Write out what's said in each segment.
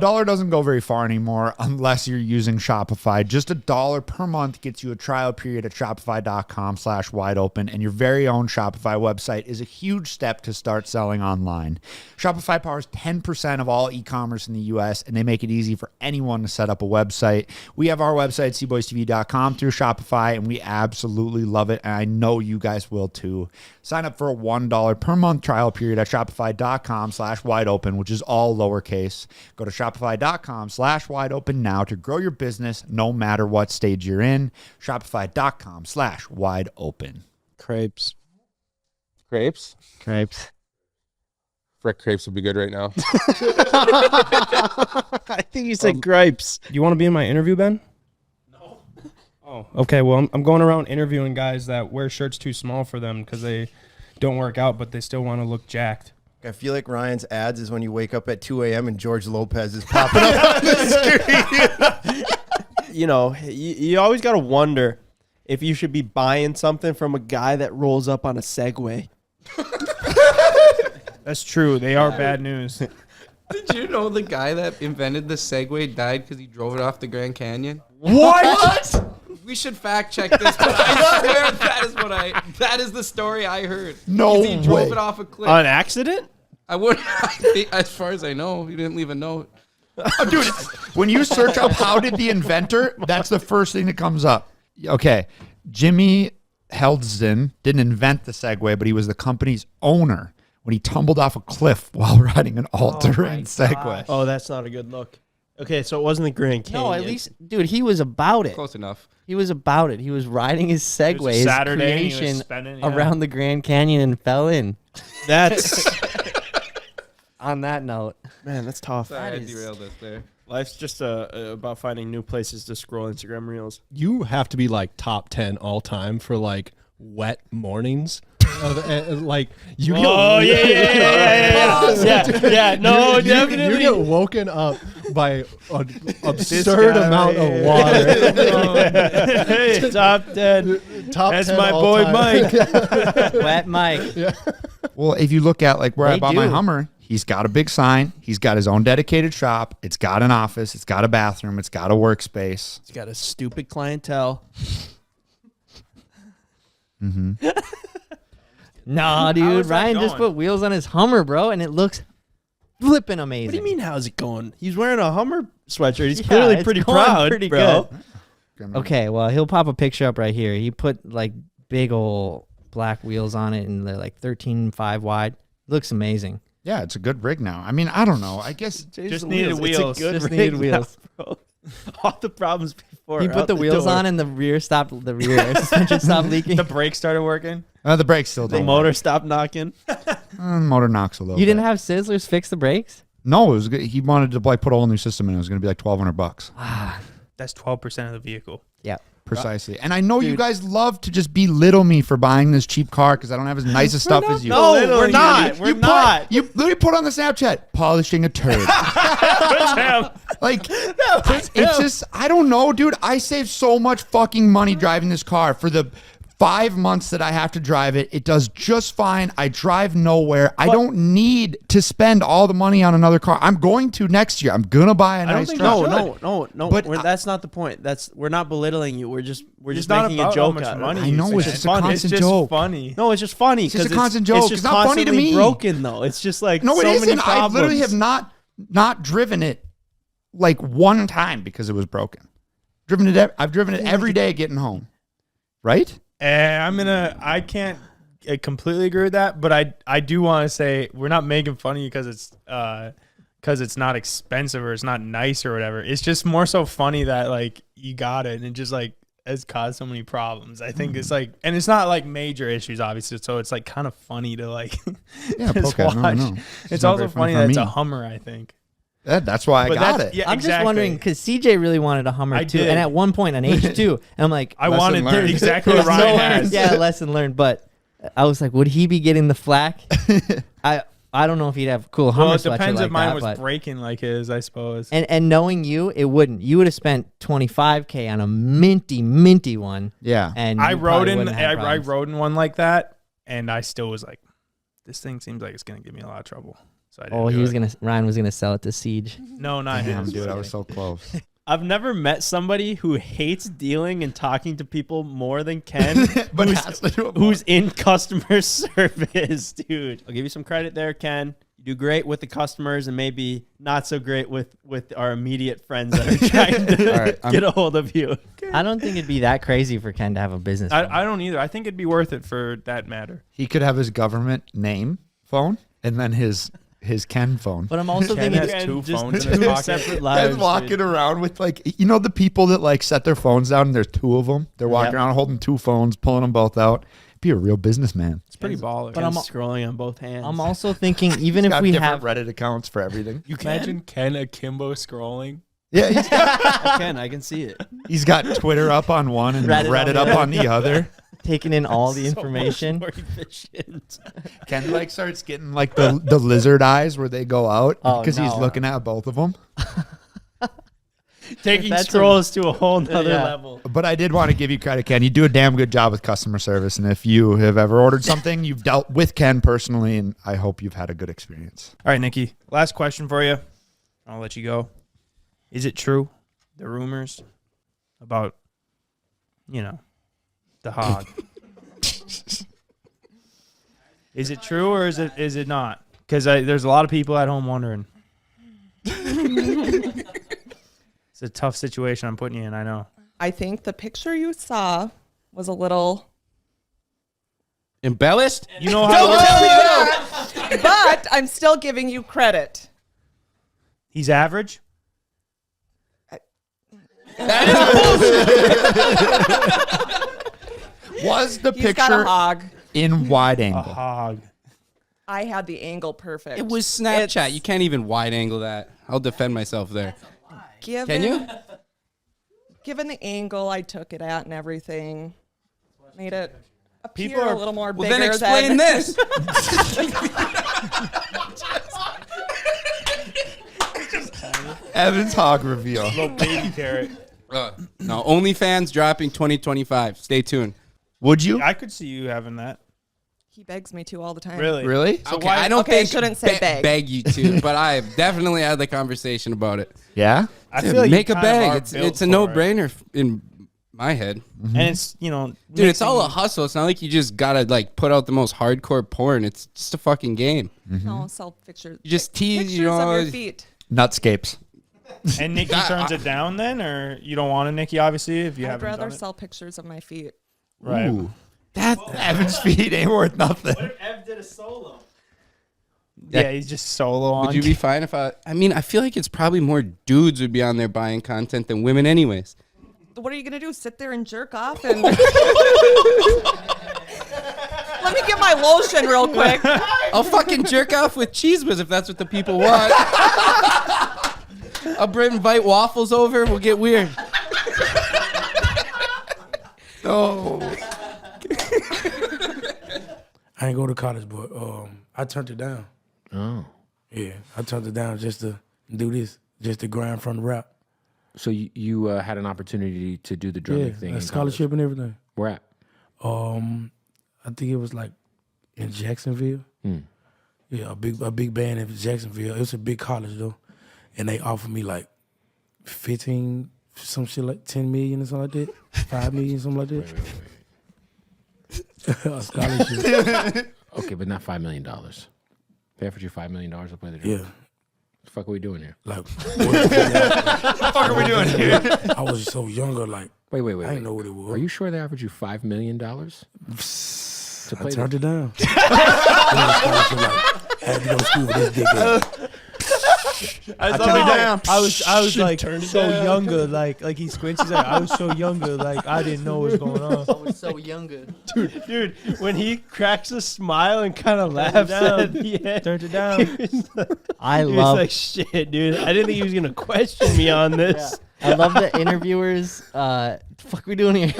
$1 doesn't go very far anymore unless you're using Shopify. Just $1 per month gets you a trial period at shopify.com/wideopen, and your very own Shopify website is a huge step to start selling online. Shopify powers 10% of all e-commerce in the US, and they make it easy for anyone to set up a website. We have our website, seaboystv.com, through Shopify, and we absolutely love it, and I know you guys will too. Sign up for a $1 per month trial period at shopify.com/wideopen, which is all lowercase. Go to shopify.com/wideopen now to grow your business no matter what stage you're in. Shopify.com/wideopen. Crepes. Crepes? Crepes. Frick, crepes would be good right now. I think you said gripes. You want to be in my interview, Ben? No. Oh, okay. Well, I'm going around interviewing guys that wear shirts too small for them because they don't work out, but they still want to look jacked. I feel like Ryan's ads is when you wake up at 2 a.m. and George Lopez is popping up on the screen. You know, you always got to wonder if you should be buying something from a guy that rolls up on a Segway. That's true. They are bad news. Did you know the guy that invented the Segway died because he drove it off the Grand Canyon? What? We should fact check this, but I swear that is the story I heard. No he drove way. it off a cliff. On accident? I wouldn't, as far as I know, he didn't leave a note. Oh, dude, when you search up how did the inventor, that's the first thing that comes up. Okay, Jimmy Heldston didn't invent the Segway, but he was the company's owner when he tumbled off a cliff while riding an all-terrain Segway. Oh, that's not a good look. Okay, so it wasn't the Grand Canyon. No, at least, dude, he was about it. Close enough. He was about it. He was riding his Segway, his Saturday, and he was creation spending, around the Grand Canyon and fell in. That's On that note, man, that's tough. Sorry, I derailed us there. Life's just about finding new places to scroll Instagram reels. You have to be like top 10 all time for like wet mornings. Like you get No, you definitely. get woken up by an absurd amount of water. Hey, top 10. Top That's 10 my all boy time. Mike. wet Mike. Well, if you look at like where I They bought my do. Hummer, he's got a big sign. He's got his own dedicated shop. It's got an office. It's got a bathroom. It's got a workspace. He's got a stupid clientele. Nah, How dude, is that Ryan just going? put wheels on his Hummer, bro, and it looks flipping amazing. What do you mean, how's it going? He's wearing a Hummer sweatshirt. He's Yeah, clearly it's pretty going proud, pretty bro. good. Okay, well, he'll pop a picture up right here. He put like big old black wheels on it, and they're like 13.5 wide. Looks amazing. Yeah, it's a good rig now. I mean, I don't know. I guess Just needed wheels. It's a good Just rig needed now, wheels. bro. All the problems before. He are put out the wheels door. on, and the rear suspension stopped leaking. The brakes started working. the brakes still The don't. motor stopped knocking. Motor knocks a little. You didn't bit. have Sizzlers fix the brakes? No, it was good. He wanted to like put a whole new system in. It was going to be like $1,200. That's 12% of the vehicle. Yeah. Precisely. And I know you guys love to just belittle me for buying this cheap car because I don't have as nice a stuff as you. No, we're not. We're not. You literally put on the Snapchat, polishing a turd. Like, it's just, I don't know, dude. I saved so much fucking money driving this car for the 5 months that I have to drive it. It does just fine. I drive nowhere. I don't need to spend all the money on another car. I'm going to next year. I'm going to buy a nice truck. No. But That's not the point. We're not belittling you. We're just It's not making a about joke how much out of money it. I know, you it's spend. just a constant It's joke. just funny. No, it's just funny. It's just 'cause a constant joke. It's just It's not funny to constantly me. broken though. It's just like No, it so isn't. many I problems. literally have not driven it like one time because it was broken. I've driven it every day getting home. Right? I can't completely agree with that, but I do want to say we're not making fun of you because it's not expensive or it's not nice or whatever. It's just more so funny that like you got it and it just like has caused so many problems. I think it's like, and it's not like major issues obviously, so it's like kind of funny to like just okay. watch. No. It's not also very funny for that it's me. a Hummer, I think. That's why I But got that's- it. Yeah, I'm just exactly. wondering because CJ really wanted a Hummer I too, did. and at one point an H2, and I'm like, I Lesson wanted learned. exactly what Ryan has. yeah, lesson learned. But I was like, would he be getting the flack? I don't know if he'd have a cool Hummer Well, it sweatshirt depends like if mine that, was but breaking like his, I suppose. and knowing you, it wouldn't. You would have spent $25K on a minty one. Yeah. And I you rode probably in wouldn't have I problems. rode in one like that, and I still was like, this thing seems like it's gonna give me a lot of trouble. So I didn't Oh, do it. Ryan was gonna sell it to Siege. No, not Damn, him. dude, I was so close. I've never met somebody who hates dealing and talking to people more than Ken, But has to do it who's in customer service, dude. I'll give you some credit there, Ken. You do great with the customers and maybe not so great with our immediate friends that are trying to All right, get a hold of you. I don't think it'd be that crazy for Ken to have a business. phone. I don't either. I think it'd be worth it for that matter. He could have his government name phone and then his Ken phone. But I'm also Ken thinking has two Just phones in his two pocket. separate lives. And walking dude. around with like, you know, the people that like set their phones down and there's two of them. They're walking Yep. around holding two phones, pulling them both out. Be a real businessman. It's pretty baller. But I'm scrolling on both hands. I'm also thinking even if Got we different have Reddit accounts for everything. You Imagine Ken akimbo scrolling. Yeah, I can see it. he's got Twitter up on one and Reddit Reddit, on the up on the other. taking in all the So much information. more efficient. Ken like starts getting like the lizard eyes where they go out Oh, because he's no. looking at both of them. Taking That's scrolls to a whole nother Yeah. level. But I did want to give you credit, Ken. You do a damn good job with customer service. And if you have ever ordered something, you've dealt with Ken personally, and I hope you've had a good experience. All right, Nikki. Last question for you. I'll let you go. Is it true, the rumors about, the hog? Is it true or is it not? Because there's a lot of people at home wondering. It's a tough situation I'm putting you in, I know. I think the picture you saw was a little, Embellished? You know how but I'm still giving you credit. he's average? Was the He's got a picture hog. in wide A angle? hog. I had the angle perfect. It was Snapchat. It's- You can't even wide angle that. I'll defend myself there. Given, Can you? Given the angle I took it at and everything, made it appear People are- a little more Well, bigger then explain than this. Evan's hog reveal. Little baby carrot. No, OnlyFans dropping 2025. Stay tuned. Would you? I could see you having that. He begs me to all the time. Really? Really? Okay, I don't Okay, I think shouldn't say beg. you to, but I definitely had the conversation about it. Yeah. I Dude, feel like make you a kind of bag. are It's built a for it. no-brainer in my head. And it's, Dude, it's all a hustle. It's not like you just gotta like put out the most hardcore porn. It's just a fucking game. No, self pictures. You just tease, Pictures you of know. your feet. Nutscapes. And Nikki turns it down then, or you don't want a Nikki, obviously, if you I'd haven't rather done it? sell pictures of my feet. Right. Ooh. Evan's feet ain't worth nothing. Ev did a solo? Yeah, he's just solo on. Would you be fine if I mean, I feel like it's probably more dudes would be on there buying content than women anyways. What are you gonna do? Sit there and jerk off and let me get my lotion real quick. I'll fucking jerk off with cheese whiz if that's what the people want. I'll invite waffles over. We'll get weird. Oh. I ain't go to college, but I turned it down. Oh. Yeah, I turned it down just to do this, just to grind from the rap. So you had an opportunity to do the drumming Yeah, thing. a in scholarship college. and everything. Where at? I think it was like in Jacksonville. Yeah, a big band in Jacksonville. It was a big college though, and they offered me like 15, some shit like 10 million or something like that, 5 million, something like that. A scholarship. Okay, but not $5 million. They offered you $5 million to play the drum. Yeah. What the fuck are we doing here? Like, What the fuck are we doing here? I was so younger, like, Wait. I didn't know what it was. Are you sure they offered you $5 million? I turned it down. I had to go to school with this dick. I was like so younger, like he squints. He's like, I was so younger, like I didn't know what was going on. I was so younger. Dude, when he cracks a smile and kind of laughs at the end, Turned it down. I he was love like, shit, dude. I didn't think he was gonna question me on this. I love the interviewers. The fuck we doing here?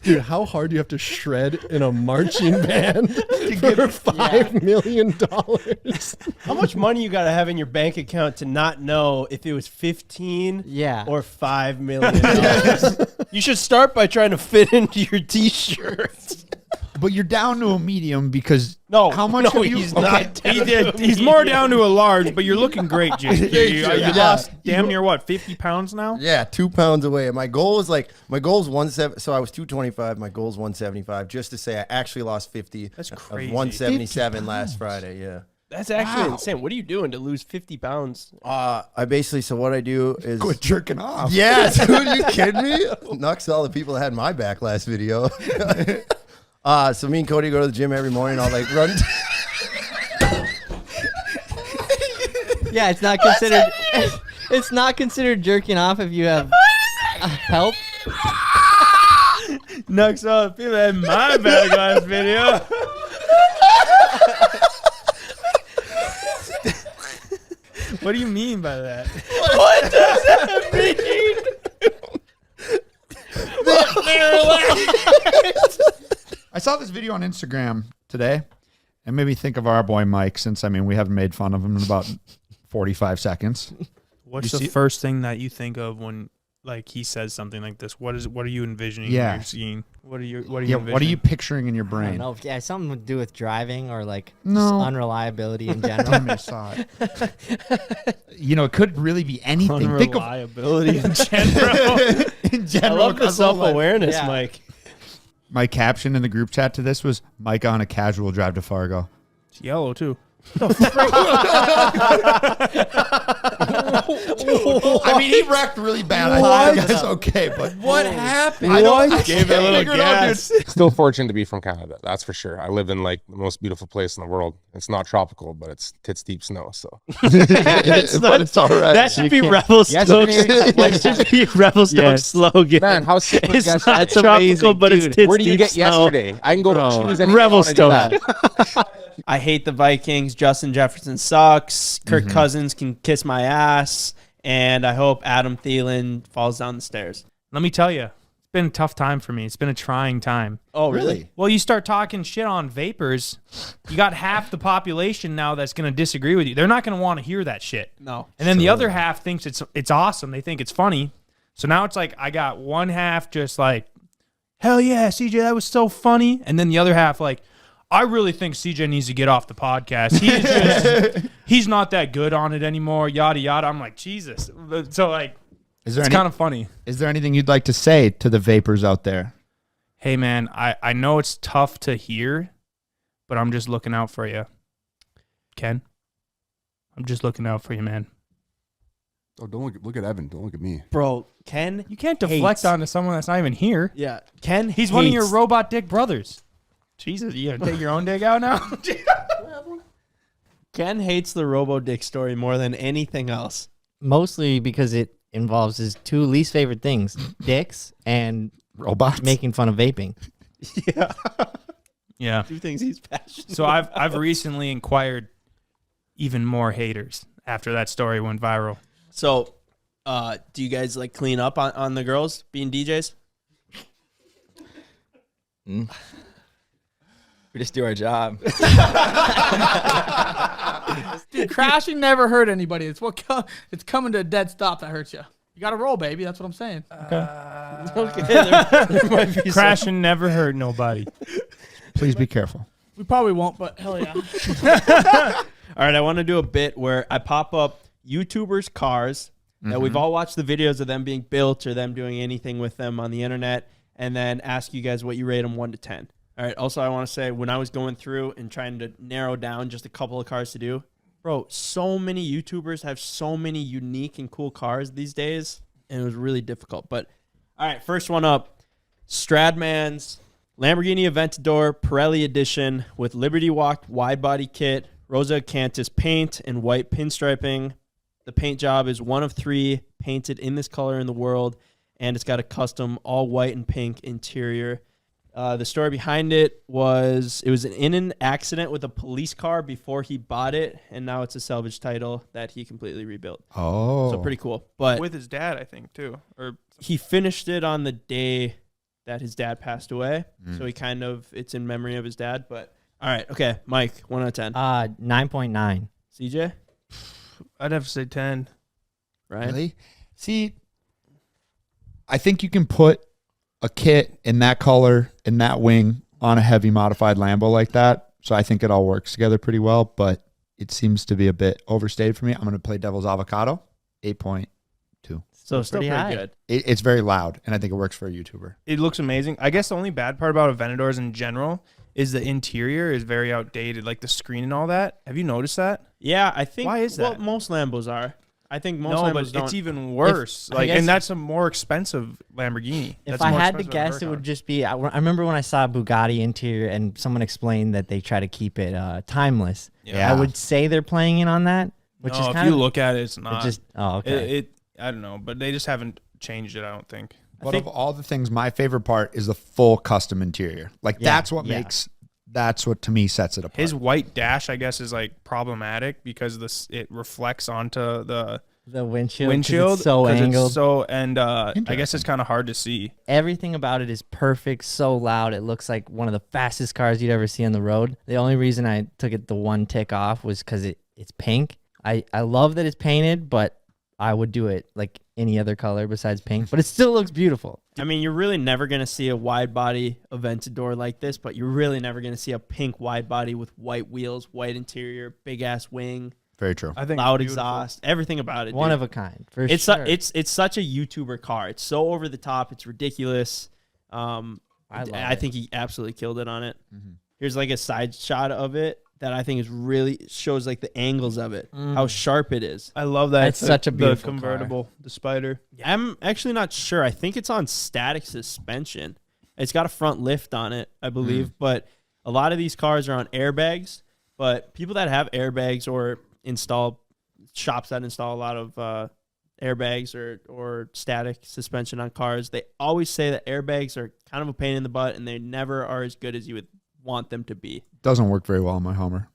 Dude, how hard do you have to shred in a marching band for $5 million? How much money you gotta have in your bank account to not know if it was 15 Yeah. or $5 million? You should start by trying to fit into your t-shirt. But you're down to a medium because No, how much no, have you, he's okay. not. He's more down to a large, but you're looking great, Jake. You Yeah. lost damn near what, 50 pounds now? Yeah, 2 pounds away. And my goal is 170. So I was 225. My goal is 175. Just to say, I actually lost 50. That's Of crazy. 177 last Friday. Yeah. That's actually Wow. insane. What are you doing to lose 50 pounds? I basically, so what I do is Quit jerking off. Yeah, dude, are you kidding me? Knocks all the people that had my back last video. So me and Cody go to the gym every morning. I'll run. Yeah, it's not considered. It's not considered jerking off if you have help. Knocks all the people that had my back last video. What do you mean by that? What does that mean? I saw this video on Instagram today and made me think of our boy Mike since, we haven't made fun of him in about 45 seconds. What's the first thing that you think of when he says something like this? What are you envisioning Yeah. when you're seeing? What are you What are you picturing in your I brain? don't know. Yeah, something to do with driving or just No. unreliability in general. Damn, I saw it. It could really be anything. Think of Unreliability in general. in I general. love the across the whole life. self-awareness, Yeah. Mike. My caption in the group chat to this was Micah on a casual drive to Fargo. It's yellow too. He wrecked really bad. I think that's okay, but What happened? I don't Gave it a little gas. Still fortunate to be from Canada, that's for sure. I live in the most beautiful place in the world. It's not tropical, but it's tits deep snow. So, But it's all right. That should be Revelstoke's. That should be Revelstoke's slogan. man, how sick was It's that? not tropical, but it's tits Where do you deep get snow. yesterday? I can go Bro. choose anything I wanna do Revelstoke. that. I hate the Vikings. Justin Jefferson sucks. Kirk Cousins can kiss my ass. And I hope Adam Thielen falls down the stairs. Let me tell you, it's been a tough time for me. It's been a trying time. Oh, really? Well, you start talking shit on vapors, you got half the population now that's going to disagree with you. They're not going to want to hear that shit. No. And then the other half thinks it's awesome. They think it's funny. So now it's I got one half just hell yeah, CJ, that was so funny. And then the other half I really think CJ needs to get off the podcast. He's not that good on it anymore, yada, yada. I'm like, Jesus. So, is there it's kind of funny. Is there anything you'd like to say to the vapors out there? Hey, man, I know it's tough to hear, but I'm just looking out for you. Ken? I'm just looking out for you, man. Oh, don't look at Evan. Don't look at me. Bro, Ken You can't deflect hates- onto someone that's not even here. Yeah. Ken He's one of your hates- robot dick brothers. Jesus, you gonna take your own dick out now? Ken hates the Robo Dick story more than anything else. Mostly because it involves his two least favorite things: dicks and Robots. making fun of vaping. Yeah. Yeah. Two things he's passionate So I've recently inquired even more haters after that story went viral. So, do you guys clean up on the girls being DJs? We just do our job. Dude, crashing never hurt anybody. It's it's coming to a dead stop that hurts you. You got to roll, baby. That's what I'm saying. Okay. There might be Crashing never hurt nobody. Please be careful. We probably won't, but hell yeah. All right, I want to do a bit where I pop up YouTubers' cars that we've all watched the videos of them being built or them doing anything with them on the internet, and then ask you guys what you rate them 1 to 10. All right. Also, I want to say when I was going through and trying to narrow down just a couple of cars to do, bro, so many YouTubers have so many unique and cool cars these days, and it was really difficult. But all right, first one up, Stradman's Lamborghini Aventador Pirelli Edition with Liberty Walk wide body kit, Rosa Cantus paint, and white pinstriping. The paint job is one of 3 painted in this color in the world, and it's got a custom all white and pink interior. The story behind it was in an accident with a police car before he bought it, and now it's a salvage title that he completely rebuilt. Oh. So pretty cool. But with his dad, I think, too. Or he finished it on the day that his dad passed away. So he it's in memory of his dad. But all right, okay, Mike, 1 out of 10. 9.9. CJ? I'd have to say 10. Right? Really? See, I think you can put a kit in that color, in that wing, on a heavy modified Lambo like that. So I think it all works together pretty well, but it seems to be a bit overstated for me. I'm going to play devil's avocado, 8.2. So still pretty good. It's very loud, and I think it works for a YouTuber. It looks amazing. I guess the only bad part about Aventadors in general is the interior is very outdated, like the screen and all that. Have you noticed that? Yeah, I think. Why is that? Well, most Lambos are. I think most No, Lambos but don't. it's even worse. And that's a more expensive Lamborghini. If I had to guess, it would just be. I remember when I saw a Bugatti interior, and someone explained that they try to keep it timeless. Yeah. I would say they're playing it on that, which is if kind you of, look at it, it's not. Okay. I don't know, but they just haven't changed it. I don't think. But of all the things, my favorite part is the full custom interior. Like that's what makes. That's what to me sets it apart. His white dash, I guess, is like problematic because it reflects onto the windshield. It's so 'cause angled. I guess it's kind of hard to see. Everything about it is perfect. So loud, it looks like one of the fastest cars you'd ever see on the road. The only reason I took it the one tick off was because it's pink. I love that it's painted, but I would do it like any other color besides pink. But it still looks beautiful. I mean, you're really never going to see a wide body Aventador like this, but you're really never going to see a pink wide body with white wheels, white interior, big ass wing. Very true. I think loud exhaust, everything about it. One dude. of a kind, for it's sure. It's such a YouTuber car. It's so over the top. It's ridiculous. I think he absolutely killed it on it. Mm-hmm. Here's like a side shot of it that I think is really shows like the angles of it, how sharp it is. I love that. It's such a beautiful convertible, car. the Spider. I'm actually not sure. I think it's on static suspension. It's got a front lift on it, I believe, but a lot of these cars are on airbags. But people that have airbags or shops that install a lot of airbags or static suspension on cars, they always say that airbags are kind of a pain in the butt and they never are as good as you would want them to be. Doesn't work very well on my Hummer.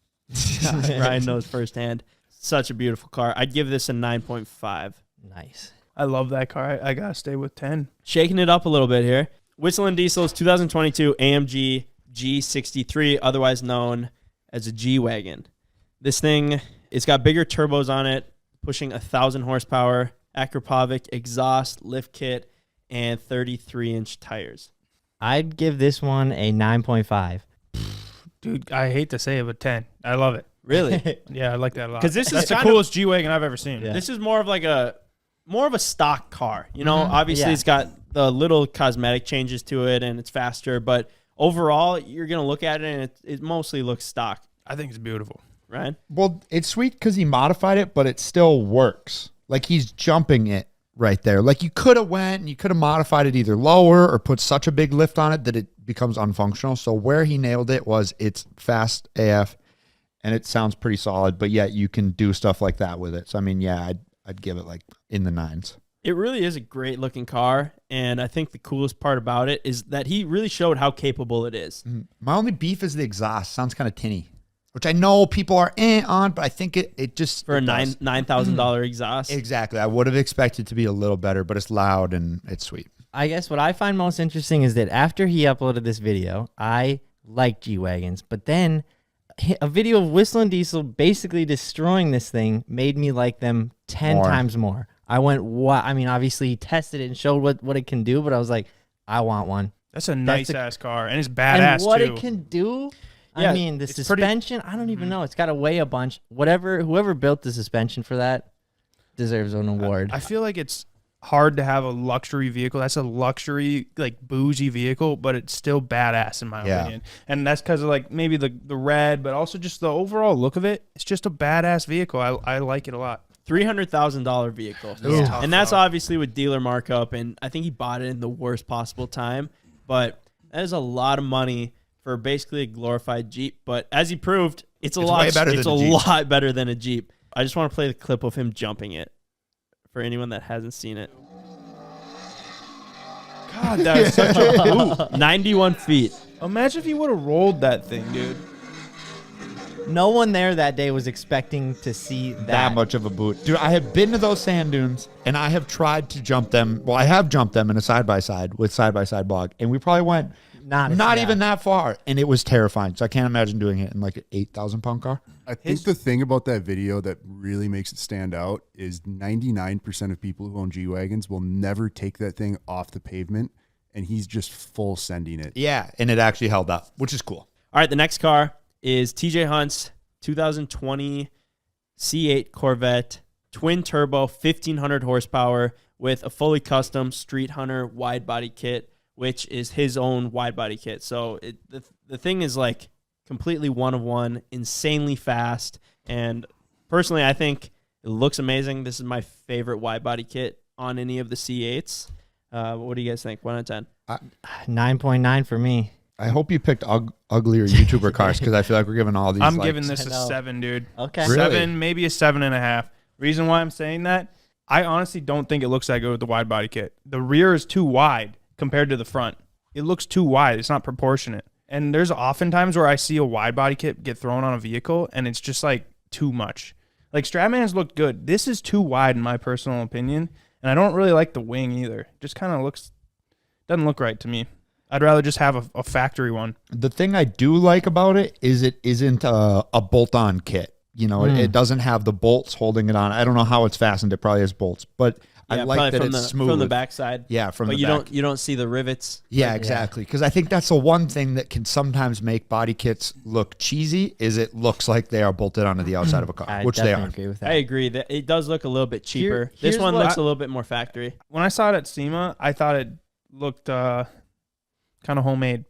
Ryan knows firsthand. Such a beautiful car. I'd give this a 9.5. Nice. I love that car. I gotta stay with 10. Shaking it up a little bit here. Whistle and Diesel's 2022 AMG G63, otherwise known as a G-Wagon. This thing, it's got bigger turbos on it, pushing 1,000 horsepower, Akrapovic exhaust, lift kit, and 33-inch tires. I'd give this one a 9.5. Dude, I hate to say it, but 10. I love it. Really? Yeah, I like that a lot. Because that's the coolest G-Wagon I've ever seen. Yeah. This is more of like a stock car. You know, Mm-hmm. obviously it's got the little cosmetic changes to it and it's faster, but overall you're gonna look at it and it mostly looks stock. I think it's beautiful. Right? Well, it's sweet because he modified it, but it still works. Like he's jumping it right there. Like you could have went and you could have modified it either lower or put such a big lift on it that it becomes unfunctional. So where he nailed it was it's fast AF and it sounds pretty solid, but yet you can do stuff like that with it. So I mean, yeah, I'd give it like in the 9s. It really is a great looking car, and I think the coolest part about it is that he really showed how capable it is. My only beef is the exhaust. Sounds kind of tinny, which I know people are on, but I think it just For a it does. $9,000 exhaust. Exactly. I would have expected to be a little better, but it's loud and it's sweet. I guess what I find most interesting is that after he uploaded this video, I liked G-Wagons, but then a video of Whistle and Diesel basically destroying this thing made me like them 10 times more. I went, what? I mean, obviously he tested it and showed what it can do, but I was like, I want one. That's a nice-ass car, and it's badass, and what too. it can do, Yeah, I mean, the suspension, I don't even know. It's got to weigh a bunch. Whoever built the suspension for that deserves an award. I feel like it's hard to have a luxury vehicle. That's a luxury, like, bougie vehicle, but it's still badass in my opinion. And that's because of, like, maybe the red, but also just the overall look of it. It's just a badass vehicle. I like it a lot. $300,000 vehicle. Yeah. And that's obviously with dealer markup, and I think he bought it in the worst possible time, but that is a lot of money for basically a glorified Jeep. But as he proved, it's a lot better than a Jeep. I just want to play the clip of him jumping it for anyone that hasn't seen it. God, that is such a boot. 91 feet. Imagine if he would have rolled that thing, dude. No one there that day was expecting to see that much of a boot. Dude, I have been to those sand dunes and I have tried to jump them. Well, I have jumped them in a side-by-side with side-by-side blog. And we probably went not even that far. And it was terrifying. So I can't imagine doing it in like an 8,000-pound car. I think the thing about that video that really makes it stand out is 99% of people who own G-Wagons will never take that thing off the pavement and he's just full sending it. Yeah, and it actually held up, which is cool. All right, the next car is TJ Hunt's 2020 C8 Corvette, twin turbo, 1,500 horsepower with a fully custom Street Hunter wide body kit, which is his own wide body kit. So the thing is like completely one of one, insanely fast, and personally, I think it looks amazing. This is my favorite wide body kit on any of the C8s. What do you guys think? 1 out of 10. 9.9 for me. I hope you picked uglier YouTuber cars because I feel like we're giving all these. I'm like, giving this a 7, dude. Okay. Really? 7, maybe a 7.5. Reason why I'm saying that, I honestly don't think it looks that good with the wide body kit. The rear is too wide compared to the front. It looks too wide. It's not proportionate. And there's often times where I see a wide body kit get thrown on a vehicle and it's just like too much. Like Stratman's looked good. This is too wide in my personal opinion. And I don't really like the wing either. Just kind of doesn't look right to me. I'd rather just have a factory one. The thing I do like about it is it isn't a bolt-on kit. You know, it doesn't have the bolts holding it on. I don't know how it's fastened. It probably has bolts, but I like that it's smooth from the backside. Yeah, from but the back. you don't see the rivets. Yeah, exactly. Because I think that's the one thing that can sometimes make body kits look cheesy. Is it looks like they are bolted onto the outside of a car, which they are. Agree with that. I agree that it does look a little bit cheaper. This one looks a little bit more factory. When I saw it at SEMA, I thought it looked kind of homemade,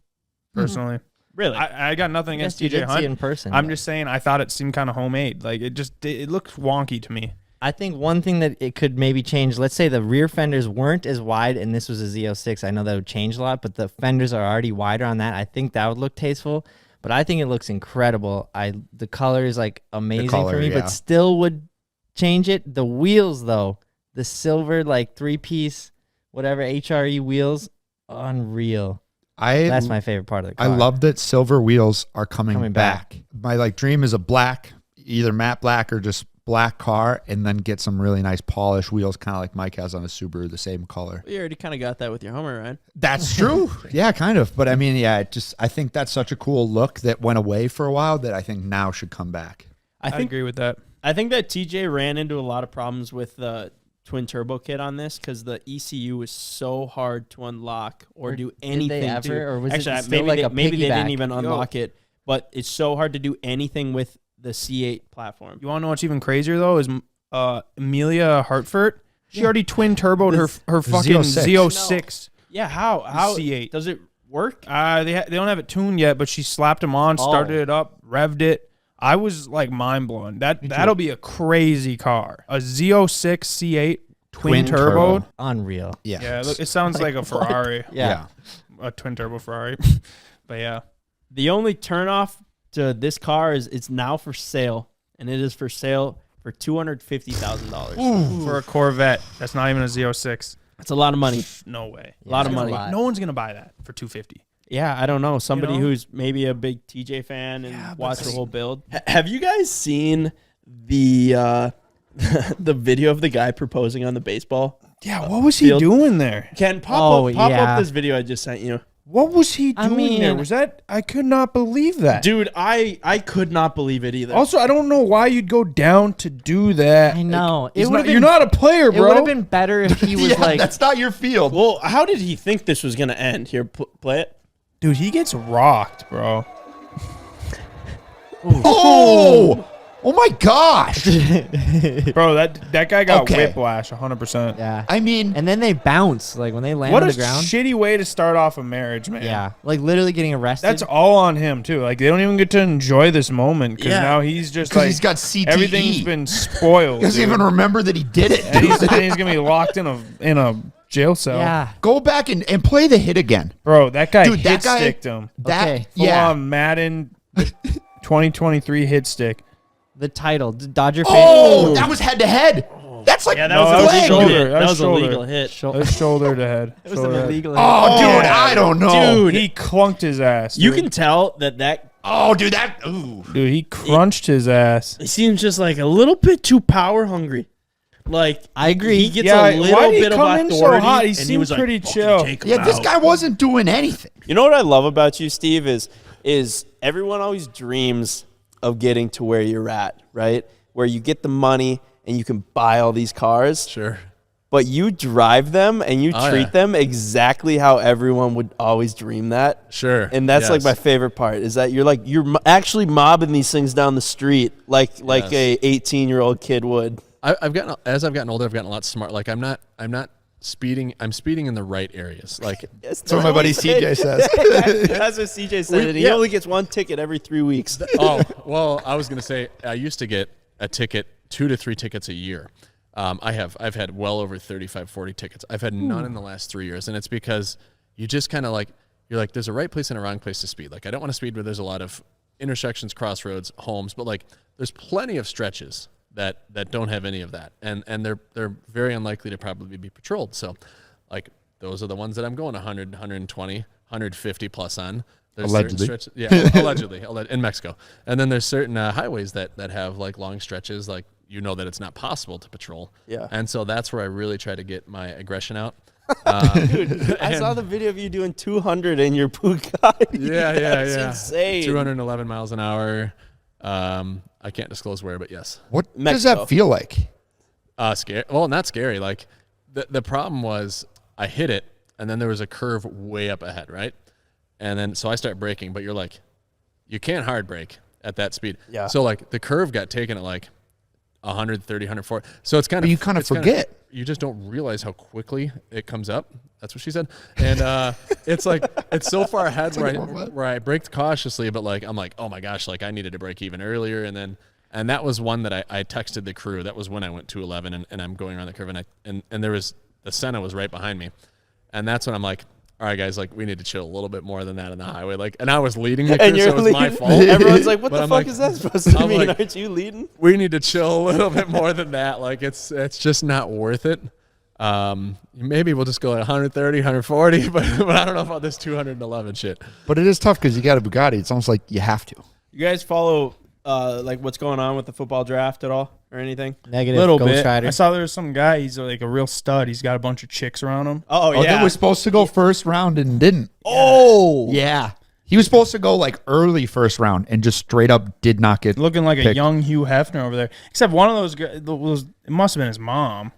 personally. Really? I got nothing against you TJ did see Hunt. it in person. I'm just saying I thought it seemed kind of homemade. Like it looks wonky to me. I think one thing that it could maybe change, let's say the rear fenders weren't as wide and this was a Z06. I know that would change a lot, but the fenders are already wider on that. I think that would look tasteful, but I think it looks incredible. The color is like amazing for me, but still would change it. The wheels though, the silver like 3-piece, whatever HRE wheels, unreal. That's my favorite part of the car. I love that silver wheels are coming back. My like dream is a black, either matte black or just black car, and then get some really nice polished wheels, kind of like Mike has on a Subaru, the same color. You already kind of got that with your Hummer, right? That's true. Yeah, kind of. But I mean, yeah, I think that's such a cool look that went away for a while that I think now should come back. I agree with that. I think that TJ ran into a lot of problems with the twin turbo kit on this because the ECU was so hard to unlock or do anything. Did they ever, or was actually, it still maybe they piggyback? didn't even unlock it, but it's so hard to do anything with the C8 platform. You want to know what's even crazier though is Amelia Hartford. She already twin turboed her fucking Z06. Yeah, how C8 does it work? They don't have it tuned yet, but she slapped them on, started it up, revved it. I was like mind blown. That'll be a crazy car. A Z06 C8 twin turbo. Unreal. Yeah. Yeah, it sounds like a Ferrari. Yeah. A twin turbo Ferrari. But yeah. The only turnoff to this car is it's now for sale, and it is for sale for $250,000 for a Corvette. That's not even a Z06. That's a lot of money. No way. A lot of money. No one's gonna buy that for $250. Yeah, I don't know. Somebody who's maybe a big TJ fan and watched the whole build. Have you guys seen the the video of the guy proposing on the baseball? Yeah, what was he doing there? Ken, pop up this video I just sent you. What was he doing there? Was that? I could not believe that. Dude, I could not believe it either. Also, I don't know why you'd go down to do that. I know. You're not a player, bro. It would have been better if he was like... That's not your field. Well, how did he think this was going to end? Here, play it. Dude, he gets rocked, bro. Oh! Oh my gosh! Bro, that guy got whiplash 100%. Yeah. I mean... And then they bounce, like when they land What on a the ground. shitty way to start off a marriage, man. Yeah. Like literally getting arrested. That's all on him, too. Like, they don't even get to enjoy this moment because now he's just like... he's got CTE. Everything's been spoiled. He doesn't even remember that he did it. And he's going to be locked in a jail cell. Yeah. Go back and play the hit again. Bro, that guy Dude, that guy, hit-sticked him. Okay. Full on Madden 2023 hit stick. The title, Dodger fan. Oh, that was head to head. That's like that was a shoulder. That was a legal hit. That was shoulder to head. It was an illegal hit. Oh, dude, I don't know. Dude, he clunked his ass. You dude. can tell that. Oh, dude, that. Ooh. Dude, he crunched his ass. He seems just like a little bit too power hungry. Like, I agree. He gets a little bit of authority. So hot? He and seemed was like, pretty chill. Yeah, this guy wasn't doing anything. You know what I love about you, Steve, is everyone always dreams of getting to where you're at, right? Where you get the money and you can buy all these cars. Sure. but you drive them and you treat them exactly how everyone would always dream that. Sure. And that's like my favorite part is that you're actually mobbing these things down the street like a 18-year-old kid would. I've gotten older, I've gotten a lot smart. Like I'm not speeding. I'm speeding in the right areas. Like that's what my buddy CJ says. That's what CJ said. And he only gets one ticket every 3 weeks. Oh, well, I was gonna say I used to get a ticket, 2 to 3 tickets a year. I've had well over 35, 40 tickets. I've had none in the last 3 years, and it's because you just kind of like you're like there's a right place and a wrong place to speed. Like I don't want to speed where there's a lot of intersections, crossroads, homes, but like there's plenty of stretches that don't have any of that, and they're very unlikely to probably be patrolled. So, like those are the ones that I'm going 100, 120, 150 plus on. There's allegedly, allegedly in Mexico. And then there's certain highways that have like long stretches, like that it's not possible to patrol. Yeah. And so that's where I really try to get my aggression out. Dude, I saw the video of you doing 200 in your Bugatti. Yeah. That's insane. 211 miles an hour. I can't disclose where, but yes. What does that feel like? Scary. Well, not scary. Like the problem was I hit it, and then there was a curve way up ahead, right? And then so I start braking, but you're like, you can't hard brake at that speed. Yeah. So like the curve got taken at like 130, 140. So it's kind of you kind of forget. You just don't realize how quickly it comes up. That's what she said. And it's like it's so far ahead where I braked cautiously, but like I'm like, oh my gosh, like I needed to brake even earlier. And that was one that I texted the crew. That was when I went 211 and I'm going around the curve and there was the Senna was right behind me. And that's when I'm like, all right, guys, like we need to chill a little bit more than that on the highway. Like, and I was leading the crew, so it was my fault. Everyone's like, what the fuck is that supposed to mean? Like, aren't you leading? We need to chill a little bit more than that. Like it's just not worth it. Maybe we'll just go at 130, 140, but I don't know about this 211 shit. But it is tough because you got a Bugatti. It's almost like you have to. You guys follow like what's going on with the football draft at all or anything? Negative. Little Ghost bit. Rider. I saw there was some guy. He's like a real stud. He's got a bunch of chicks around him. Oh yeah. That was supposed to go first round and didn't. Oh yeah. He was supposed to go like early first round and just straight up did not get looking like picked. a young Hugh Hefner over there. Except one of those guys it must have been his mom.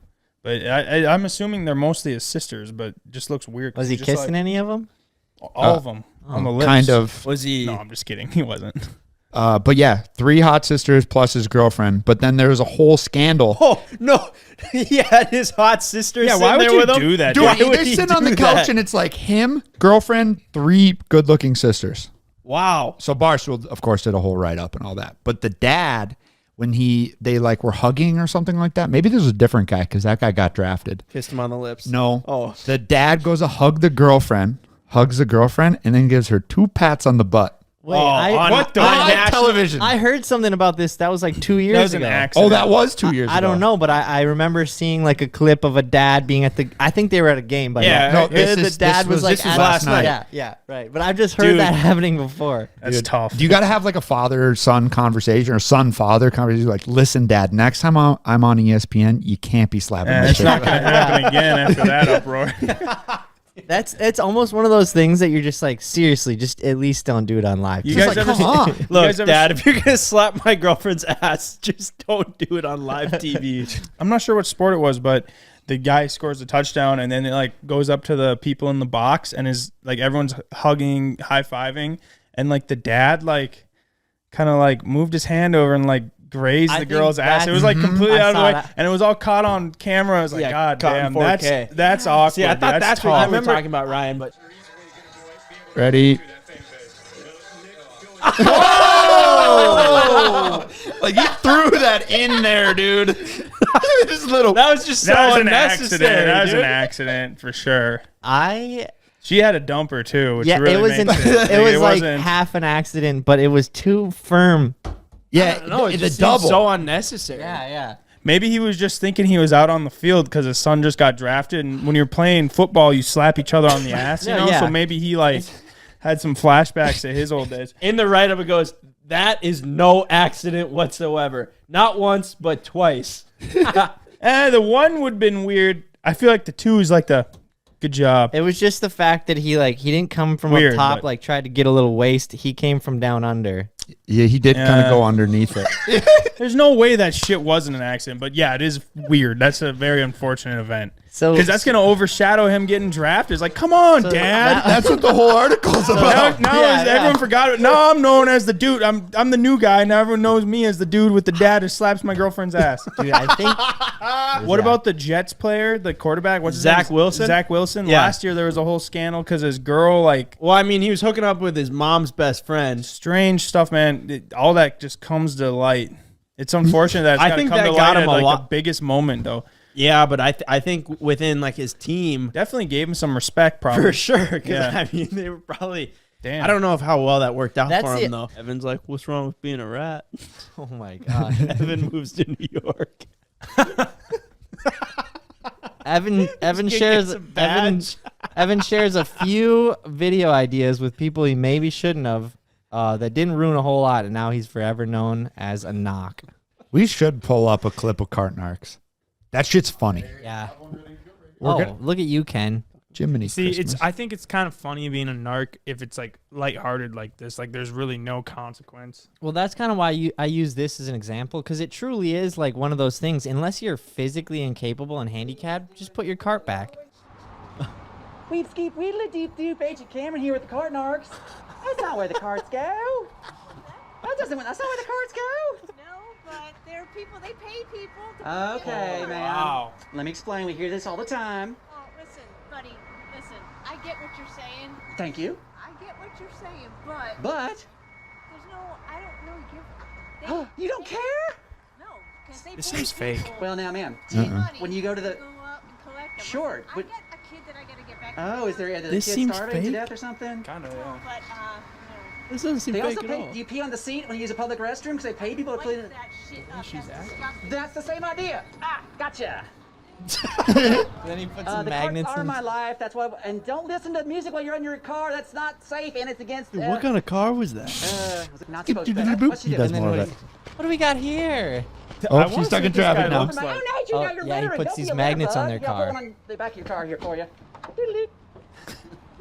But I'm assuming they're mostly his sisters, but just looks weird. Was he kissing any of them? All of them on the lips. Kind of. Was he? No, I'm just kidding. He wasn't. But yeah, 3 hot sisters plus his girlfriend. But then there was a whole scandal. Oh no, he had his hot sister. Yeah, sitting why would there you with him? do that? Dude, Why would they're he sitting on do the couch that? and it's like him, girlfriend, 3 good-looking sisters. Wow. So Barstool, of course, did a whole write-up and all that. But the dad, when they like were hugging or something like that, maybe this was a different guy because that guy got drafted. Kissed him on the lips. No. Oh. The dad goes to hugs the girlfriend, and then gives her 2 pats on the butt. Wait, what the on heck? television. I heard something about this. That was like 2 years That was an ago. accident. Oh, that was 2 years ago. I don't know, but I remember seeing like a clip of a dad being at I think they were at a game, but Yeah, no, the dad was like this was at- last night. Yeah, right. But I've just heard that happening before. That's tough. Do you got to have like a father-son conversation or son-father conversation? Like, listen, Dad, next time I'm on ESPN, you can't be slapping my It's shit. not going to happen again after that uproar. It's almost one of those things that you're just like, seriously, just at least don't do it on live. You Just guys like, ever come on. You Look, guys ever- Dad, if you're gonna slap my girlfriend's ass, just don't do it on live TV. I'm not sure what sport it was, but the guy scores a touchdown and then it like goes up to the people in the box and is like everyone's hugging, high-fiving, and like the dad like kind of like moved his hand over and like grazed I the think girl's ass. It was like completely I out of the saw way, that. and it was all caught on camera. I was like, Yeah, God caught in damn, 4K. that's awkward. See, I thought that's what tough. we were talking about, Ryan, but Ready? Like you threw that in there, dude. This little. that was just so That was an unnecessary. accident. That was dude. an accident for sure. She had a dumper too, which yeah, really it was makes it was like wasn't- half an accident, but it was too firm. Yeah, No, it the just double. seems so unnecessary. Yeah. Maybe he was just thinking he was out on the field because his son just got drafted, and when you're playing football, you slap each other on the ass, you Yeah, know. yeah. So maybe he like had some flashbacks to his old days. In the write-up, it goes, that is no accident whatsoever. Not once, but twice. The one would have been weird. I feel like the 2 is like the good job. It was just the fact that he didn't come from Weird, up top, but- like tried to get a little waist. He came from down under. Yeah, he did kind of go underneath it. There's no way that shit wasn't an accident, but yeah, it is weird. That's a very unfortunate event. So because that's gonna overshadow him getting drafted. It's like, come on, Dad. That's what the whole article's about. Now everyone forgot it. Now I'm known as the dude. I'm the new guy. Now everyone knows me as the dude with the dad who slaps my girlfriend's ass. Dude, I think. What about the Jets player, the quarterback? What's his Zach name? Wilson? Zach Wilson. Yeah. Last year there was a whole scandal because his girl, like, Well, I mean, he was hooking up with his mom's best friend. strange stuff, man. All that just comes to light. It's unfortunate that it's I gotta think come that to got light him at a like lot. the biggest moment, though. Yeah, but I think within like his team, Definitely gave him some respect, probably. for sure. 'Cause, Yeah. I mean, they were probably. Damn. I don't know how well that worked out That's for him it. though. Evan's like, "What's wrong with being a rat?" Oh my god. Evan moves to New York. Evan shares Evan shares a few video ideas with people he maybe shouldn't have that didn't ruin a whole lot, and now he's forever known as a knock. We should pull up a clip of Cart Narcs. That shit's funny. Yeah. We're Look at you, Ken. Jiminy See, Christmas. I think it's kind of funny being a narc if it's like lighthearted like this. Like there's really no consequence. Well, that's kind of why I use this as an example, because it truly is like one of those things. Unless you're physically incapable and handicapped, just put your cart back. Weep, skeep, wheedly, deep, doop, Agent Cameron here with the cart narcs. That's not where the carts go. That's not where the carts go. No, but there are people, they pay people to Okay, man. Wow. Let me explain. We hear this all the time. Oh, listen, buddy, listen. I get what you're saying. Thank you. I get what you're saying, but But there's no, I don't really give. you don't care? No, because they This pay seems fake. people Well, now, ma'am, money when you go to the go up and collect them. Sure, I but- get a kid that I gotta get back. oh, is there a This kid seems starving to fake. death or something? Kind of. No, Yeah. but no. This doesn't seem They fake also at pay. all. Do you pee on the seat when you use a public restroom because they pay people to clean Wipe it? that shit up. That's disgusting. That's the same idea. Ah, gotcha. Then he puts some The magnets carts are in. my life. That's why. And don't listen to music while you're in your car. That's not safe, and it's against. Dude, what kind of car was that? Was it not supposed to? What's she He doing? does more of it. What do we got here? Oh, she's stuck in traffic now. My own age, you Oh, know, you're yeah, he littering. puts Don't these be a magnets on little their bug. Yeah, car. put one on the back of your car here for you. Doodle-doo.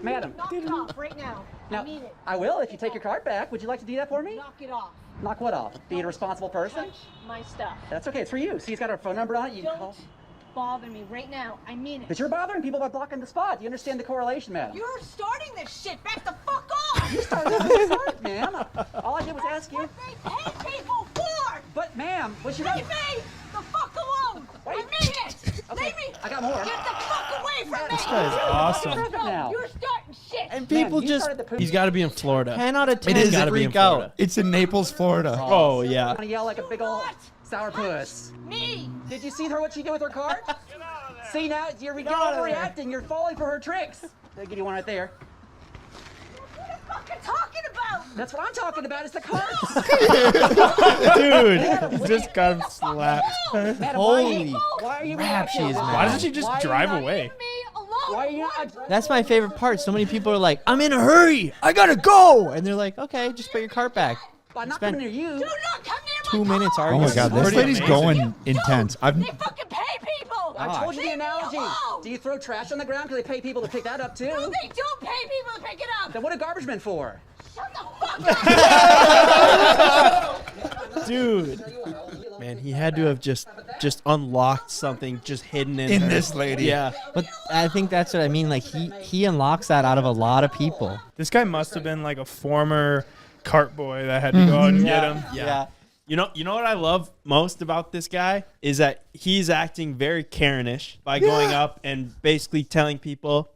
Madam. Knock it off right now. Now, I mean it. I will if you take your card back. Would you like to do that for me? Knock it off. Knock what off? Being a responsible person? Touch my stuff. That's okay. It's for you. See, it's got our phone number on it. You can Don't call. bother me right now. I mean it. But you're bothering people by blocking the spot. Do you understand the correlation, madam? You're starting this shit. Back the fuck off. You started this start, ma'am. All I did was ask you. What they pay people for. But, ma'am, what's your... Leave me the fuck alone. I mean it. Okay, Leave me. I got more. Get the fuck away from me. This guy is awesome. Now. You're starting shit. And Ma'am, people you just started the poop. He's got to be in Florida. 10 out of 10 It is gotta be in freak out. Florida. It's in Naples, Florida. Oh yeah. Want to yell like a big old sourpuss. Me. Did you see her what she did with her cart? See now, you're overreacting. You're falling for her tricks. They'll give you one right there. What are you fucking talking about? That's what I'm talking about. It's the carts. Dude, he just got him slapped. Madam, Holy why are you crap, she reacting? is Why doesn't she just Why are you drive not- away? Me alone. Why are you not? That's my favorite part. So many people are like, I'm in a hurry. I gotta go. And they're like, okay, just put your cart back. I'm not Spent coming near you. Do not come near 2 minutes Oh arguing. my god, this pretty lady's amazing. going intense. I've They fucking pay people. I told you the Leave me analogy. alone. Do you throw trash on the ground because they pay people to pick that up too? No, they don't pay people to pick it up. Then what are garbage men for? Shut the fuck up. Dude. Man, he had to have just unlocked something just hidden in her. this lady. Yeah. But I think that's what I mean. Like he unlocks that out of a lot of people. This guy must have been like a former cart boy that had to go out and get him. Yeah. You know what I love most about this guy is that he's acting very Karenish by going up and basically telling people,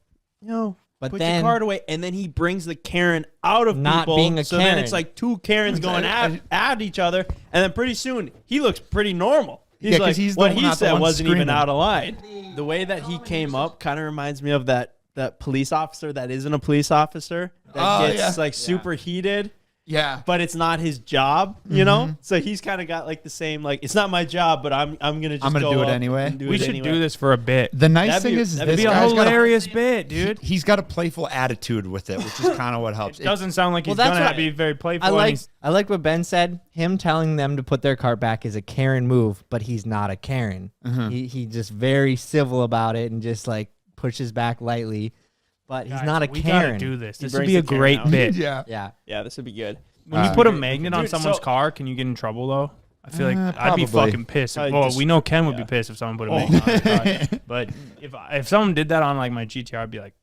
But put then your card away, and then he brings the Karen out of Not people. being a so then Karen. it's like two Karens going at each other, and then pretty soon he looks pretty normal. He's Yeah, 'cause like, he's what not he the said one wasn't even screaming. out of line. The way that he came up kind of reminds me of that police officer that isn't a police officer that gets like super heated. Yeah. But it's not his job, you know? So he's kind of got like the same, like, it's not my job, but I'm going to just gonna do it up anyway. and do We it should anyway. do this for a bit. The nice That'd thing be- is that'd this Be a guy's got hilarious bit, dude. He's got a playful attitude with it, which is kind of what helps. It doesn't sound like he's that's gonna what be very playful. I and like he's- I like what Ben said. Him telling them to put their cart back is a Karen move, but he's not a Karen. He just very civil about it and just like pushes back lightly. But he's Guys, not a we gotta Karen. do this. He This would brings be a the Karen great out. bit. Yeah. Yeah. Yeah, this would be good. When you put a Dude, magnet on someone's so- car, can you get in trouble though? I feel like I'd probably. be fucking pissed. Well, we know Ken would be pissed if someone put a Micah on his car. But if someone did that on like my GTR, I'd be like,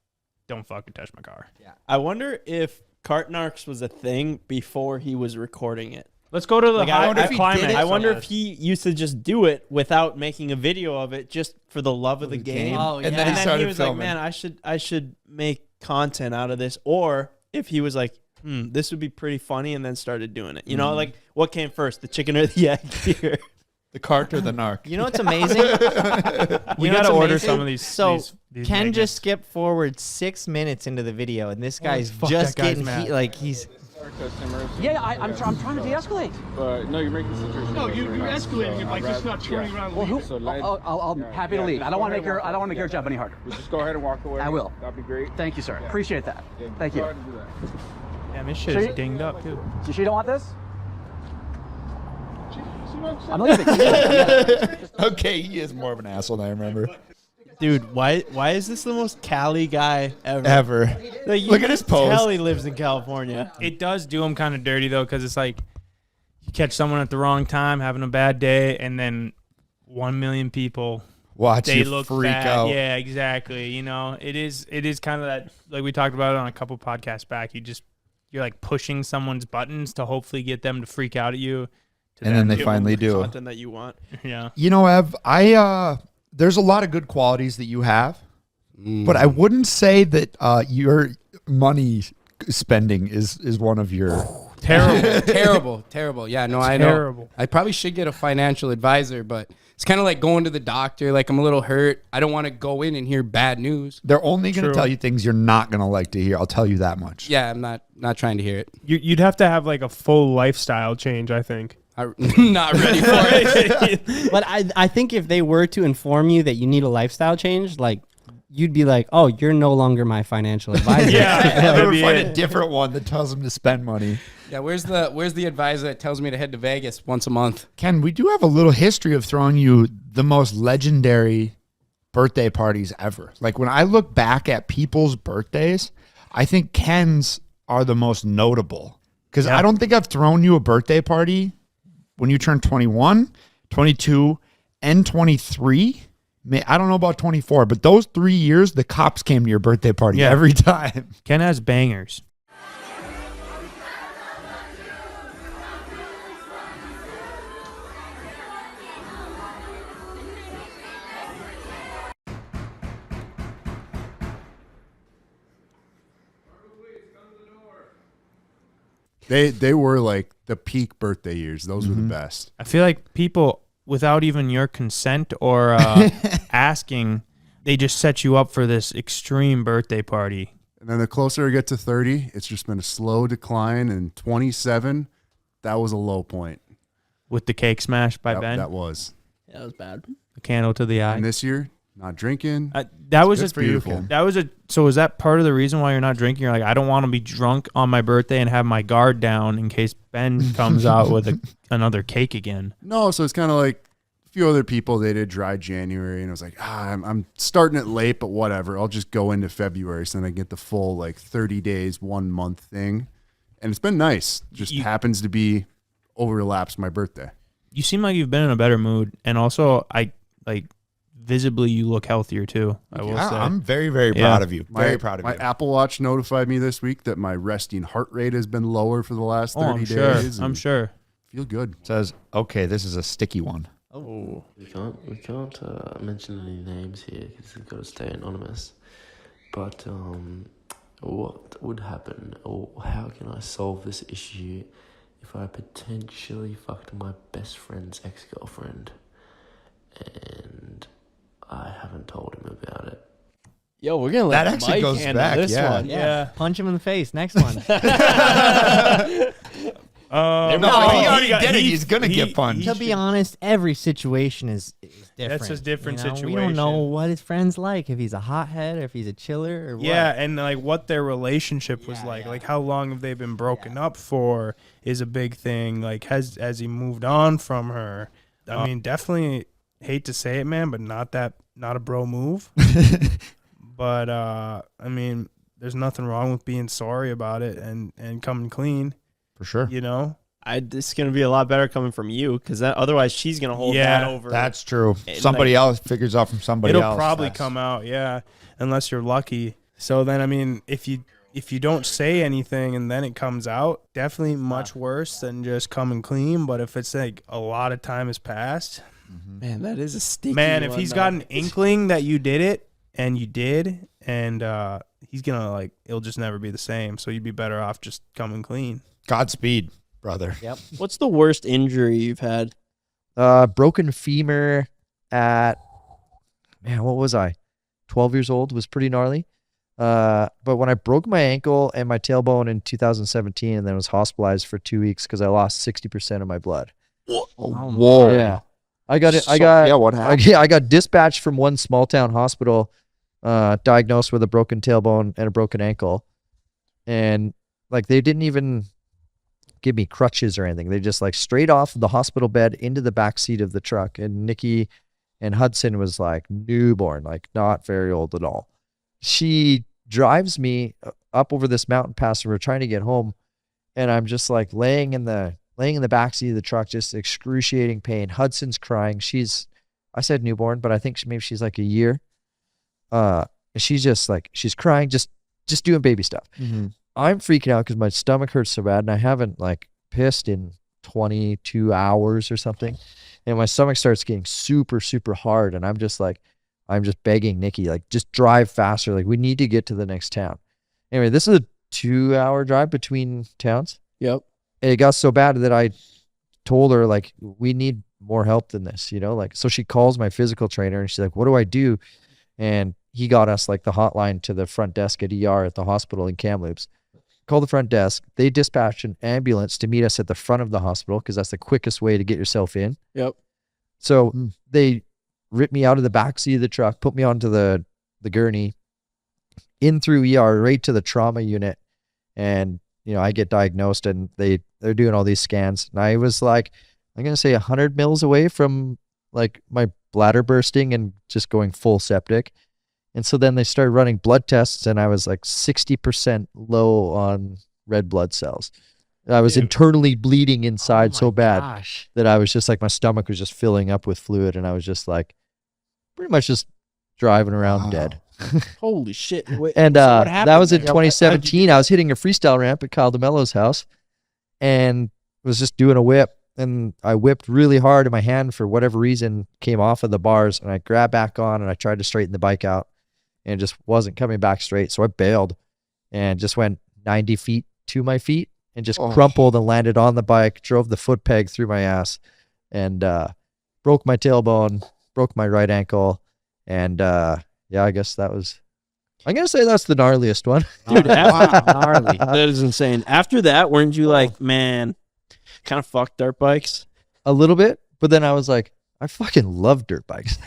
don't fucking touch my car. Yeah. I wonder if Cartnarks was a thing before he was recording it. Let's go to the climax. I wonder if he used to just do it without making a video of it, just for the love of the game. Oh, and then he was like, "Man, I should make content out of this." Or if he was like, "This would be pretty funny," and then started doing it. You know, like what came first, the chicken or the egg here? The cart or the narc? You know what's amazing? We got to order some of these. So these Ken magnets. just skipped forward 6 minutes into the video, and this guy's fuck, just that guy's getting mad. like he's. Yeah, I'm trying to de-escalate. But no, you're making the situation. No, you're escalating it by just not turning around. Well, I'm happy to leave. I don't want to make your job any harder. Just go ahead and walk away. I will. That'd be great. Thank you, sir. Appreciate that. Thank you. Damn, this shit is dinged up too. You sure you don't want this? I'm leaving. Okay, he is more of an asshole than I remember. Dude, why is this the most Cali guy Ever. Like, you Look at his can tell pose. he lives in California. It does do him kind of dirty though, because it's like you catch someone at the wrong time having a bad day, and then 1 million people Watch they you look freak bad. out. Yeah, exactly. You know, it is kind of that, like we talked about it on a couple podcasts back. You're like pushing someone's buttons to hopefully get them to freak out at you. And then they finally do. Content that you want. Yeah. You know, Ev, there's a lot of good qualities that you have, but I wouldn't say that your money spending is one of your terrible. Yeah, no, I know. I probably should get a financial advisor, but it's kind of like going to the doctor. Like, I'm a little hurt. I don't want to go in and hear bad news. They're only going to tell you things you're not going to like to hear. I'll tell you that much. Yeah, I'm not trying to hear it. You'd have to have like a full lifestyle change, I think. I'm not ready for it. But I think if they were to inform you that you need a lifestyle change, like you'd be like, oh, you're no longer my financial advisor. I would find a different one that tells them to spend money. Yeah, where's the advisor that tells me to head to Vegas once a month? Ken, we do have a little history of throwing you the most legendary birthday parties ever. Like when I look back at people's birthdays, I think Ken's are the most notable. Because I don't think I've thrown you a birthday party when you turned 21, 22, and 23. I don't know about 24, but those 3 years, the cops came to your birthday party every time. Ken has bangers. They were like the peak birthday years. Those were the best. I feel like people, without even your consent or asking, they just set you up for this extreme birthday party. And then the closer I get to 30, it's just been a slow decline. And 27, that was a low point. With the cake smash by Ben? That was. Yeah, that was bad. The candle to the eye. And this year, not drinking. That was Good for you, Ken. So was that part of the reason why you're not drinking? You're like, I don't want to be drunk on my birthday and have my guard down in case Ben comes out with another cake again. No, so it's kind of like a few other people, they did dry January, and I was like, I'm starting it late, but whatever. I'll just go into February, so then I get the full like 30 days, 1 month thing. And it's been nice. Just happens to be overlaps my birthday. You seem like you've been in a better mood, and also visibly you look healthier too. I will say. I'm very, very proud of you. Very proud of you. My Apple Watch notified me this week that my resting heart rate has been lower for the last 30 days. I'm sure. Feel good. Says, okay, this is a sticky one. Oh, we can't mention any names here because it's got to stay anonymous. But what would happen, or how can I solve this issue if I potentially fucked my best friend's ex-girlfriend and I haven't told him about it? Yo, we're gonna let that actually Mike goes handle back. this one. Yeah. Punch him in the face. Next one. No, he already did it. He's gonna get punched. To be honest, every situation is different. That's a different situation. We don't know what his friend's like, if he's a hothead or if he's a chiller or what. Yeah, and like what their relationship was like. Like how long have they been broken up for is a big thing. Like has he moved on from her? I mean, definitely hate to say it, man, but not a bro move. But I mean, there's nothing wrong with being sorry about it and coming clean. For sure. You know? This is gonna be a lot better coming from you, because otherwise she's gonna hold that over. That's true. Somebody else figures out from somebody else. It'll probably come out, yeah, unless you're lucky. So then, I mean, if you don't say anything and then it comes out, definitely much worse than just coming clean. But if it's like a lot of time has passed, man, that is a stinky man. If one, he's though. got an inkling that you did it and you did, and he's gonna like, it'll just never be the same. So you'd be better off just coming clean. Godspeed, brother. Yep. What's the worst injury you've had? Broken femur at, man, what was I? 12 years old, was pretty gnarly. But when I broke my ankle and my tailbone in 2017 and then was hospitalized for 2 weeks because I lost 60% of my blood. Whoa. Yeah. I got it. What happened? I got dispatched from one small town hospital, diagnosed with a broken tailbone and a broken ankle. And like, they didn't even give me crutches or anything. They just like straight off the hospital bed into the back seat of the truck. And Nikki and Hudson was like newborn, like not very old at all. She drives me up over this mountain pass and we're trying to get home. And I'm just like laying in the back seat of the truck, just excruciating pain. Hudson's crying. I said newborn, but I think maybe she's like a year. And she's just like, she's crying, just doing baby stuff. Mm-hmm. I'm freaking out because my stomach hurts so bad and I haven't like pissed in 22 hours or something. And my stomach starts getting super, super hard. And I'm just begging Nikki, like, just drive faster. Like, we need to get to the next town. Anyway, this is a 2-hour drive between towns. Yep. And it got so bad that I told her, like, we need more help than this, you know? Like, so she calls my physical trainer and she's like, what do I do? And he got us like the hotline to the front desk at ER at the hospital in Kamloops. Call the front desk. They dispatched an ambulance to meet us at the front of the hospital because that's the quickest way to get yourself in. Yep. So they ripped me out of the back seat of the truck, put me onto the gurney, in through ER, right to the trauma unit. And, you know, I get diagnosed and they're doing all these scans. And I was like, I'm going to say 100 mils away from like my bladder bursting and just going full septic. And so then they started running blood tests and I was like 60% low on red blood cells. I was internally bleeding inside so bad that I was just like, my stomach was just filling up with fluid and I was just like pretty much just driving around dead. Holy shit. Wait, And so what happened that was in there? 2017. I was hitting a freestyle ramp at Kyle DeMello's house and was just doing a whip. And I whipped really hard and my hand, for whatever reason, came off of the bars and I grabbed back on and I tried to straighten the bike out and it just wasn't coming back straight. So I bailed and just went 90 feet to my feet and just crumpled and landed on the bike, drove the foot peg through my ass and broke my tailbone, broke my right ankle. And yeah, I guess that was, I'm going to say that's the gnarliest one. Dude, gnarly. That is insane. After that, weren't you like, man, kind of fuck dirt bikes? A little bit, but then I was like, I fucking love dirt bikes.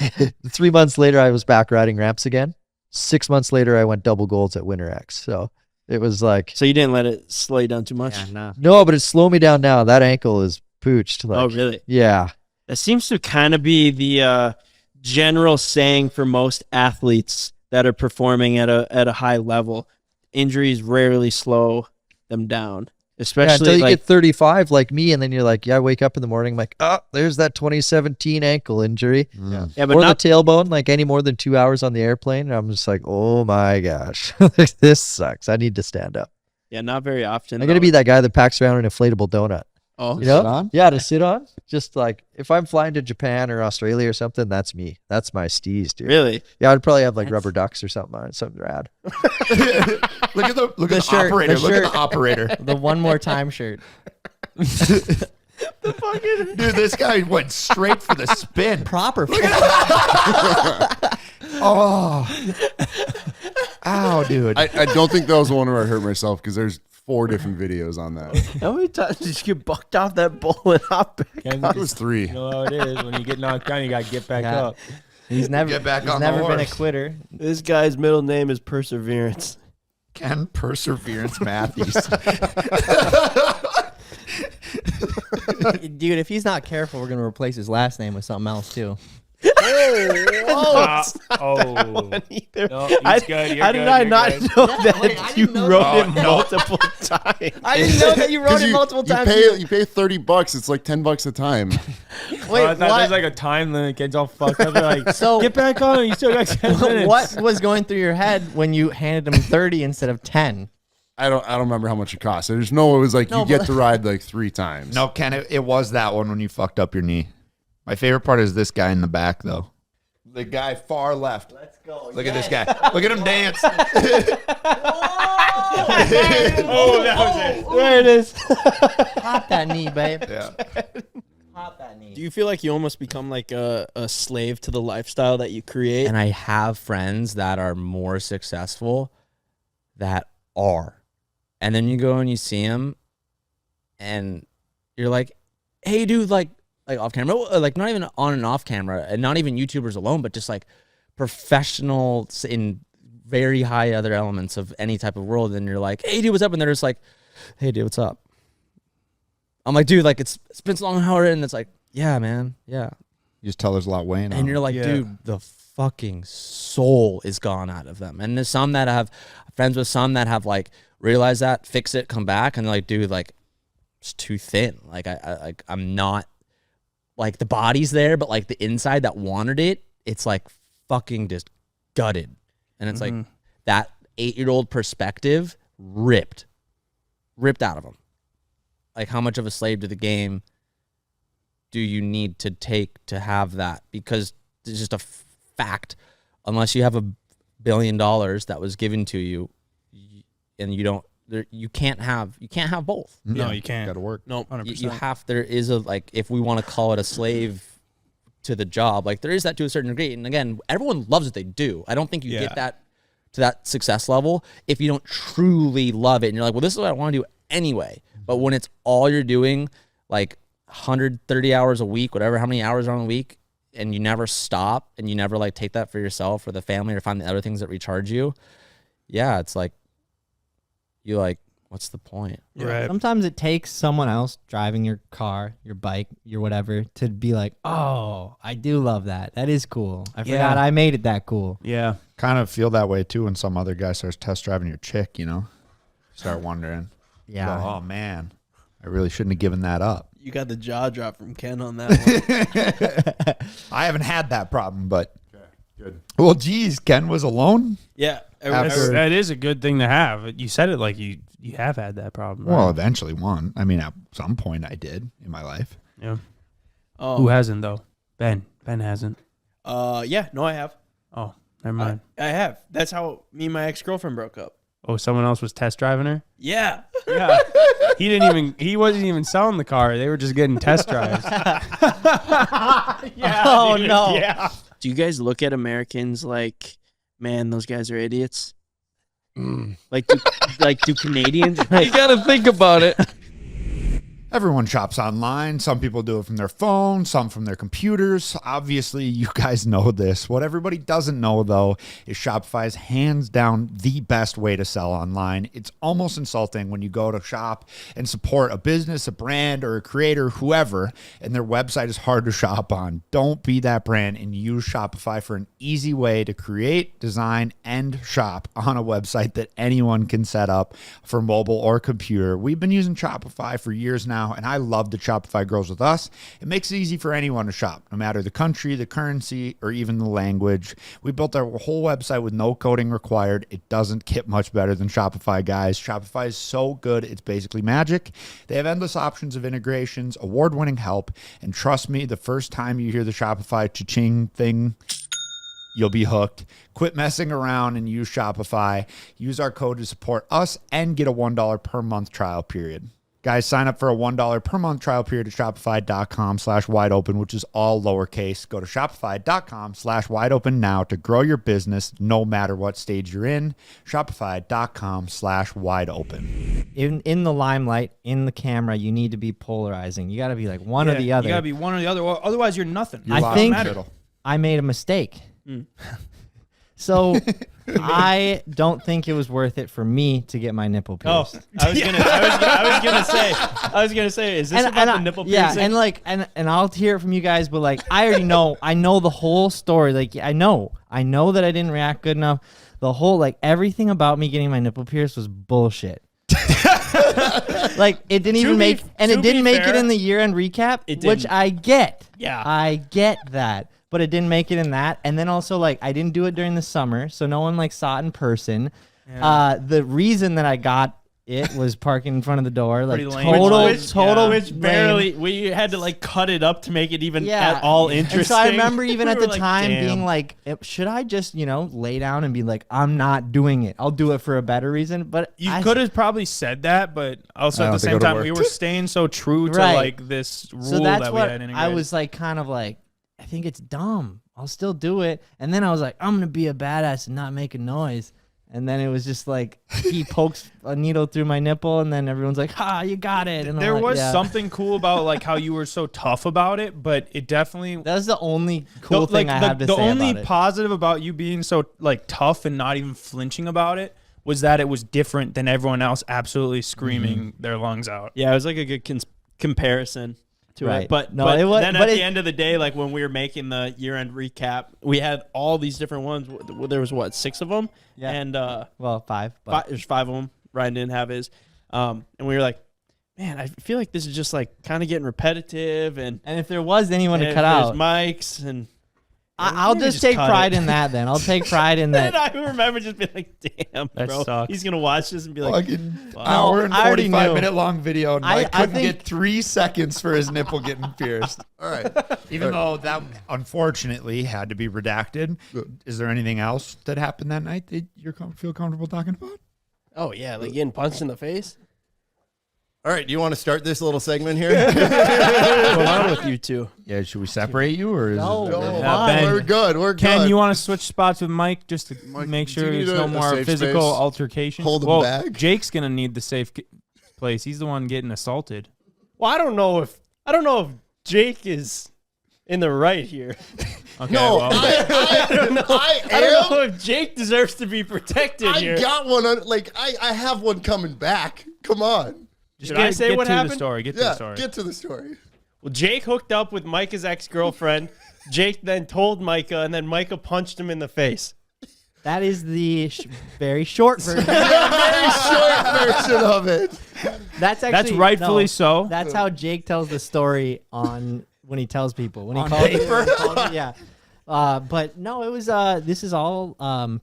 3 months later, I was back riding ramps again. 6 months later, I went double golds at Winter X. So it was like. So you didn't let it slow you down too much? Yeah, no, but it slowed me down now. That ankle is pooched. Like, oh, really? Yeah. That seems to kind of be the general saying for most athletes that are performing at a high level. Injuries rarely slow them down. Especially until you like, get 35 like me, and then you're like, yeah, I wake up in the morning, I'm like, oh, there's that 2017 ankle injury. Yeah, but or not the tailbone, like any more than 2 hours on the airplane. And I'm just like, oh my gosh, this sucks. I need to stand up. Yeah, not very often. I'm going to be that guy that packs around an inflatable donut. Oh, you know? Yeah, to sit on. Just like, if I'm flying to Japan or Australia or something, that's me. That's my steez, dude. Really? Yeah, I'd probably have like rubber ducks or something on it. Something rad. Look at the shirt, operator. the Look shirt. at the operator. The one more time shirt. Dude, this guy went straight for the spin. Proper. Oh. Ow, dude. I don't think that was the one where I hurt myself because there's 4 different videos on that. How many times did you get bucked off that bull and hop back? It was 3. You know how it is. When you get knocked down, you got to get back Yeah. up. He's never Get back he's on the never been a horse. quitter. This guy's middle name is Perseverance. Ken Perseverance Matthees. Dude, if he's not careful, we're gonna replace his last name with something else too. either. No, he's good. You're How good. did I You're not good. know Yeah, that wait, I you didn't know wrote that. it multiple times? I didn't know that you wrote it multiple times. You pay $30. It's like $10 a time. Wait, I thought there's like a time limit. Kids all fucked up. They're like, So- get back on. You still got 10 minutes. What was going through your head when you handed him 30 instead of 10? I don't remember how much it cost. I just know it was like No, you get but- to ride like 3 times. No, Ken, it was that one when you fucked up your knee. My favorite part is this guy in the back, though. The guy far left. Let's go. Look at this guy. Look at him dance. Oh, that was it. There it is. Pop that knee, babe. Yeah. Pop that knee. Do you feel like you almost become like a slave to the lifestyle that you create? And I have friends that are more successful that are. And then you go and you see them and you're like, hey, dude, like off camera, like not even on and off camera, and not even YouTubers alone, but just like professionals in very high other elements of any type of world. And you're like, hey, dude, what's up? And they're just like, hey, dude, what's up? I'm like, dude, like it's been so long an hour, and it's like, yeah, man, yeah. You just tell there's a lot weighing on And you're him. like, dude, the fucking soul is gone out of them. And there's some that have friends with some that have like realized that, fix it, come back, and they're like, dude, like it's too thin. Like I'm not, like the body's there, but like the inside that wanted it, it's like fucking just gutted. And it's like that 8-year-old perspective ripped out of them. Like, how much of a slave to the game do you need to take to have that? Because it's just a fact. Unless you have $1 billion that was given to you, and you don't, you can't have both. No, you can't. Got to work. No, You have. There is a, like, if we want to call it a slave to the job, like there is that to a certain degree. And again, everyone loves what they do. I don't think you get that to that success level if you don't truly love it. And you're like, well, this is what I want to do anyway. But when it's all you're doing, like 130 hours a week, whatever, how many hours are on a week, and you never stop and you never like take that for yourself or the family or find the other things that recharge you. Yeah, it's like, you like, what's the point? Right. Sometimes it takes someone else driving your car, your bike, your whatever, to be like, oh, I do love that. That is cool. I forgot I made it that cool. Yeah. Kind of feel that way too when some other guy starts test driving your chick, you know? Start wondering. Yeah. Go, oh, man. I really shouldn't have given that up. You got the jaw drop from Ken on that one. I haven't had that problem, but good. Well, geez, Ken was alone. Yeah. That is a good thing to have. You said it like you have had that problem. Right? Well, eventually one. I mean, at some point I did in my life. Yeah. Who hasn't though? Ben. Ben hasn't. Yeah. No, I have. Oh, never mind. I have. That's how me and my ex-girlfriend broke up. Oh, someone else was test driving her? Yeah. Yeah. He wasn't even selling the car. They were just getting test drives. Yeah. Oh, dude. no. Yeah. Do you guys look at Americans like, man, those guys are idiots? Like, do Canadians? You got to think about it. Everyone shops online. Some people do it from their phone, some from their computers. Obviously, you guys know this. What everybody doesn't know, though, is Shopify is hands down the best way to sell online. It's almost insulting when you go to shop and support a business, a brand, or a creator, whoever, and their website is hard to shop on. Don't be that brand and use Shopify for an easy way to create, design, and shop on a website that anyone can set up for mobile or computer. We've been using Shopify for years now, and I love that Shopify grows with us. It makes it easy for anyone to shop, no matter the country, the currency, or even the language. We built our whole website with no coding required. It doesn't get much better than Shopify, guys. Shopify is so good, it's basically magic. They have endless options of integrations, award-winning help, and trust me, the first time you hear the Shopify cha-ching thing, you'll be hooked. Quit messing around and use Shopify. Use our code to support us and get a $1 per month trial period. Guys, sign up for a $1 per month trial period at shopify.com/wideopen, which is all lowercase. Go to shopify.com/wideopen now to grow your business no matter what stage you're in. Shopify.com/wideopen. In the limelight, in the camera, you need to be polarizing. You got to be like one or the other. You got to be one or the other. Otherwise, you're nothing. I think I made a mistake. So I don't think it was worth it for me to get my nipple pierced. I was gonna say, is this about the nipple piercing? Yeah, and like, and I'll hear it from you guys, but like, I already know, I know the whole story. Like, I know that I didn't react good enough. The whole, like, everything about me getting my nipple pierced was bullshit. Like, it didn't even make, and it didn't make it in the year-end recap, which I get. Yeah, I get that. But it didn't make it in that. And then also, like, I didn't do it during the summer, so no one, like, saw it in person. Yeah. The reason that I got it was parking in front of the door. Like, which barely, we had to, like, cut it up to make it even at all interesting. And so I remember even at the like, time damn. being like, should I just, you know, lay down and be like, I'm not doing it. I'll do it for a better reason. But you could have probably said that, but also at the same time, we were staying so true to, like, this rule that we had integrated. I was, like, kind of like, I think it's dumb. I'll still do it. And then I was like, I'm going to be a badass and not make a noise. And then it was just like, he pokes a needle through my nipple, and then everyone's like, ha, you got it. And there like, was something cool about, like, how you were so tough about it, but it definitely... That's the only cool thing I have to say about it. The only positive about you being so, like, tough and not even flinching about it was that it was different than everyone else absolutely screaming their lungs out. Yeah, it was like a good comparison. Right. It. But no, it was, then at the end of the day, like when we were making the year-end recap, we had all these different ones. There was what, 6 of them? Yeah. And 5. There's 5 of them. Ryan didn't have his. And we were like, man, I feel like this is just like kind of getting repetitive. And if there was anyone to cut out, mics and. I'll just take pride in that then. I'll take pride in that. And I remember just being like, damn, bro. Sucks. He's going to watch this and be like, hour and 45-minute long video, and Mike I couldn't get 3 seconds for his nipple getting pierced. All right. Even though that unfortunately had to be redacted. Is there anything else that happened that night that you feel comfortable talking about? Oh, yeah, like getting punched in the face. All right, do you want to start this little segment here? What's going on with you two? Yeah, should we separate you, or is Ben, we're good. We're good. Ken, you want to switch spots with Mike just to make sure do you there's need no a more safe physical space? altercation? Hold him back? Jake's gonna need the safe place. He's the one getting assaulted. well, I don't know if Jake is in the right here. Okay, No, well, I don't know. I I don't am. know if Jake deserves to be protected here. I got one. I have one coming back. Come on. Should I say what happened? Get to the story. Get to the story. Well, Jake hooked up with Micah's ex-girlfriend. Jake then told Micah, and then Micah punched him in the face. That is the very short version. Very short version of it. That's rightfully so. That's how Jake tells the story on when he tells people. When he On calls paper? yeah. But no, it was this is all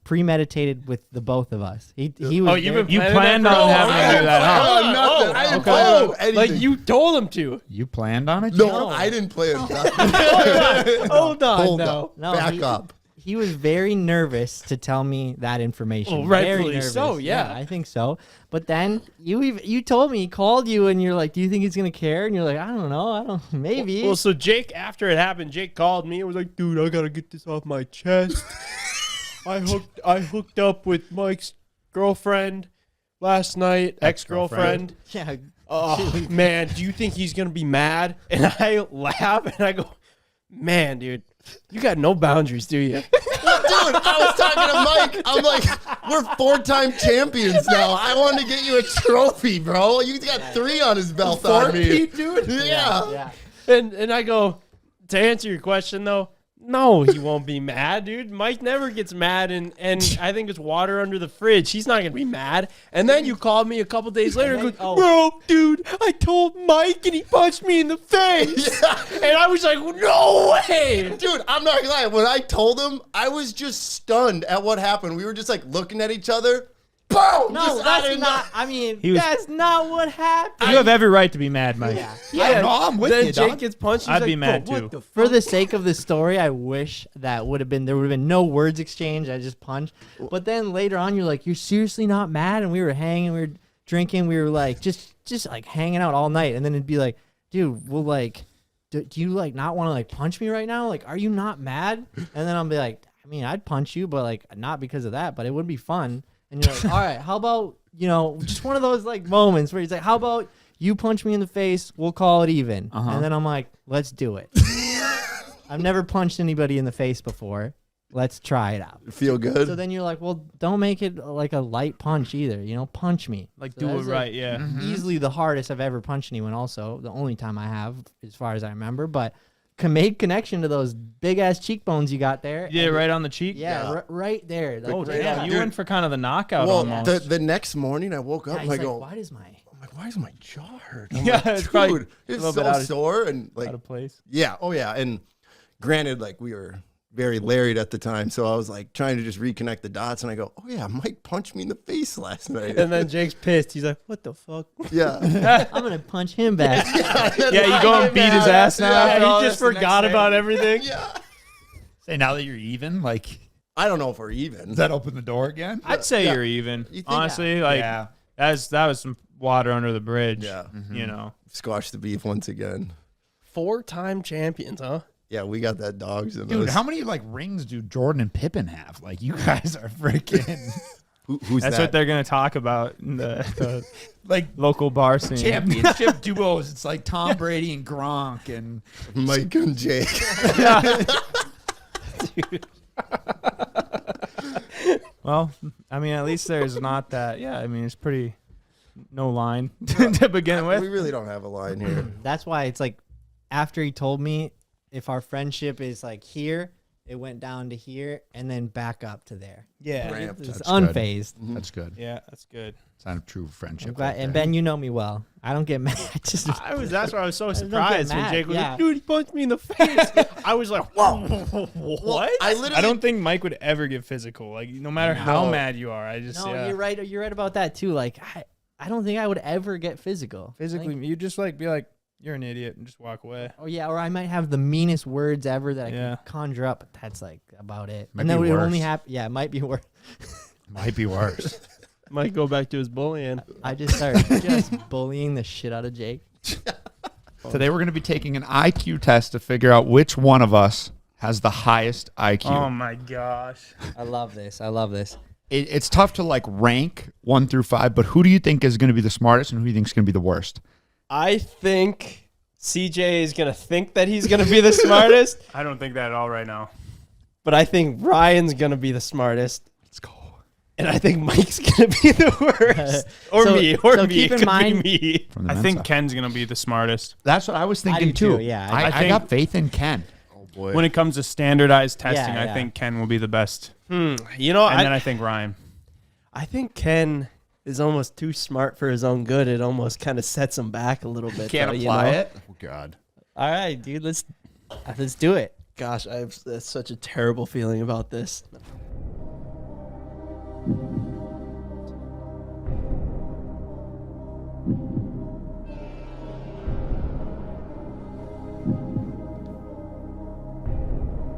premeditated with the both of us. He was you planned on having to do that, huh? I didn't plan on anything. Like you told him to. You planned on it? No, I didn't plan on Hold on. Hold no. up. Back up. He was very nervous to tell me that information. Well, very rightfully nervous. so, yeah. I think so. But then you told me, he called you, and you're like, "Do you think he's gonna care?" And you're like, "I don't know. Maybe." Well, so Jake, after it happened, Jake called me and was like, "Dude, I gotta get this off my chest. I hooked up with Mike's girlfriend last night, ex-girlfriend. Yeah. Oh man, do you think he's gonna be mad?" And I laugh and I go, "Man, dude, you got no boundaries, do you?" Dude, I was talking to Mike. I'm like, we're 4-time champions now. I wanted to get you a trophy, bro. You got 3 on his belt on me. Dude. Yeah. And I go, to answer your question though, no, he won't be mad, dude. Mike never gets mad, and I think it's water under the fridge. He's not gonna be mad. And then you called me a couple days later and go, "Bro, dude, I told Mike and he punched me in the face." Yeah. And I was like, "No way, Dude, I'm not gonna lie. When I told him, I was just stunned at what happened. We were just like looking at each other. Boom! No, Just that's not. I mean, He was- that's not what happened. You have every right to be mad, Mike. Yeah. No, I'm with then you, Jake dog. gets punched. He's I'd like, be mad "Bro, too. what the For the sake of the story, I wish that there would have been no words exchange. I just punched. But then later on, you're like, "You're seriously not mad?" And we were hanging, we were drinking, we were like just like hanging out all night. And then it'd be like, "Dude, well, like, do you like not want to like punch me right now? Like, are you not mad?" And then I'll be like, "I mean, I'd punch you, but like not because of that, but it would be fun." And you're like, "All right, how about, just one of those like moments where he's like, how about you punch me in the face, we'll call it even." And then I'm like, "Let's do it." I've never punched anybody in the face before. Let's try it out. Feel good? So then you're like, well, don't make it like a light punch either. You know, punch me. Like, So do it that's, right, yeah. Easily the hardest I've ever punched anyone. Also, the only time I have, as far as I remember. But can make connection to those big ass cheekbones you got there. Yeah, right on the cheek. Yeah, right there. Like, Oh, right damn! on. You went for kind of the knockout Well, almost. the next morning I woke up Yeah, and he's I go, like, why does my why is my jaw hurt? I'm Yeah, like, it's probably dude, a it's little so bit out of- sore and like out of place. Yeah, oh yeah, and granted, like we were very larried at the time, so I was like trying to just reconnect the dots, and I go, oh yeah, Mike punched me in the face last night. And then Jake's pissed. He's like, what the fuck? Yeah. I'm gonna punch him back. Yeah, you go and beat his ass now. after all he just this the next forgot day? about everything. Yeah. Say now that you're even, like, I don't know if we're even. does that open the door again? I'd say Yeah. you're even. You think- Honestly, like Yeah. that was some water under the bridge. Yeah. You know. Squash the beef once again. 4-time champions, huh? Yeah, we got that dogs in Dude, us. how many like rings do Jordan and Pippen have? Like, you guys are freaking Who's That's that? what they're gonna talk about in the like local bar scene. championship duos. It's like Tom Brady and Gronk and Mike and Jake. Well, I mean, at least there's not that. Yeah, I mean, it's pretty no line to begin with. We really don't have a line here. That's why it's like, after he told me if our friendship is like here, it went down to here and then back up to there. Yeah, Ramped. It's That's unfazed. That's good. yeah, that's good. Sign of true I'm friendship. glad, right and there. Ben, you know me well. I don't get mad. That's why I was so don't get surprised when mad, Jake was yeah. like, "Dude, he punched me in the face." I was like, "Whoa, what?" I don't think Mike would ever get physical. Like, no matter how No. mad you are, I just No, yeah. you're right. You're right about that too. Like, I don't think I would ever get physical. Physically, Like, you just like be like, "You're an idiot," and just walk away. oh yeah, or I might have the meanest words ever that I Yeah. can conjure up. But that's like about it. Might and then be it only worse. happen. Yeah, it might be worse. Might be worse. Might go back to his bullying. I just started just bullying the shit out of Jake. Today we're going to be taking an IQ test to figure out which one of us has the highest IQ. Oh my gosh. I love this. I love this. It's tough to like rank 1 through 5, but who do you think is going to be the smartest and who do you think is going to be the worst? I think CJ is going to think that he's going to be the smartest, I don't think that at all right now. but I think Ryan's going to be the smartest. Let's go. And I think Mike's going to be the worst. Or So- me. so Me. keep It in could mind- be me. From the I men's think side. Ken's gonna be the smartest That's what I was thinking do too. too, yeah. I think- got faith in Ken. Oh boy. when it comes to standardized testing. Yeah, I yeah. think Ken will be the best, You know, and then I think Ryan. I think Ken is almost too smart for his own good. It almost kind of sets him back a little bit. Can't though, apply you know? it. Oh God. All right, dude. Let's do it. Gosh, I have such a terrible feeling about this.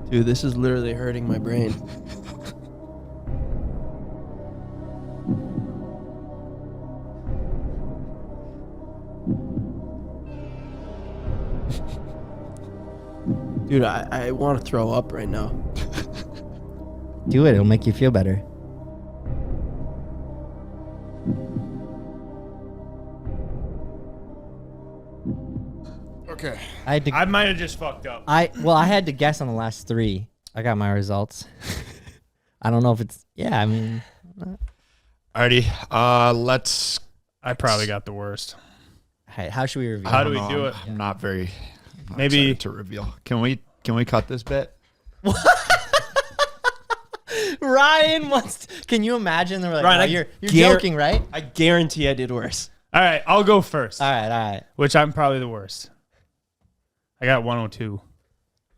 Dude, this is literally hurting my brain. Dude, I want to throw up right now. Do it. It'll make you feel better. Okay. I had to. I might have just fucked up. I had to guess on the last 3. I got my results. I don't know if it's. Yeah, I mean. Alrighty. Let's. I probably got the worst. Hey, how should we review? How it? do we do it? I'm not very. I'm not Maybe- excited to reveal. Can we cut this bit? Ryan wants. Can you imagine? They're like, Ryan, "Oh, I you're guar- joking, right?" I guarantee I did worse. All right, I'll go first. All right. Which I'm probably the worst. I got 102.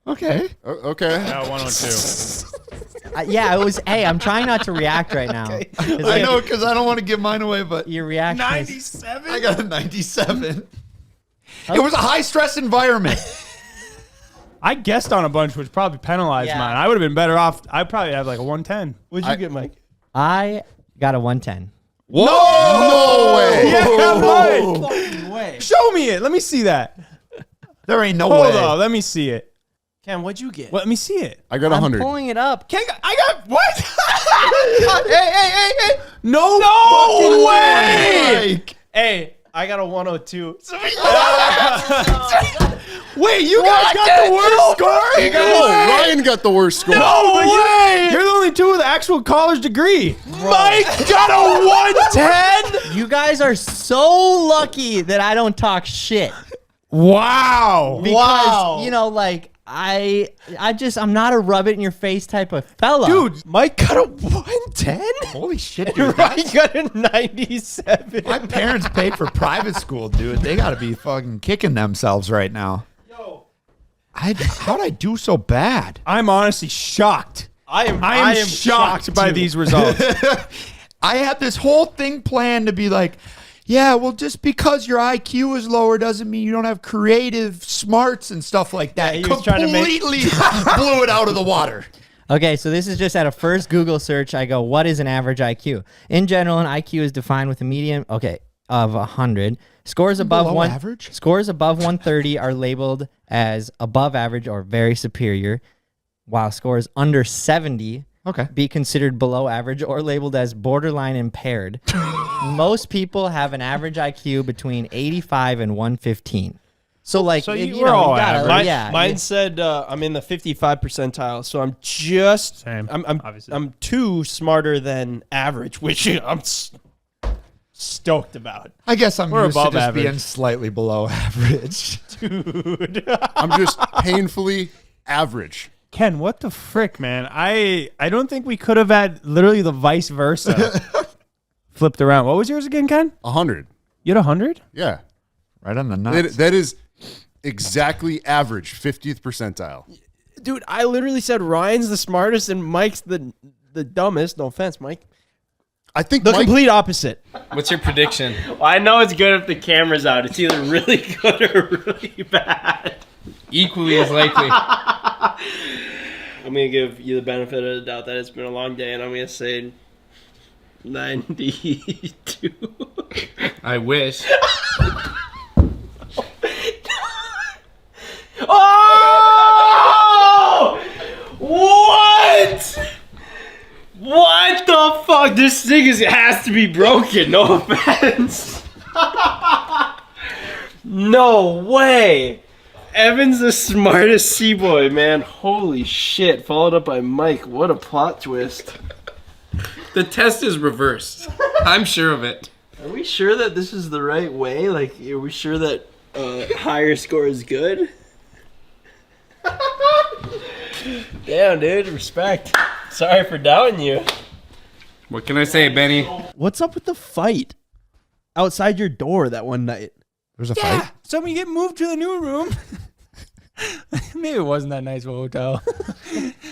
Okay. Okay. I got 102. Yeah, it was. Hey, I'm trying not to react right now. I know because I don't want to give mine away, but Your reaction. is- 97. I got a 97. It was a high stress environment. I guessed on a bunch, which probably penalized Yeah. mine. I would have been better off. I probably have like a 110. What'd you get, Mike? I got a 110. Whoa! No way. Yeah, Mike. Fucking way. Show me it. Let me see that. There ain't no Hold way. on. Let me see it. Cam, what'd you get? Let me see it. I got I'm 100. pulling it up. I got what? hey. No fucking way. Hey, I got a 102. Wait, you guys got the worst score? No, Ryan got the worst score. No way! You're the only two with an actual college degree. Mike got a 110. You guys are so lucky that I don't talk shit. Wow. Because, you know, like, I'm not a rub it in your face type of fella. Dude, Mike got a 110? Holy shit, dude. Ryan got a 97. My parents paid for private school, dude. They got to be fucking kicking themselves right now. How'd I do so bad? I'm honestly shocked. I am shocked by these results. I had this whole thing planned to be like, yeah, well, just because your IQ is lower doesn't mean you don't have creative smarts and stuff like that. Yeah, he was trying to completely blew it out of the water. Okay, so this is just at a first Google search. I go, what is an average IQ? In general, an IQ is defined with a median, of 100. Scores above average? Scores above 130 are labeled as above average or very superior, while scores under 70 be considered below average or labeled as borderline impaired. Most people have an average IQ between 85 and 115. So like, So you we're know, all you gotta, average. yeah. Mine said I'm in the 55 percentile, so I'm just Same, I'm two smarter than average, which I'm stoked about. I guess I'm We're used to above just average. being slightly below average. Dude. I'm just painfully average. Ken, what the frick, man? I don't think we could have had literally the vice versa flipped around. What was yours again, Ken? 100. You had 100? Yeah. Right on the nuts. That is exactly average, 50th percentile. Dude, I literally said Ryan's the smartest and Mike's the dumbest. No offense, Mike. I think the complete opposite. What's your prediction? Well, I know it's good if the camera's out. It's either really good or really bad. Equally as likely. I'm going to give you the benefit of the doubt that it's been a long day, and I'm going to say 92. I wish. Oh! What? What the fuck? This thing has to be broken. No offense. No way. Evan's the smartest Cboy, man. Holy shit. Followed up by Mike. What a plot twist. The test is reversed. I'm sure of it. Are we sure that this is the right way? Like, are we sure that higher score is good? Damn, dude. Respect. Sorry for doubting you. What can I say, Benny? What's up with the fight outside your door that one night? There's a fight? So we get moved to the new room. Maybe it wasn't that nice of a hotel.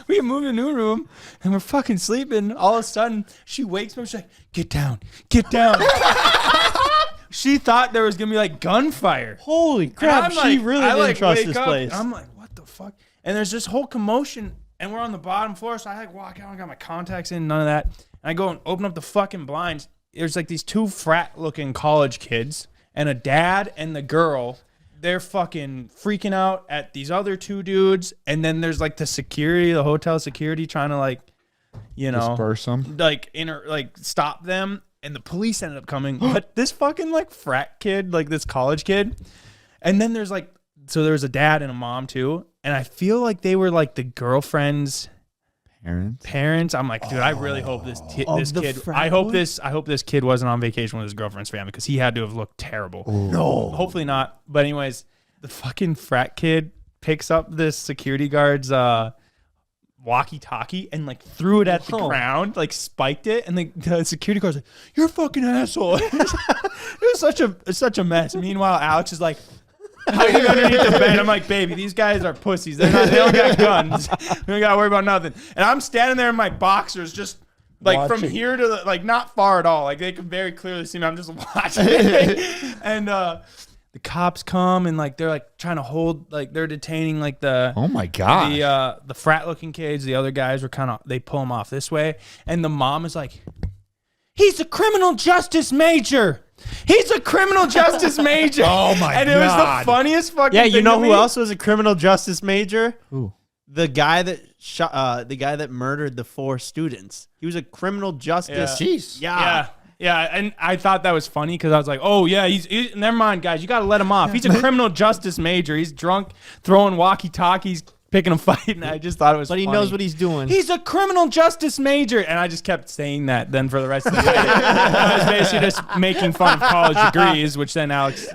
We get moved to a new room and we're fucking sleeping. All of a sudden, she wakes me up. She's like, get down, get down. She thought there was going to be like gunfire. Holy crap. She really didn't trust wake this up, place. I'm like, what the fuck? And there's this whole commotion and we're on the bottom floor. So I like walk out. I got my contacts in, none of that. And I go and open up the fucking blinds. There's like these two frat looking college kids and a dad and the girl. They're fucking freaking out at these other two dudes. And then there's like the security, the hotel security trying to like, you know, disperse them. Like stop them. And the police ended up coming. But this fucking like frat kid, like this college kid. And then there's like, so there was a dad and a mom too. And I feel like they were like the girlfriend's parents. I'm like, dude, I really hope this kid. I hope this kid wasn't on vacation with his girlfriend's family because he had to have looked terrible. No, hopefully not. But anyways, the fucking frat kid picks up this security guard's walkie-talkie and like threw it at the ground, like spiked it, and the security guard's like, "You're a fucking asshole." It was such a mess. Meanwhile, Alex is like hiding underneath the bed. I'm like, baby, these guys are pussies. They don't got guns. We don't got to worry about nothing. And I'm standing there in my boxers, just like from here to like not far at all. Like they can very clearly see me. I'm just watching. And the cops come and like they're like trying to hold, like they're detaining like the oh my god the frat looking kids. The other guys were they pull them off this way, and the mom is like, he's a criminal justice major. He's a criminal justice major. Oh my god! And it was the funniest fucking. Yeah, thing you know to who me. else was a criminal justice major? Who? The guy that shot, the guy that murdered the 4 students. He was a criminal justice. Yeah. Yeah. Yeah, and I thought that was funny because I was like, oh, yeah, he's never mind, guys. You got to let him off. He's a criminal justice major. He's drunk, throwing walkie-talkies, picking a fight, and I just thought it was funny. But he knows what he's doing. He's a criminal justice major. And I just kept saying that then for the rest of the day. I was basically just making fun of college degrees, which then Alex,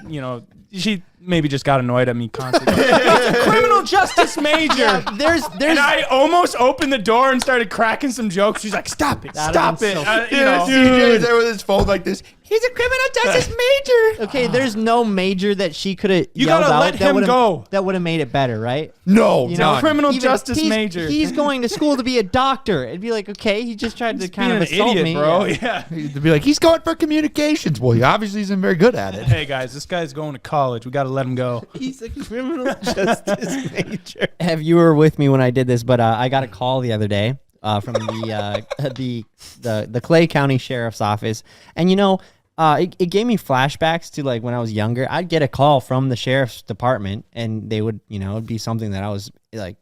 she maybe just got annoyed at me constantly. He's a criminal justice major. Yeah, there's and I almost opened the door and started cracking some jokes. She's like, stop it, stop it. CJ's there with his phone like this. He's a criminal justice major. Okay, there's no major that she could have You yelled gotta out let him go. that would have made it better, right? No, You none. criminal even- justice he's- major. He's going to school to be a doctor. It'd be like, okay, he just tried to kind of being an assault idiot, me, bro. Yeah. Yeah. To be like, he's going for communications. Well, he obviously isn't very good at it. Hey guys, this guy's going to college. We got to let him go. He's a criminal justice major. Have you were with me when I did this, but I got a call the other day from the Clay County Sheriff's Office, and it gave me flashbacks to like when I was younger. I'd get a call from the sheriff's department, and they would, it'd be something that I was like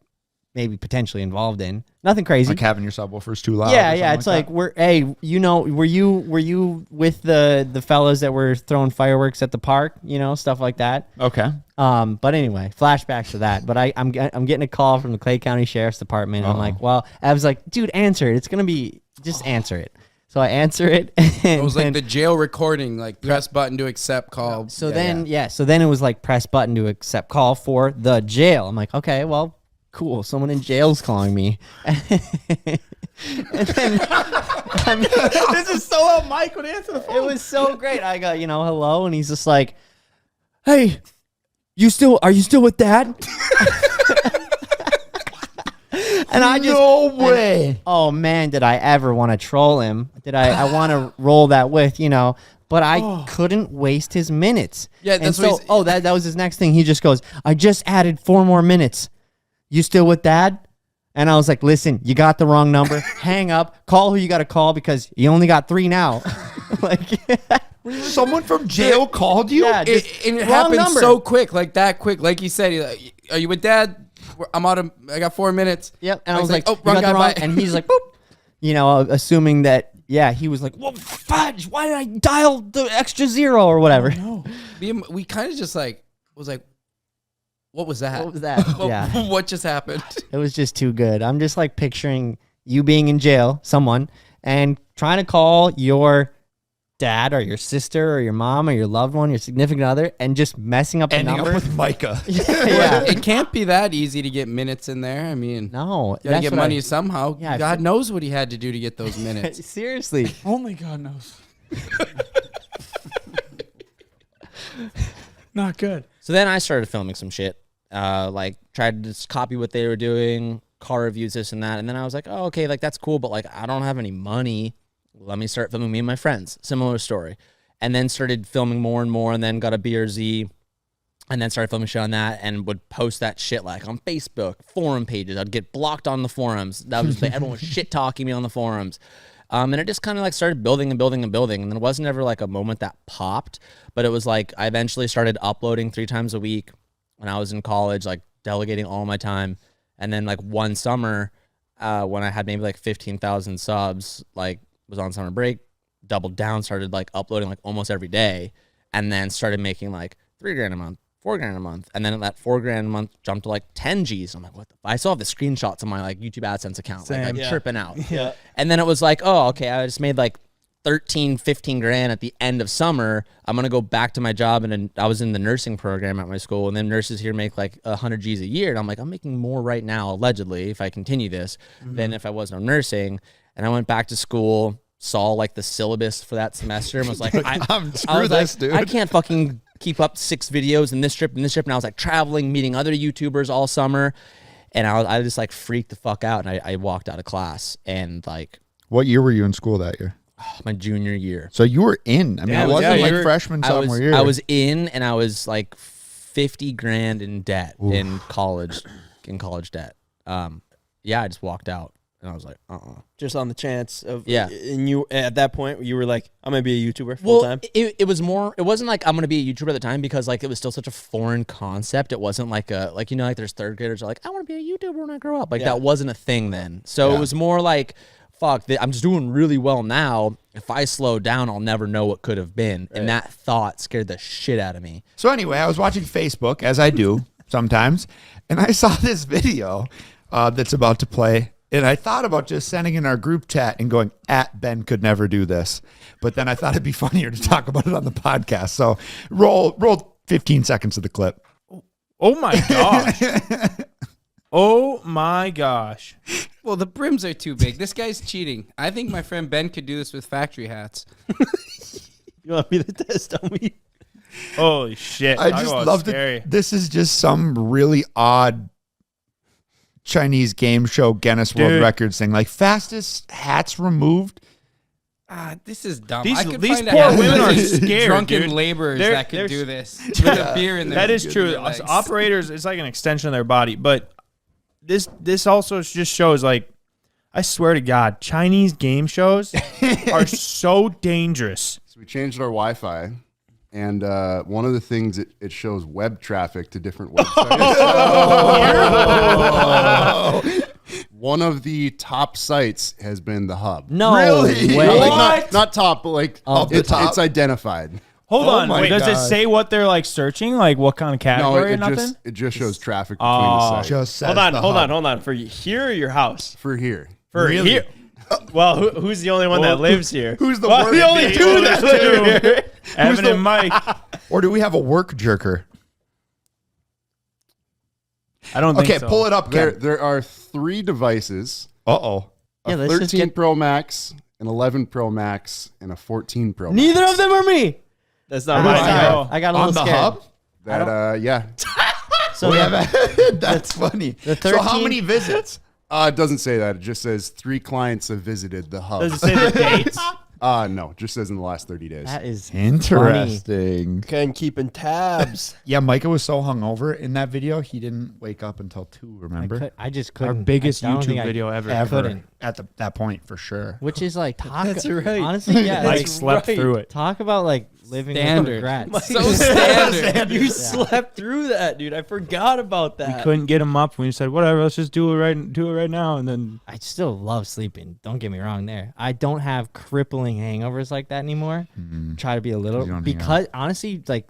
maybe potentially involved in. Nothing crazy. Like having your subwoofers too loud. Yeah. It's like were you with the fellas that were throwing fireworks at the park? Stuff like that. Okay. But anyway, flashbacks to that. But I'm getting a call from the Clay County Sheriff's Department. And I'm like, well, I was like, dude, answer it. It's gonna be just answer it. So I answer it. And it was like the jail recording, like press button to accept call. So then it was like press button to accept call for the jail. I'm like, okay, well, cool. Someone in jail's calling me. And then, This is so how Mike would answer the phone. it was so great. I go, hello, and he's just like, hey, are you still with Dad? And I just No way. and, oh man, did I ever want to troll him? Did I want to roll that with, but I couldn't waste his minutes. Yeah, and that's so what that was his next thing. He just goes, I just added 4 more minutes. You still with Dad? And I was like, listen, you got the wrong number. Hang up. Call who you got to call because you only got 3 now. Someone from jail called you? Yeah, and it wrong happened number. so quick, like that quick. Like you said, he's like, are you with Dad? I got 4 minutes. Yep. And I was like, oh, you wrong got guy, the bye. and he's like, boop. Assuming that, he was like, well, fudge, why did I dial the extra 0 or whatever? Oh, no. We kind of just was like, what was that? What was that? Yeah. What just happened? It was just too good. I'm just like picturing you being in jail, someone, and trying to call your dad or your sister or your mom or your loved one, your significant other, and just messing up the Ending number. up with Micah. Yeah. It can't be that easy to get minutes in there. I mean, No. you gotta get what money I- somehow. Yeah, God knows what he had to do to get those minutes. Seriously. Only God knows. Not good. So then I started filming some shit. Tried to just copy what they were doing, car reviews, this and that. And then I was like, oh, okay, like that's cool, but like I don't have any money. Let me start filming me and my friends. Similar story. And then started filming more and more, and then got a BRZ, and then started filming shit on that, and would post that shit like on Facebook, forum pages. I'd get blocked on the forums. That was everyone was shit talking me on the forums. And it just kind of like started building and building and building. And then it wasn't ever like a moment that popped, but it was like I eventually started uploading 3 times a week when I was in college, like delegating all my time. And then like one summer, when I had maybe like 15,000 subs, like was on summer break, doubled down, started like uploading like almost every day, and then started making like $3,000 a month, $4,000 a month. And then that $4,000 a month jumped to like 10 G's. I'm like, what the I still have the screenshots on my like YouTube AdSense account. Like I'm tripping out. Yeah. And then it was like, oh, okay, I just made like 13, 15 grand at the end of summer. I'm going to go back to my job. And then I was in the nursing program at my school, and then nurses here make like 100 G's a year. And I'm like, I'm making more right now, allegedly, if I continue this, than if I was no nursing. And I went back to school, saw like the syllabus for that semester, and was like, I can't fucking keep up 6 videos in this trip and this trip. And I was like traveling, meeting other YouTubers all summer. And I just like freaked the fuck out. And I walked out of class, and like. What year were you in school that year? My junior year. So you were in. I mean, it wasn't like freshman, sophomore year. I was in, and I was like 50 grand in debt in college debt. I just walked out, and I was like, just on the chance of, yeah. And you, at that point, you were like, I'm going to be a YouTuber full time. It was more, it wasn't like I'm going to be a YouTuber at the time, because like it was still such a foreign concept. It wasn't like like there's third graders who are like, I want to be a YouTuber when I grow up. Like that wasn't a thing then. So it was more like, fuck, I'm just doing really well now. if I slow down, I'll never know what could have been. And that thought scared the shit out of me. So anyway, I was watching Facebook, as I do sometimes, and I saw this video that's about to play. And I thought about just sending in our group chat and going, @Ben could never do this. But then I thought it'd be funnier to talk about it on the podcast. So roll 15 seconds of the clip. Oh my gosh. Oh my gosh. Well, the brims are too big. This guy's cheating. I think my friend Ben could do this with factory hats. You want me to test on me? Holy shit. I just loved it. This is just some really odd Chinese game show Guinness World Records thing. Like fastest hats removed. This is dumb. These I could poor find a women are handful of scared, drunken dude. laborers They're- that could they're- do this with a beer in their That is true. legs. Operators, it's like an extension of their body. But this also just shows, like, I swear to God, Chinese game shows are so dangerous. So we changed our Wi-Fi, and one of the things it shows web traffic to different websites. One of the top sites has been the hub. No Really? way. Like, not top, but like it's identified. Hold on. Wait, does it say what they're like searching? Like what kind of category No, or nothing? it just shows traffic between the sites. Hold on. For here or your house? For here. For here. Well, who's the only one that lives here? Who's the well, work- the only two that live here? Evan and Mike. Or do we have a work jerker? I don't think Okay, so. pull it up, Ken. There are 3 devices. Uh-oh. Yeah, A let's just 13 get- Pro Max, an 11 Pro Max, and a 14 Pro Max. Neither of them are me. That's not mine. I got a little On the scared. hub? That, yeah. So We the- have- that's funny. the So how 13 many visits? It doesn't say that. It just says 3 clients have visited the hub. Does it say the dates? No, it just says in the last 30 days. That is Interesting. Ken keeping tabs. Yeah, Micah was so hungover in that video, he didn't wake up until 2, remember? I just couldn't. Our biggest I don't think YouTube video ever. couldn't. At that point, for sure. Which is like talk. That's right. Honestly, yeah. Mike like, slept through it. talk about like living Standard. with regrets. So standard. You slept through that, dude. I forgot about that. We couldn't get him up. We said, whatever, let's just do it right now. And then I still love sleeping. Don't get me wrong there. I don't have crippling hangovers like that anymore. Try to be a little You don't hang because honestly, like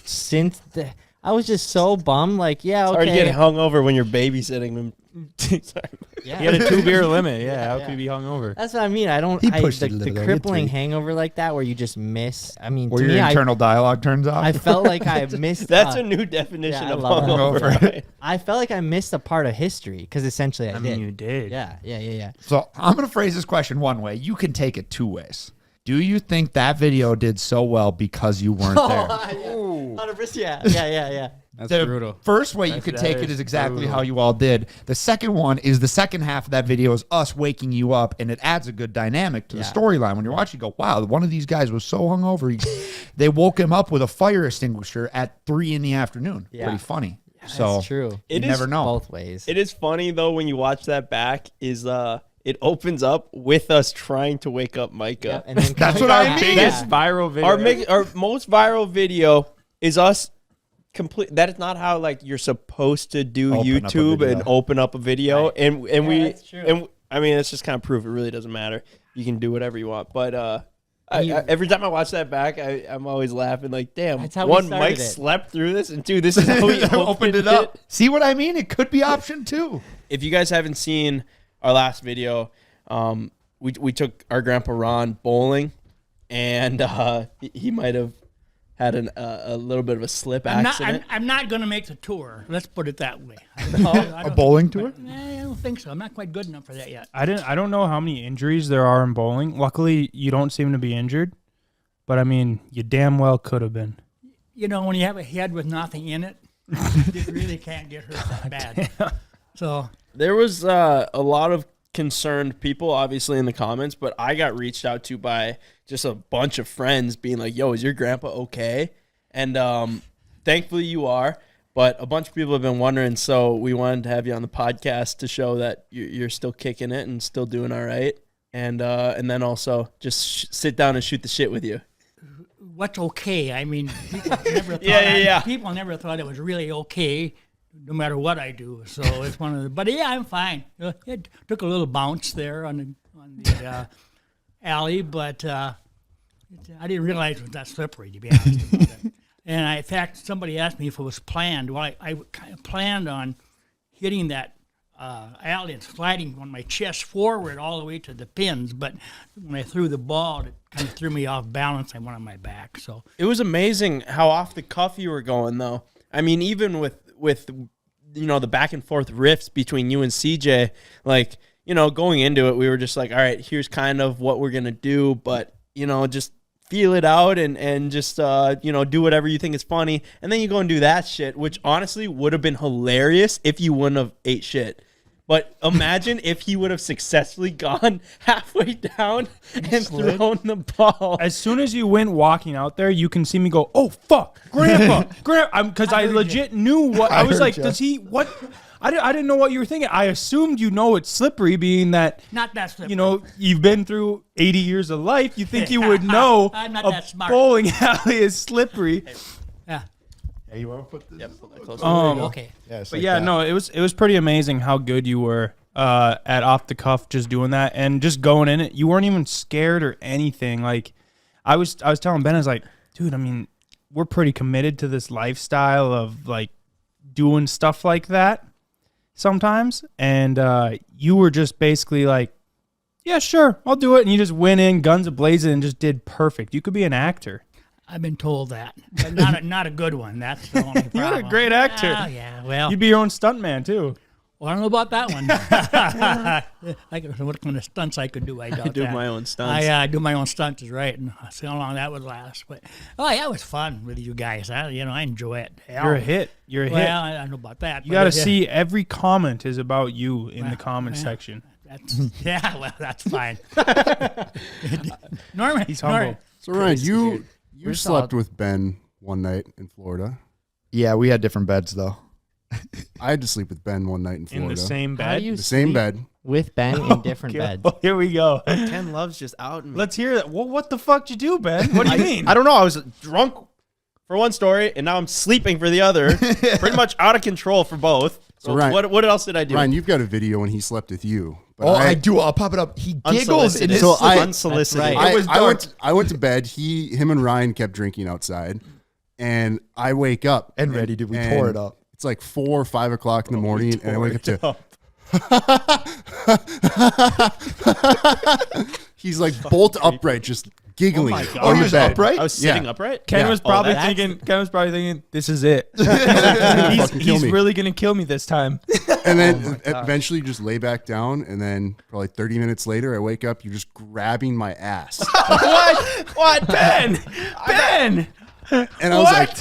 since I was just so bummed. Like, yeah, It's hard to get okay. hungover when you're babysitting them. Sorry. Yeah. he had a 2 beer limit. Yeah, how Yeah. could he be hungover? That's what I mean. I don't. He pushed the, it a little the bit. He had crippling 3. hangover like that where you just miss. I mean, Where to your me, internal dialogue turns off? I felt like I missed. That's a new definition yeah, I of love that. hungover. Right? I felt like I missed a part of history because essentially I, I mean, did. you did. Yeah. So I'm going to phrase this question one way. You can take it 2 ways. Do you think that video did so well because you weren't there? 100%. Yeah. That's The brutal. first way you could take it is exactly how you all did. The second one is the second half of that video is us waking you up, and it adds a good dynamic to the storyline. When you're watching, you go, wow, one of these guys was so hungover. They woke him up with a fire extinguisher at 3 in the afternoon. Yeah. Pretty funny. That's So true. You never know. Both ways. It is funny though when you watch that back. It opens up with us trying to wake up Micah. And then That's what I mean. Biggest viral video. Our most viral video is us. That is not how like you're supposed to do Open up a YouTube and video. open up a video, Right. and we that's true. and I mean it's just kind of proof it really doesn't matter. You can do whatever you want, but every time I watch that back, I'm always laughing like, damn. That's how we one, started Mike it. slept through this, and 2, this is how we opened it up. See what I mean? It could be option 2. If you guys haven't seen our last video, we took our grandpa Ron bowling, and he might have had a little bit of a slip accident. I'm not going to make the tour. Let's put it that way. A bowling tour? I don't think so. I'm not quite good enough for that yet. I don't know how many injuries there are in bowling. Luckily, you don't seem to be injured. But I mean, you damn well could have been. You know, when you have a head with nothing in it, you really can't get hurt that bad. So There was a lot of concerned people, obviously, in the comments, but I got reached out to by just a bunch of friends being like, yo, is your grandpa okay? And thankfully you are, but a bunch of people have been wondering, so we wanted to have you on the podcast to show that you're still kicking it and still doing all right. And then also just sit down and shoot the shit with you. what's okay? I mean, people never thought it was really okay, no matter what I do. So it's one of the. But yeah, I'm fine. It took a little bounce there on the alley, but I didn't realize it was that slippery, to be honest about it. And in fact, somebody asked me if it was planned. Well, I kind of planned on hitting that alley and sliding on my chest forward all the way to the pins, but when I threw the ball, it kind of threw me off balance. I went on my back. So it was amazing how off the cuff you were going, though. I mean, even with the back and forth riffs between you and CJ, like, going into it, we were just like, all right, here's kind of what we're gonna do, but just feel it out and just do whatever you think is funny, and then you go and do that shit, which honestly would have been hilarious if you wouldn't have ate shit. But imagine if he would have successfully gone halfway down and thrown the ball. As soon as you went walking out there, you can see me go, "Oh fuck, Grandpa, because I legit knew what I was like. Does he what? I didn't know what you were thinking. I assumed it's slippery, being that not that slippery. You've been through 80 years of life. You think you would know I'm not a that smart. bowling alley is slippery. Yeah. Hey, you want to put this? Yep, put that closer. Okay. Yeah, But yeah, no, it was pretty amazing how good you were at off the cuff, just doing that and just going in it. You weren't even scared or anything. Like I was telling Ben, I was like, dude, I mean, we're pretty committed to this lifestyle of like doing stuff like that sometimes, and you were just basically like, yeah, sure, I'll do it, and you just went in guns a-blazing and just did perfect. You could be an actor. I've been told that, but not a good one. That's the only problem. You're a great actor. Oh, yeah, well. You'd be your own stuntman, too. Well, I don't know about that one. What kind of stunts I could do, I doubt I do that. my own stunts. I do my own stunts, is right, and I see how long that would last. But yeah, it was fun with you guys. I enjoy it. Hell. You're a hit. You're a hit. Well, I don't know about that. You got to see every comment is about you in the comment section. That's fine. Norman, he's humble. So Ryan, you slept with Ben one night in Florida. Yeah, we had different beds though. I had to sleep with Ben one night in Florida. In the same How do bed? you The same sleep bed. with Ben in different beds? Oh, here we go. Ken loves just out. Let's hear that. Well, what the fuck did you do, Ben? What do you mean? I don't know. I was drunk for one story, and now I'm sleeping for the other. Pretty much out of control for both. So Ryan, what else did I do? Ryan, you've got a video when he slept with you. But I do. I'll pop it up. He giggles in his unsolicited. I went to bed. Him and Ryan kept drinking outside, and I wake up and ready to tore it up. It's like 4 or 5 o'clock in the morning, and I wake up to. He's like bolt upright, just giggling. Oh, he was upright? I was sitting upright? Ken was probably thinking, this is it. he's really going to kill me this time. And then eventually you just lay back down, and then probably 30 minutes later, I wake up, you're just grabbing my ass. What? Ben! And I was like,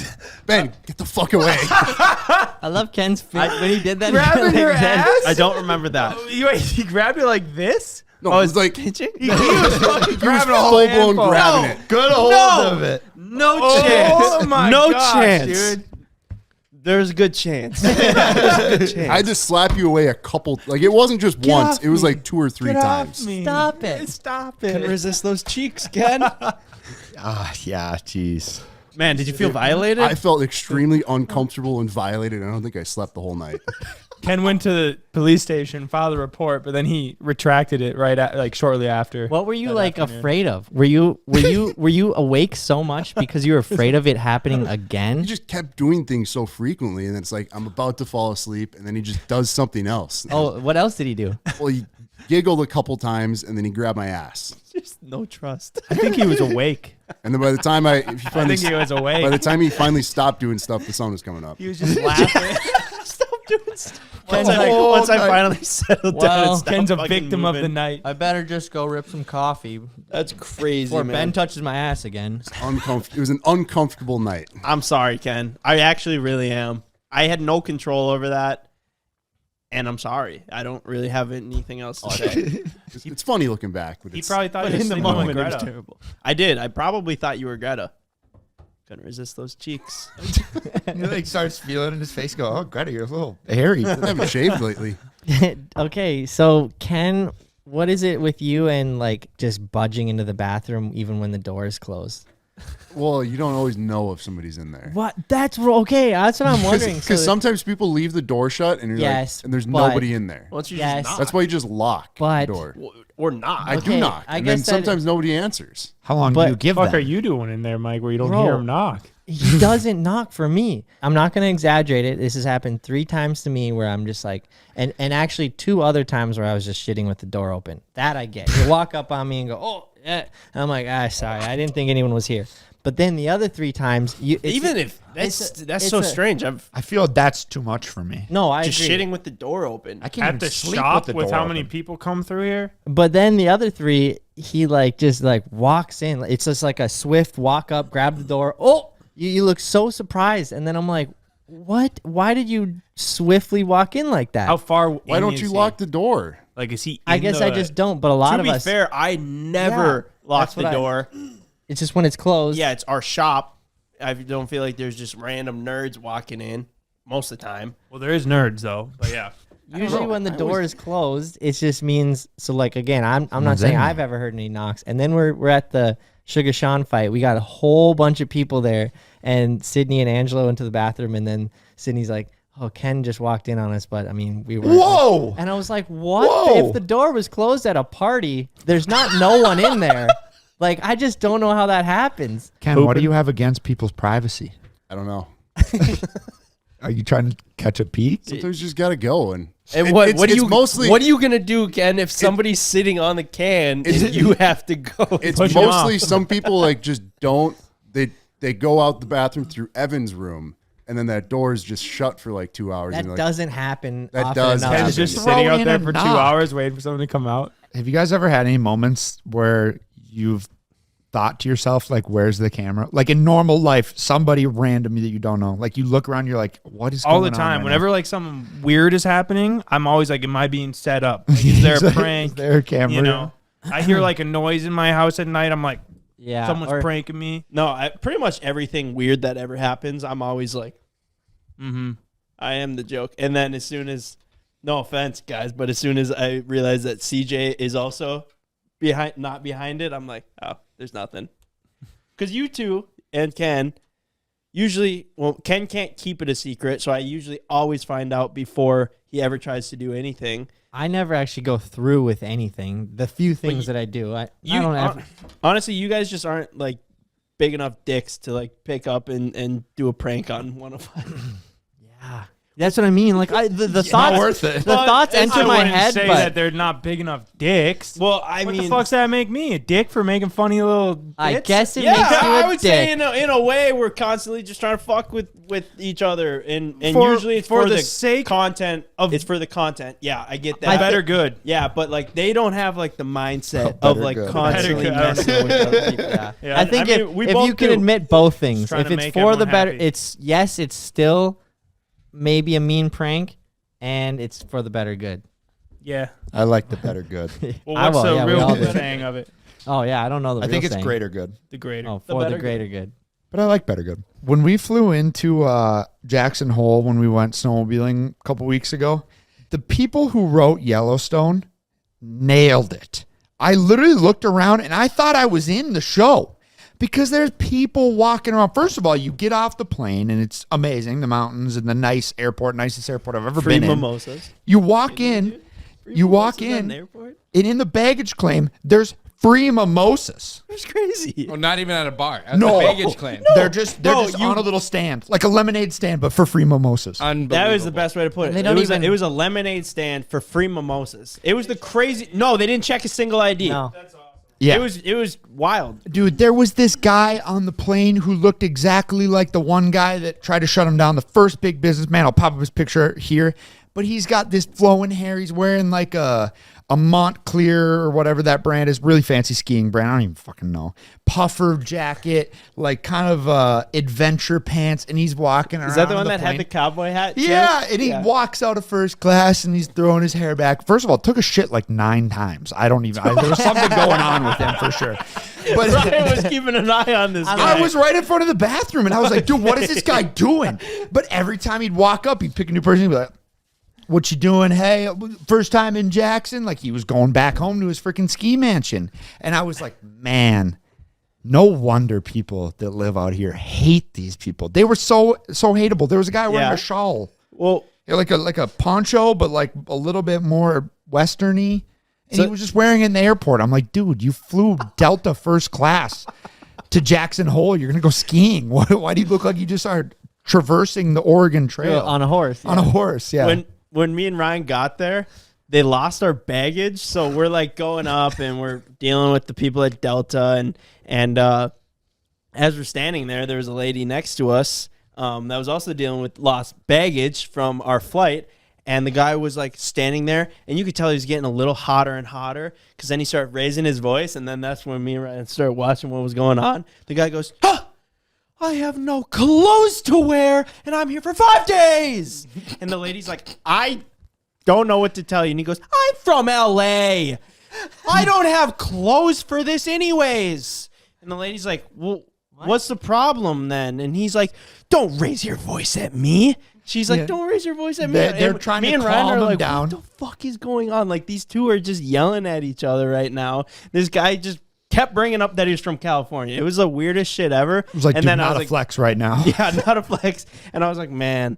Ben, get the fuck away. I love Ken's face when he did that. Grabbing your ass? I don't remember that. He grabbed you like this? No, it was like pitching. He was fucking grabbing a whole full blown handful. grabbing it. Good hold of it. No chance. Oh my no gosh, chance. dude. There's a good chance. There's a good chance. I had to slap you away a couple. Like it wasn't just once; it was like 2 or 3 times. Stop it! Stop it! Couldn't resist those cheeks, Ken. Yeah, jeez. Man, did you feel violated? I felt extremely uncomfortable and violated. I don't think I slept the whole night. Ken went to the police station, filed a report, but then he retracted it shortly after. What were you afraid of? Were you awake so much because you were afraid of it happening again? He just kept doing things so frequently, and it's like I'm about to fall asleep, and then he just does something else. Oh, what else did he do? Well, he giggled a couple times, and then he grabbed my ass. Just no trust. I think he was awake. And then by the time I think he was awake. By the time he finally stopped doing stuff, the sun was coming up. He was just laughing. Stop doing stuff. Once I finally settled down, and Ken's a stopped victim fucking of the moving. night. I better just go rip some coffee. That's crazy, Before man. Ben touches my ass again. It was an uncomfortable night. I'm sorry, Ken. I actually really am. I had no control over that, and I'm sorry. I don't really have anything else to say. It's funny looking back, but He probably thought he was in the sleeping with moment it was Greta. terrible. I did. I probably thought you were Greta. Couldn't resist those cheeks. He starts feeling in his face. Go, oh, Greta, you're a little hairy. I haven't shaved lately. Okay, so Ken, what is it with you and like just budging into the bathroom even when the door is closed? Well, you don't always know if somebody's in there. What? That's okay. That's what I'm wondering. Because So- sometimes people leave the door shut and you're Yes, like, and there's but- nobody in there. Well, it's Yes. just That's why you just lock But- the door. or not. I do Okay, knock, I and then guess that- sometimes nobody answers. How long But- do you give What the fuck them? are you doing in there, Mike, where you don't Bro. hear him knock? He doesn't knock for me. I'm not going to exaggerate it. This has happened 3 times to me where I'm just like, and actually 2 other times where I was just shitting with the door open. That I get. You walk up on me and go, oh, yeah. And I'm like, sorry. I didn't think anyone was here. But then the other 3 times, Even if that's so strange. I feel that's too much for me. No, I just agree. shitting with the door open. I can't At even the sleep shop with, with the how door many open. people come through here? But then the other 3, he like just like walks in. It's just like a swift walk up, grab the door. Oh, you look so surprised. And then I'm like, what? Why did you swiftly walk in like that? How far? Why don't you lock the door? Like, is he? I guess I just don't. But a lot to of be us. fair, I never lock that's the what door. It's just when it's closed. Yeah, it's our shop. I don't feel like there's just random nerds walking in most of the time. Well, there is nerds though, but yeah. Usually when the door is closed, it just means so. Like again, I'm not One's saying in I've ever heard any knocks. And then we're at the Sugar Sean fight. We got a whole bunch of people there, and Sydney and Angelo went to the bathroom, and then Sydney's like, "Oh, Ken just walked in on us," but I mean, we were. Whoa! And I was like, "What? Whoa! If the door was closed at a party, there's not no one in there." Like, I just don't know how that happens. Ken, what do you have against people's privacy? I don't know. Are you trying to catch a peek? Sometimes you just gotta go and what it's are you mostly what are you gonna do, Ken, if somebody's sitting on the can and you have to go? It's push 'em mostly off? some people like just don't they go out the bathroom through Evan's room and then that door is just shut for like 2 hours. That and you're like, doesn't happen. That often does enough. happen. Ken's just Throw sitting out in there a for 2 knock. hours waiting for someone to come out. Have you guys ever had any moments where you've thought to yourself, like, where's the camera? Like in normal life, somebody random that you don't know, like you look around, you're like, what is All going the on time. right Whenever now? like something weird is happening, I'm always like, am I being set up? Like, is there Is a there- prank? is there a camera? You know, I hear like a noise in my house at night. I'm like, Yeah, someone's or- pranking me. No, pretty much everything weird that ever happens, I'm always like, Mm-hmm. I am the joke. And then as soon as, no offense, guys, but as soon as I realize that CJ is also not behind it, I'm like, oh, there's nothing. Because you two and Ken usually, well, Ken can't keep it a secret, so I usually always find out before he ever tries to do anything. I never actually go through with anything. The few things that I do, I don't ever. Honestly, you guys just aren't like big enough dicks to like pick up and do a prank on one of us. Yeah, that's what I mean. Like the Not thoughts, worth it. the thoughts enter I my wouldn't head, say but that they're not big enough dicks. Well, I what mean, the fuck's that make me? A dick for making funny little bits? I guess it yeah, makes you a I would say dick. in a way we're constantly just trying to fuck with each other, and For- usually it's for for the the sake content. It's for the content. Yeah, I get that. Better good. Yeah, but like they don't have like the mindset Better of like good. constantly Better good. messing with other people. Yeah. Yeah, I think I mean, we if both you can do. admit both things, trying if to it's make for the everyone better, happy. it's still maybe a mean prank, and it's for the better good. Yeah. I like the better good. Well, I what's will, the yeah, we real all do. saying of it? Oh yeah, I don't know the I real think it's saying. greater good, The greater. Oh, The for the better greater good. but I like better good. When we flew into Jackson Hole when we went snowmobiling a couple weeks ago, the people who wrote Yellowstone nailed it. I literally looked around and I thought I was in the show because there's people walking around. First of all, you get off the plane and it's amazing, the mountains and the nice airport, nicest airport I've ever Free been mimosas. in. You walk in, At the airport? and in the baggage claim, there's free mimosas. It's crazy. Oh, not even at a bar. At No. the baggage claim. They're just Bro, on a little stand, like a lemonade stand, but for free mimosas. That was the best way to put it. They don't It was a lemonade stand for free mimosas. It was the crazy. No, they didn't check a single ID. No. Yeah. It was wild. Dude, there was this guy on the plane who looked exactly like the one guy that tried to shut him down, the first big businessman. I'll pop up his picture here. But he's got this flowing hair. He's wearing like a Montclair or whatever that brand is. Really fancy skiing brand. I don't even fucking know. Puffer jacket, like kind of adventure pants. And he's walking around. Is that the one on that plane. had the cowboy hat? too? Yeah, and he walks out of first class and he's throwing his hair back. First of all, took a shit like 9 times. I don't even. There was something going on with him for sure. But Ryan was keeping an eye on this guy. I was right in front of the bathroom and I was like, dude, what is this guy doing? But every time he'd walk up, he'd pick a new person. He'd be like, what you doing? Hey, first time in Jackson? Like he was going back home to his freaking ski mansion. And I was like, man, no wonder people that live out here hate these people. They were so hateable. There was a guy wearing a shawl. Well, like a poncho, but like a little bit more westerny. And he was just wearing it in the airport. I'm like, dude, you flew Delta first class to Jackson Hole. You're going to go skiing. Why do you look like you just are traversing the Oregon Trail? On a horse. On a horse, yeah. When me and Ryan got there, they lost our baggage. So we're like going up and we're dealing with the people at Delta. And as we're standing there was a lady next to us that was also dealing with lost baggage from our flight. And the guy was like standing there, and you could tell he was getting a little hotter and hotter because then he started raising his voice. And then that's when me and Ryan started watching what was going on. The guy goes, I have no clothes to wear, and I'm here for 5 days. And the lady's like, I don't know what to tell you. And he goes, I'm from LA. I don't have clothes for this anyways. And the lady's like, well, what's the problem then? And he's like, don't raise your voice at me. She's like, don't raise your voice at me. They're trying to calm him down. What the fuck is going on? Like, these two are just yelling at each other right now. This guy just kept bringing up that he's from California. It was the weirdest shit ever. It was like, dude, not a flex right now. Yeah, not a flex. And I was like, man,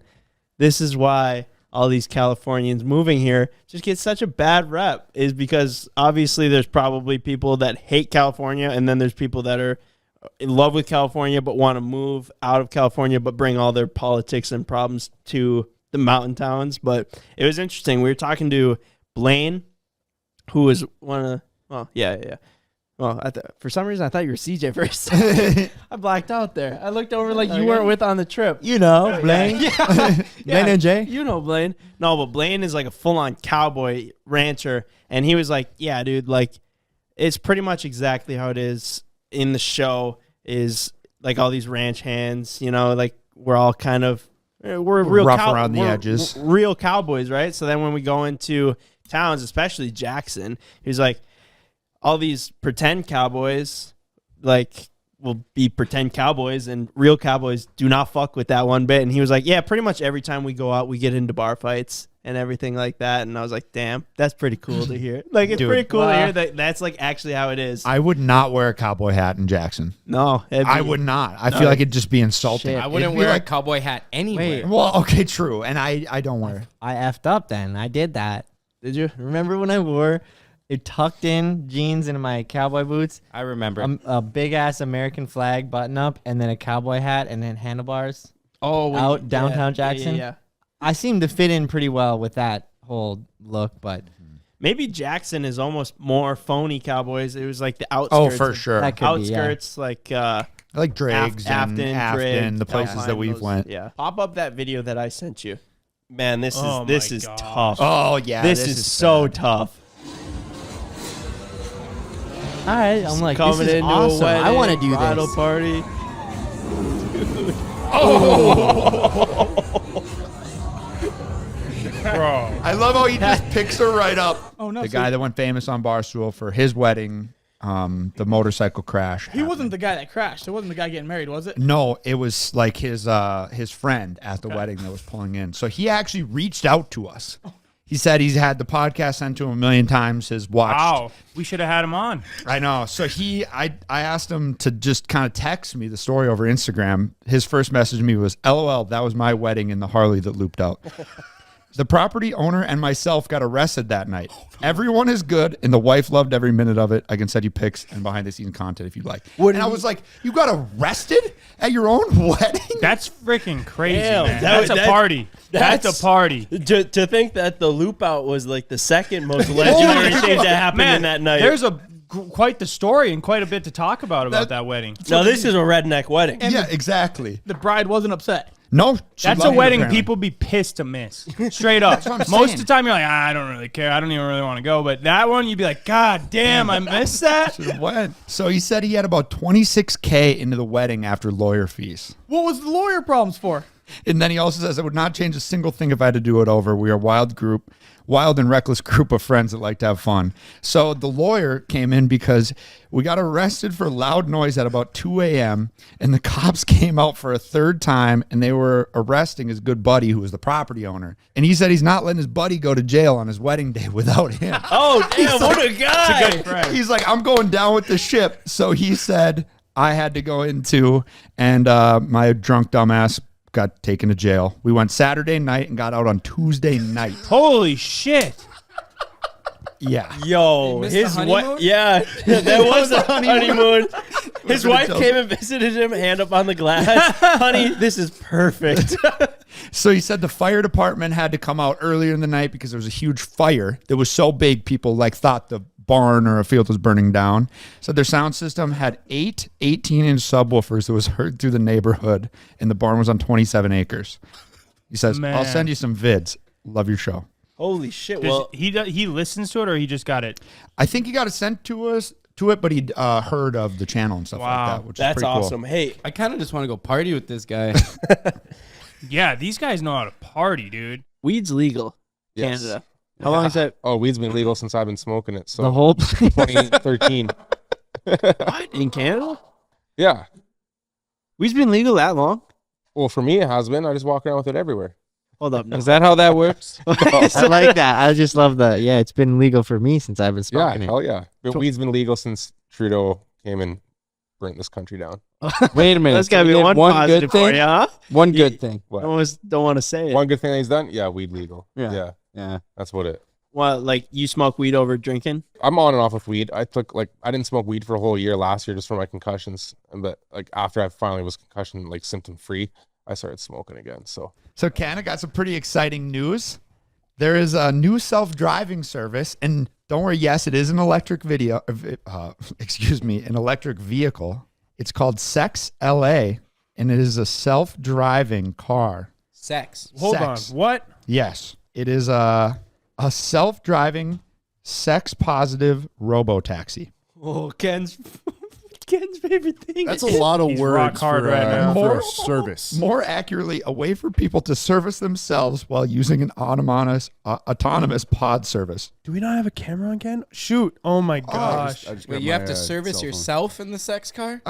this is why all these Californians moving here just get such a bad rep, is because obviously there's probably people that hate California, and then there's people that are in love with California but want to move out of California but bring all their politics and problems to the mountain towns. But it was interesting. We were talking to Blaine, who was one of the, well, yeah. Well, for some reason, I thought you were CJ first. I blacked out there. I looked over like you weren't with on the trip. You know, Blaine. Yeah. Blaine and Jay. You know Blaine. No, but Blaine is like a full-on cowboy rancher. And he was like, yeah, dude, like, it's pretty much exactly how it is in the show, is like all these ranch hands, you know, like we're all kind of, we're real rough around the edges. Real cowboys, right? So then when we go into towns, especially Jackson, he's like, all these pretend cowboys like will be pretend cowboys, and real cowboys do not fuck with that one bit. And he was like, yeah, pretty much every time we go out, we get into bar fights and everything like that. And I was like, damn, that's pretty cool to hear. Like, it's pretty cool to hear that that's like actually how it is. I would not wear a cowboy hat in Jackson. No, I would not. I feel like it'd just be insulting. I wouldn't wear a cowboy hat anyway. Well, okay, true. And I don't wear it. I effed up then. I did that. Did you? Remember when I wore it tucked in jeans and my cowboy boots? I remember. A big ass American flag button up, and then a cowboy hat, and then handlebars. Oh, out downtown Jackson. Yeah. I seem to fit in pretty well with that whole look, but maybe Jackson is almost more phony cowboys. It was like the outskirts. Oh, for sure. That could Outskirts, be, yeah. like Driggs and Afton, the places that we've went. Yeah. Pop up that video that I sent you. Man, this is tough. Oh yeah, this is so tough. All right, I'm like, coming this is into awesome. a wedding, I want to do bridal this. party. Bro, I love how he just picks her right up. Oh, no, the so- guy that went famous on Barstool for his wedding, the motorcycle crash. He wasn't the guy that crashed. It wasn't the guy getting married, was it? No, it was like his friend at the wedding that was pulling in. So he actually reached out to us. He said he's had the podcast sent to him 1 million times, has watched. Wow, we should have had him on. I know. So I asked him to just kind of text me the story over Instagram. His first message to me was, LOL, that was my wedding in the Harley that looped out. The property owner and myself got arrested that night. Everyone is good, and the wife loved every minute of it. I can send you pics and behind-the-scenes content if you'd like. And I was like, you got arrested at your own wedding? That's freaking crazy, Damn, man. That's a party. That's a party. To think that the loop out was like the second most legendary thing that happened in that night. There's quite the story and quite a bit to talk about that wedding. No, this is a redneck wedding. Yeah, exactly. The bride wasn't upset. No, that's a wedding people be pissed to miss. Straight up. That's what I'm Most saying. of the time you're like, I don't really care. I don't even really want to go. But that one, you'd be like, God damn, I missed that. Should've went. So he said he had about $26K into the wedding after lawyer fees. What was the lawyer problems for? And then he also says, I would not change a single thing if I had to do it over. We are a wild and reckless group of friends that like to have fun. So the lawyer came in because we got arrested for loud noise at about 2 a.m. and the cops came out for a third time, and they were arresting his good buddy who was the property owner. And he said he's not letting his buddy go to jail on his wedding day without him. Oh, damn, what a guy. He's like, I'm going down with the ship. So he said, I had to go into, and my drunk dumbass got taken to jail. We went Saturday night and got out on Tuesday night. Holy shit. Yeah. Yo, his wife. Yeah, that was the honeymoon. His wife came and visited him, hand up on the glass. Honey, this is perfect. So he said the fire department had to come out earlier in the night because there was a huge fire that was so big people like thought the barn or a field was burning down. So their sound system had 8 18-inch subwoofers that was heard through the neighborhood, and the barn was on 27 acres. He says, I'll send you some vids. Love your show. Holy shit. Well, he listens to it, or he just got it? I think he got it sent to us but he'd heard of the channel and stuff like that, which is pretty awesome. Cool. Hey, I kind of just want to go party with this guy. Yeah, these guys know how to party, dude. Weed's legal. Yes. Canada. How long is that? Oh, weed's been legal since I've been smoking it. So The whole 2013. What? In Canada? Yeah. Weed's been legal that long? Well, for me, it has been. I just walk around with it everywhere. Hold up. Is that how that works? I like that. I just love the, it's been legal for me since I've been smoking it. Hell yeah. But weed's been legal since Trudeau came and burnt this country down. Wait a minute. That's got to be one positive good thing. for you, huh? One good thing. What? I almost don't want to say it. One good thing that he's done? Yeah, weed legal. Yeah. That's what it. Well, like you smoke weed over drinking? I'm on and off with weed. I didn't smoke weed for a whole year last year just for my concussions. But like after I finally was concussion symptom free, I started smoking again. So Canada got some pretty exciting news. There is a new self-driving service, and don't worry, yes, it is an electric an electric vehicle. It's called Sex LA, and it is a self-driving car. Hold on. What? Yes, it is a self-driving, sex-positive robo-taxi. Oh, Ken's favorite thing. That's a lot of He's words rock hard for, right now. for a service. More accurately, a way for people to service themselves while using an autonomous pod service. Do we not have a camera on Ken? Shoot. Oh my gosh. Wait, you have to service yourself in the sex car?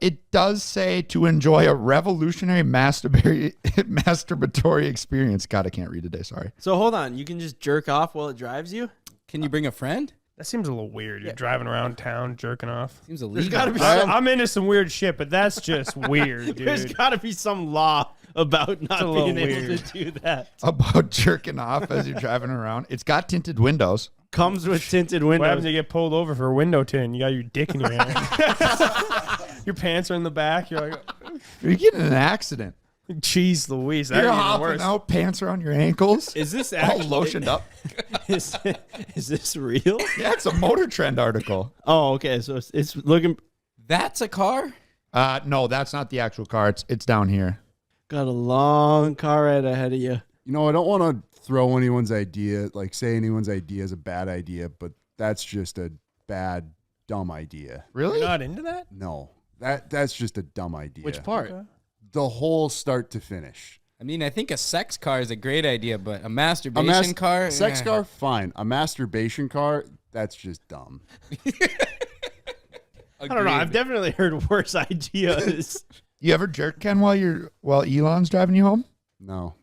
It does say to enjoy a revolutionary masturbatory experience. God, I can't read today. Sorry. So hold on. You can just jerk off while it drives you? Can you bring a friend? That seems a little weird. You're driving around town jerking off. Seems illegal. There's got to be I'm into some weird shit, but that's just weird, dude. There's got to be some law about not a being little able weird. to do that. About jerking off as you're driving around. It's got tinted windows. Comes with tinted What windows. happens if you get pulled over for a window tint? You got your dick in your hand. Your pants are in the back. You're like, You're getting in an accident. Jeez Louise. That'd You're be even hopping worse. out, pants around your ankles. Is this all actually lotioned up? Is this real? Yeah, it's a Motor Trend article. Oh, okay. So it's looking. That's a car? No, that's not the actual car. It's down here. Got a long car ride ahead of you. You know, I don't want to throw anyone's idea, say anyone's idea is a bad idea, but that's just a bad, dumb idea. Really? You're not into that? No, that's just a dumb idea. Which part? Okay. The whole start to finish. I mean, I think a sex car is a great idea, but a masturbation car? Sex car, fine. A masturbation car, that's just dumb. I don't know. I've definitely heard worse ideas. You ever jerk, Ken, while Elon's driving you home? No.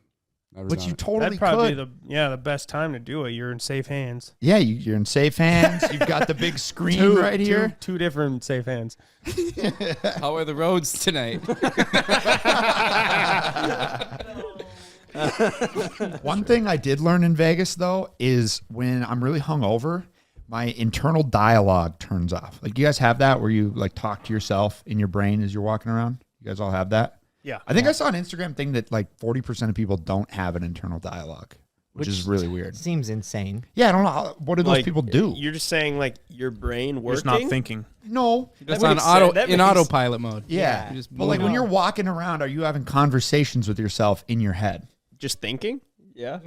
Never But done you it. totally That'd probably could. be the best time to do it. You're in safe hands. Yeah, you're in safe hands. You've got the big screen right here. Two different safe hands. How are the roads tonight? One thing I did learn in Vegas, though, is when I'm really hungover, my internal dialogue turns off. Like, you guys have that where you talk to yourself in your brain as you're walking around? You guys all have that? Yeah. I think I saw an Instagram thing that 40% of people don't have an internal dialogue, which is really weird. Seems insane. Yeah, I don't know. What do those people do? You're just saying your brain working? Just not thinking. No. That's on autopilot mode. Yeah. But when you're walking around, are you having conversations with yourself in your head? Just thinking? Yeah.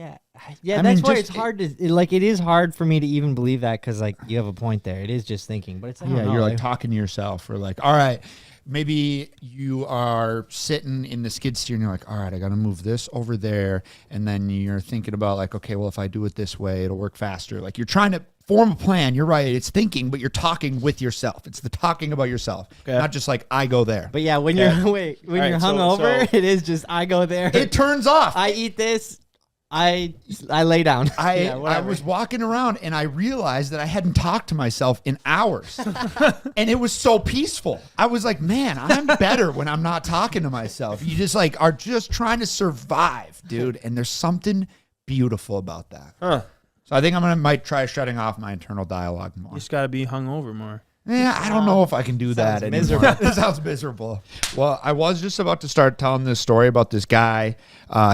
Yeah, that's why it's hard to it is hard for me to even believe that because you have a point there. It is just thinking, but it's You're talking to yourself or all right, maybe you are sitting in the skid steer and you're like, all right, I got to move this over there, and then you're thinking about okay, well, if I do it this way, it'll work faster. You're trying to form a plan. You're right. It's thinking, but you're talking with yourself. It's the talking about yourself, not just I go there. But yeah, when you're hungover, it is just I go there. It turns off. I eat this. I lay down. I was walking around and I realized that I hadn't talked to myself in hours. And it was so peaceful. I was like, man, I'm better when I'm not talking to myself. You just like are just trying to survive, dude. And there's something beautiful about that. Huh. So I think might try shutting off my internal dialogue more. You just got to be hungover more. Yeah, I don't know if I can do that anymore. miserable. It sounds miserable. Well, I was just about to start telling this story about this guy.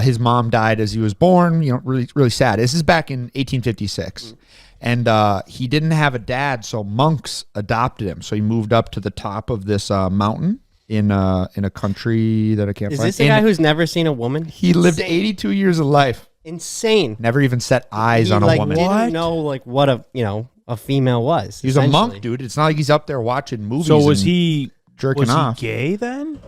His mom died as he was born. Really, really sad. This is back in 1856, and he didn't have a dad, so monks adopted him. So he moved up to the top of this mountain in a country that I can't Is find. this a guy who's never seen a woman? He lived 82 years of life. Insane. Never even set eyes on a woman. Didn't know what a female was. He's a monk, dude. It's not like he's up there watching movies. So was he jerking off? Gay then?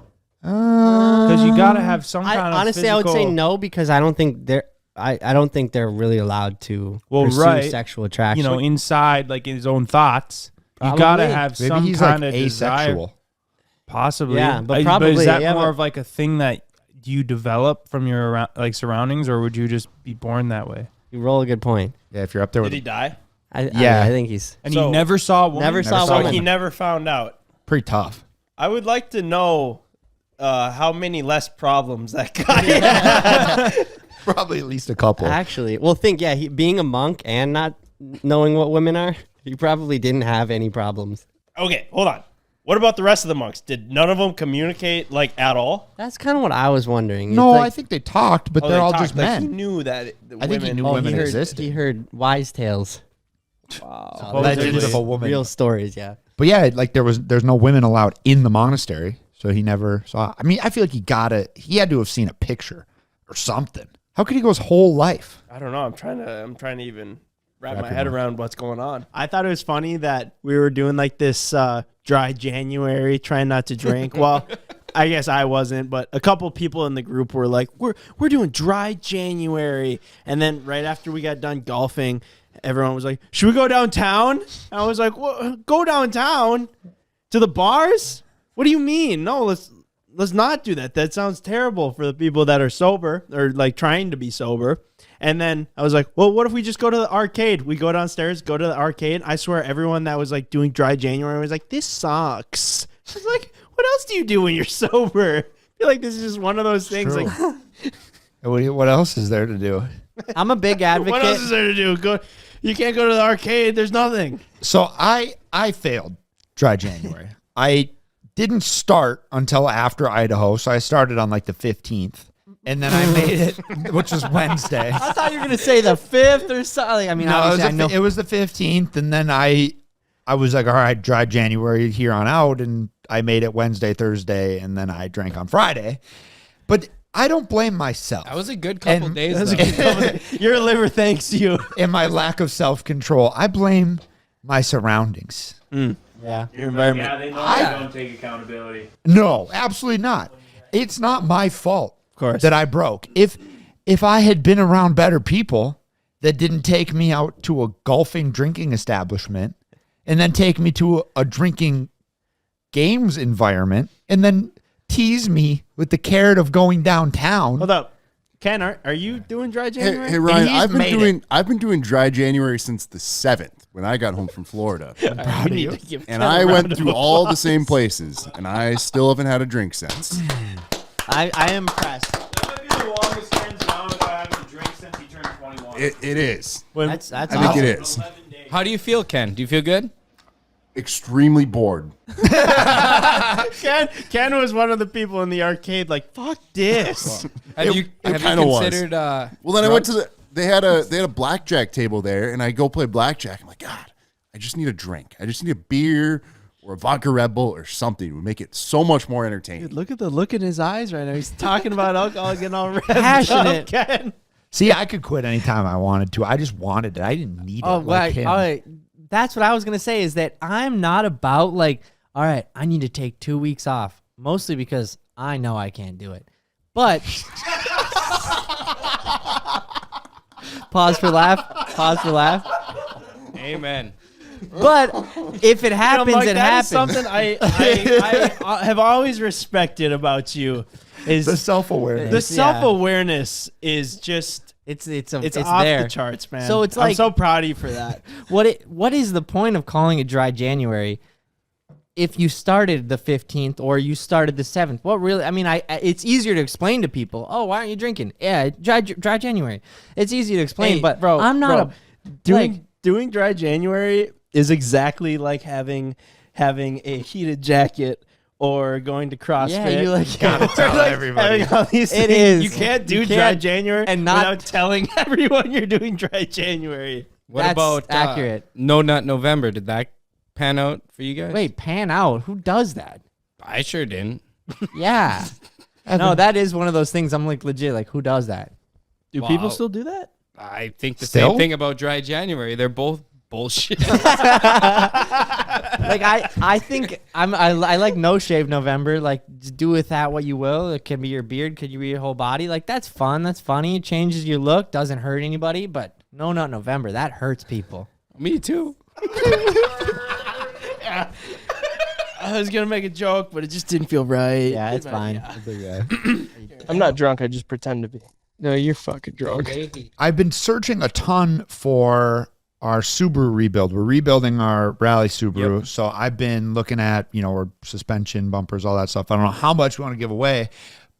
Because you got to have some kind of honestly, physical... I would say no because I don't think they're really allowed to pursue sexual attraction. You know, inside like his own thoughts, you Probably. got to have Maybe some he's kind like of asexual. desire. Possibly, Yeah, but probably is that yeah, more but- of like a thing that you develop from your surroundings, or would you just be born that way? You roll a good point. Yeah, if you're up there Did with he die? I think he's. And he never saw a woman? Never saw a So woman. he never found out. pretty tough. I would like to know how many less problems that guy had. Probably at least a couple. Actually, well, being a monk and not knowing what women are, he probably didn't have any problems. Okay, hold on. What about the rest of the monks? Did none of them communicate like at all? That's kind of what I was wondering. No, It's I think they talked, but Oh, they're they all talked, just like, men. he knew that the I think he women- knew women he heard, existed. He heard wise tales. Wow. Those are Legends just of a woman. Real stories, yeah. But yeah, like there's no women allowed in the monastery, so he never saw. I mean, I feel like he had to have seen a picture or something. How could he go his whole life? I don't know. I'm trying to even wrap my head around what's going on. I thought it was funny that we were doing like this dry January, trying not to drink. Well, I guess I wasn't, but a couple people in the group were like, "We're doing dry January," and then right after we got done golfing, everyone was like, "Should we go downtown?" And I was like, "Go downtown to the bars? What do you mean? No, let's not do that. That sounds terrible for the people that are sober or like trying to be sober." And then I was like, well, what if we just go to the arcade? We go downstairs, go to the arcade. I swear everyone that was like doing dry January was like, this sucks. I was like, what else do you do when you're sober? I feel like this is just one of those things. True. Like, What else is there to do? I'm a big advocate. What else is there to do? You can't go to the arcade. There's nothing. So I failed dry January. I didn't start until after Idaho, so I started on like the 15th. And then I made it, which was Wednesday. I thought you were gonna say the 5th or something. I mean, No, obviously, it was the 15th, and then I was like, all right, dry January here on out, and I made it Wednesday, Thursday, and then I drank on Friday. But I don't blame myself. That was a good couple days. Your liver thanks you. And my lack of self-control. I blame my surroundings. Yeah. Your environment. Yeah, they know you don't take accountability. No, absolutely not. It's not my fault. Course. That I broke. If I had been around better people that didn't take me out to a golfing drinking establishment and then take me to a drinking games environment and then tease me with the carrot of going downtown. Hold up. Ken, are you doing dry January? Hey Ryan, I've been doing dry January since the 7th when I got home from Florida. I'm proud of you. And I went through all the same places and I still haven't had a drink since. I am impressed. That might be the longest Ken's gone without having a drink since he turned 21. It is. That's I think awesome. it is. How do you feel, Ken? Do you feel good? Extremely bored. Ken was one of the people in the arcade like, fuck this. Have you considered well, then I went to they had a blackjack table there, and I go play blackjack. I'm like, God, I just need a drink. I just need a beer or a vodka Red Bull or something. It would make it so much more entertaining. Dude, look at the look in his eyes right now. He's talking about alcohol getting all revved Passionate. up, Ken. See, I could quit anytime I wanted to. I just wanted it. I didn't need it. Oh, like him. all right. That's what I was gonna say. Is that I'm not about like, all right, I need to take 2 weeks off, mostly because I know I can't do it. But pause for laugh. Pause for laugh. Amen. But if it happens, Mike, it that is happens. something I have always respected about you is the self-awareness. The self-awareness is just It's off there. the charts, man. So it's I'm like so proud of you for that. What is the point of calling it dry January if you started the 15th or you started the 7th? What really? I mean, it's easier to explain to people. Oh, why aren't you drinking? Yeah, dry January. It's easy to explain, Hey, but bro, I'm not doing dry January is exactly like having a heated jacket or going to CrossFit. Yeah, you like gotta tell everybody. Having all these It things. is. You can't do You dry can't- January and not- without telling everyone you're doing dry January. What That's about accurate. No Nut November? Did that pan out for you guys? Wait, pan out? Who does that? I sure didn't. Yeah. No, that is one of those things. I'm like legit. Like, who does that? Do Wow. people still do that? I think the Still? same thing about dry January. They're both bullshit. Like I think I like no shave November. Like, just do with that what you will. It can be your beard, could you be your whole body. Like, that's fun. That's funny. It changes your look. Doesn't hurt anybody. But no, not November. That hurts people. Me too. Yeah. I was gonna make a joke, but it just didn't feel right. Yeah, it's fine. I'm not drunk. I just pretend to be. No, you're fucking drunk. I've been searching a ton for our Subaru rebuild. We're rebuilding our rally Subaru. So I've been looking at, our suspension, bumpers, all that stuff. I don't know how much we want to give away,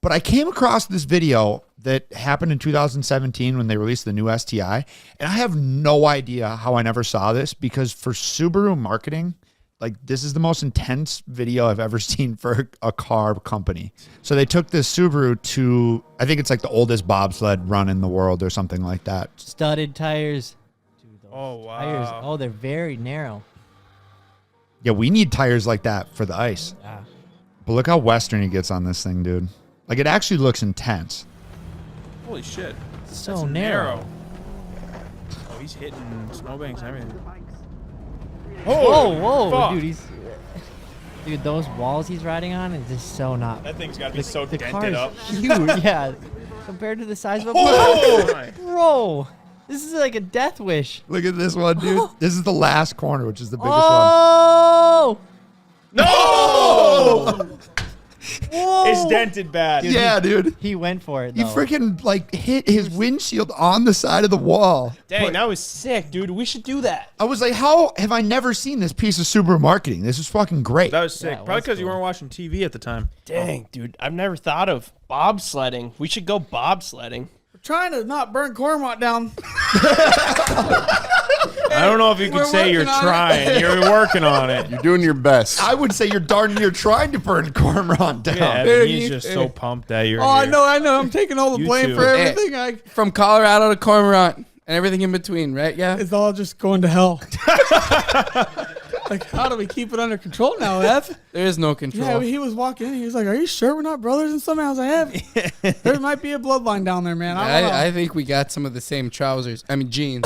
but I came across this video that happened in 2017 when they released the new STI. And I have no idea how I never saw this, because for Subaru marketing, like, this is the most intense video I've ever seen for a car company. So they took this Subaru to, I think it's like the oldest bobsled run in the world or something like that. Studded tires. Oh, wow. Tires. Oh, they're very narrow. Yeah, we need tires like that for the ice. Yeah. But look how Western he gets on this thing, dude. Like, it actually looks intense. Holy shit. So That's narrow. Oh, he's hitting snowbanks and everything. Whoa, fuck. dude, those walls he's riding on is just so not. That thing's got to be so the dented car is up. huge, yeah, compared to the size of a Oh! bro. This is like a death wish. Look at this one, dude. This is the last corner, which is the biggest Oh! No! Whoa! It's dented bad. one. Yeah, dude. He went for it. He Though. freaking, like, hit his windshield on the side of the wall. Dang, that was sick, dude. We should do that. I was like, how have I never seen this piece of Subaru marketing? This is fucking great. That was sick. Yeah, it Probably was because you cool. weren't watching TV at the time. Dang, dude. I've never thought of bobsledding. We should go bobsledding. We're trying to not burn Cormorant down. I don't know if you could We're say you're working on it. trying. You're working on it. You're doing your best. I would say you're darn near trying to burn Cormorant down. Yeah, but he's just so pumped that you're Oh, I here. know. I'm taking all the You blame too. for Hey. everything. From Colorado to Cormorant and everything in between, right? Yeah. It's all just going to hell. Like, how do we keep it under control now, Ev? There is no control. Yeah, he was walking in. He was like, "Are you sure we're not brothers in some?" I was like, "Ev, there might be a bloodline down there, man. I don't know." I think we got some of the same trousers. I mean, jeans.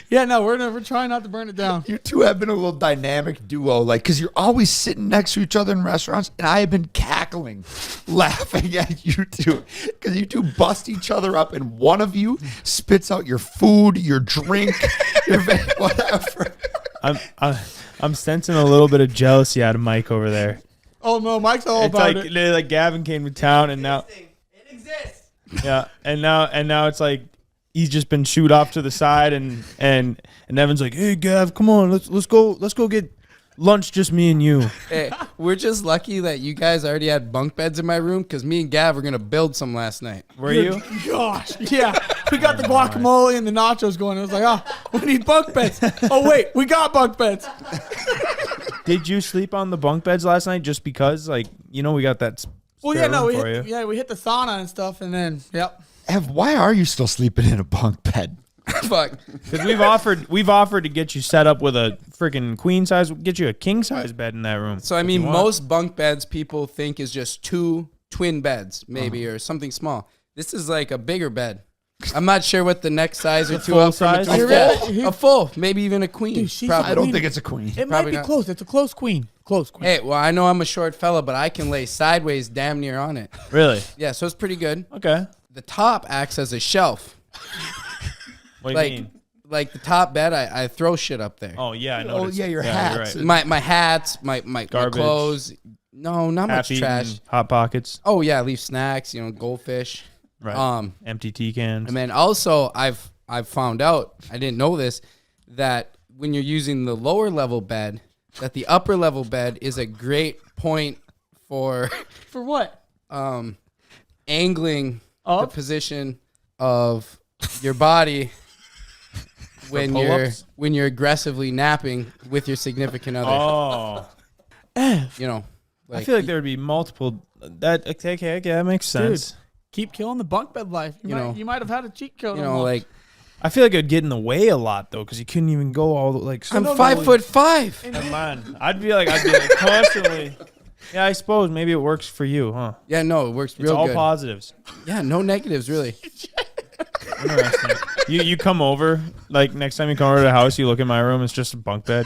Yeah, no, we're trying not to burn it down. You two have been a little dynamic duo, like, because you're always sitting next to each other in restaurants, and I have been cackling, laughing at you two, because you two bust each other up, and one of you spits out your food, your drink, your whatever. I'm sensing a little bit of jealousy out of Mike over there. Oh no, Mike's all It's about like it. like Gavin came to town, and now It exists. yeah, and now it's like he's just been shooed off to the side, and Evan's like, "Hey Gav, come on, let's go get lunch, just me and you." Hey, we're just lucky that you guys already had bunk beds in my room, because me and Gav were gonna build some last night. Were you? Gosh, yeah. We got the guacamole and the nachos going. It was like, oh, we need bunk beds. Oh wait, we got bunk beds. Did you sleep on the bunk beds last night just because, like, we got that? Well, yeah, no, we for hit, you. we hit the sauna and stuff, and then yep. Ev, why are you still sleeping in a bunk bed? Fuck. Because we've offered to get you set up with a freaking queen size, get you a king size bed in that room. So I mean, most bunk beds people think is just 2 twin beds, maybe, or something small. This is like a bigger bed. I'm not sure what the next size or two full up size? from a full, maybe even a queen. Dude, she's Probably. I don't think it's a queen. It might Probably be not. close. It's a close queen. Close queen. Hey, well, I know I'm a short fella, but I can lay sideways damn near on it. Really? Yeah, so it's pretty good. Okay. The top acts as a shelf. What do like, you mean? Like the top bed, I throw shit up there. Oh yeah, I know. Oh yeah, your hats. Right. My hats, my Garbage. clothes, No, not much Half-eaten trash. Hot Pockets. Oh yeah, leave snacks. You know, goldfish. Right. Empty tea cans. And then also, I've found out, I didn't know this, that when you're using the lower level bed, that the upper level bed is a great point for For what? angling the position of your body when you're aggressively napping with your significant other. Oh. You know, I feel like there would be multiple. That okay, that makes sense. Dude, keep killing the bunk bed life. You might have had a cheat code. I feel like it'd get in the way a lot though, because you couldn't even go all the like. I'm 5'5". Come on, I'd be like constantly. Yeah, I suppose maybe it works for you, huh? Yeah, no, it works real It's all good. positives. Yeah, no negatives really. Interesting. You come over, like next time you come over to the house, you look in my room, it's just a bunk bed.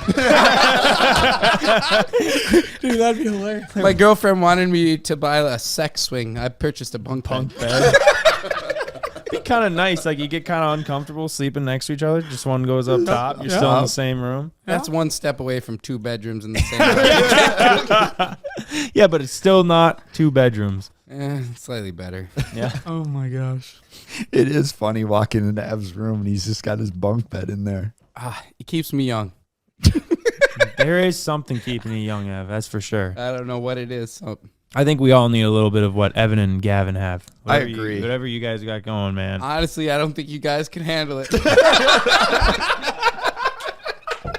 Dude, that'd be hilarious. My girlfriend wanted me to buy a sex swing. I purchased a bunk bed. Be kind of nice, like you get kind of uncomfortable sleeping next to each other. Just one goes up top. You're still in the same room. That's one step away from 2 bedrooms in the same room. Yeah, but it's still not 2 bedrooms. Slightly better. Yeah. Oh my gosh. It is funny walking into Ev's room and he's just got his bunk bed in there. It keeps me young. There is something keeping you young, Ev. That's for sure. I don't know what it is. I think we all need a little bit of what Evan and Gavin have. I agree. Whatever you guys got going, man. Honestly, I don't think you guys can handle it.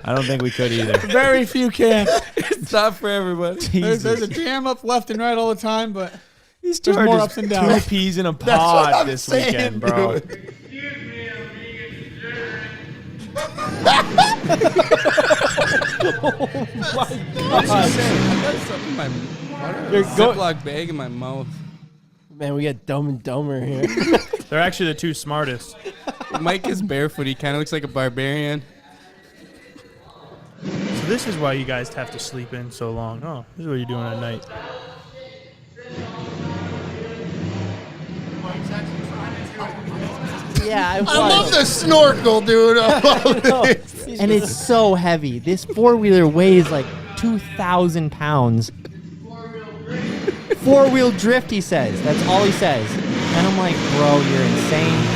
I don't think we could either. Very few can. It's not for everybody. There's a jam up left and right all the time, but these two there's are more just ups and downs. 2 peas in a That's what pod I'm this saying, weekend, bro. dude. Oh my God. I got something in my Ziploc bag in my mouth. Man, we got Dumb and Dumber here. They're actually the 2 smartest. Mike is barefoot. He kind of looks like a barbarian. So this is why you guys have to sleep in so long. Oh, this is what you're doing at night. Yeah, I love the snorkel, dude. I love this. And it's so heavy. This 4-wheeler weighs like 2,000 pounds. 4-wheel drift, he says. That's all he says. And I'm like, bro, you're insane.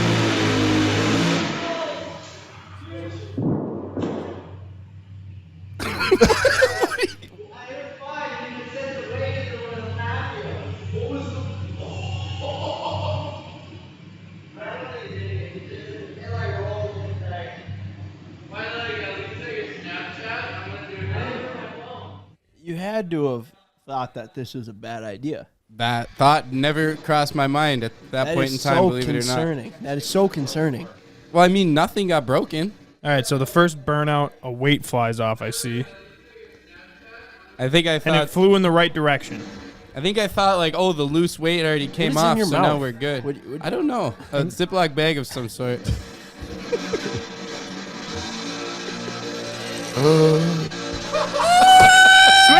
You had to have thought that this was a bad idea. That thought never crossed my mind at that point in time, believe it or not. That is so concerning. Well, I mean, nothing got broken. All right, so the first burnout, a weight flies off, I see. I think I thought... And it flew in the right direction. I think I thought, like, oh, the loose weight already came off, so now we're good. I don't know. A Ziploc bag of some sort.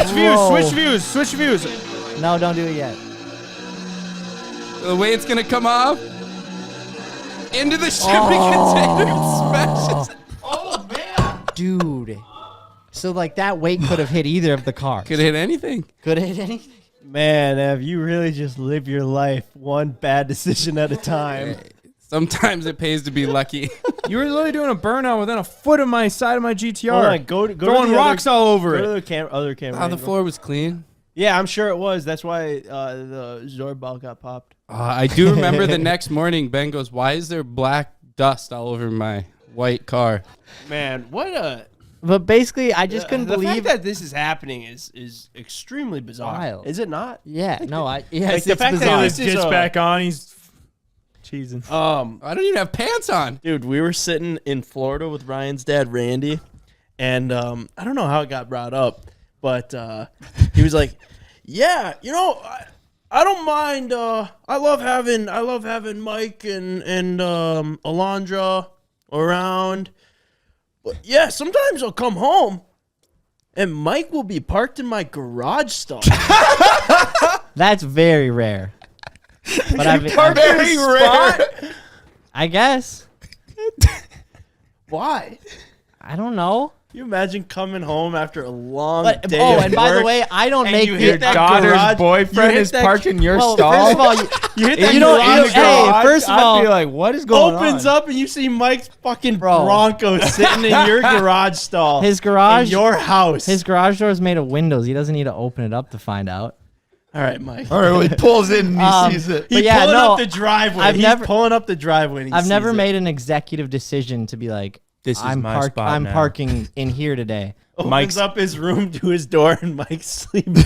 Switch views. No, don't do it yet. The way it's going to come off into the shipping container and smashes. Oh, man. Dude. So, like, that weight could have hit either of the cars. Could hit anything. Could have hit anything. Man, Ev, you really just live your life one bad decision at a time. Sometimes it pays to be lucky. You were literally doing a burnout within a foot of my side of my GTR. Hold on, go throwing to the rocks all over it. Go to the other camera. The floor was clean. Yeah, I'm sure it was. That's why the Zord ball got popped. I do remember the next morning, Ben goes, "Why is there black dust all over my white car?" Man, what a... But basically, I just couldn't the believe fact that this is happening is extremely bizarre. Wild. Is it not? Yeah, no, like yes, the it's fact bizarre. that this is Gets back on, he's cheesing. I don't even have pants on. Dude, we were sitting in Florida with Ryan's dad, Randy, and I don't know how it got brought up, but he was like, "Yeah, you know, I don't mind. I love having Mike and Alondra around. But yeah, sometimes I'll come home and Mike will be parked in my garage stall." That's very rare. But very rare. I guess. Why? I don't know. You imagine coming home after a long But, day oh, of and by the work, way, I don't and make you the hit that daughter's garage- boyfriend you hit is that- parked in your well, stall. first of all, You hit that you don't. garage Hey, door, first of I'd all, be like, what is going on? opens up and you see Mike's fucking Bro. Bronco sitting in your garage stall. his garage, in your house. his garage door is made of windows. He doesn't need to open it up to find out. All right, Mike. All right, well, he pulls in and he sees it. He's yeah, pulling no, up the driveway. I've He's never- pulling up the driveway. And he I've never sees it. made an executive decision to be like, This is I'm my spot I'm now. parking in here today. Opens Mike's- up his room to his door and Mike's sleeping.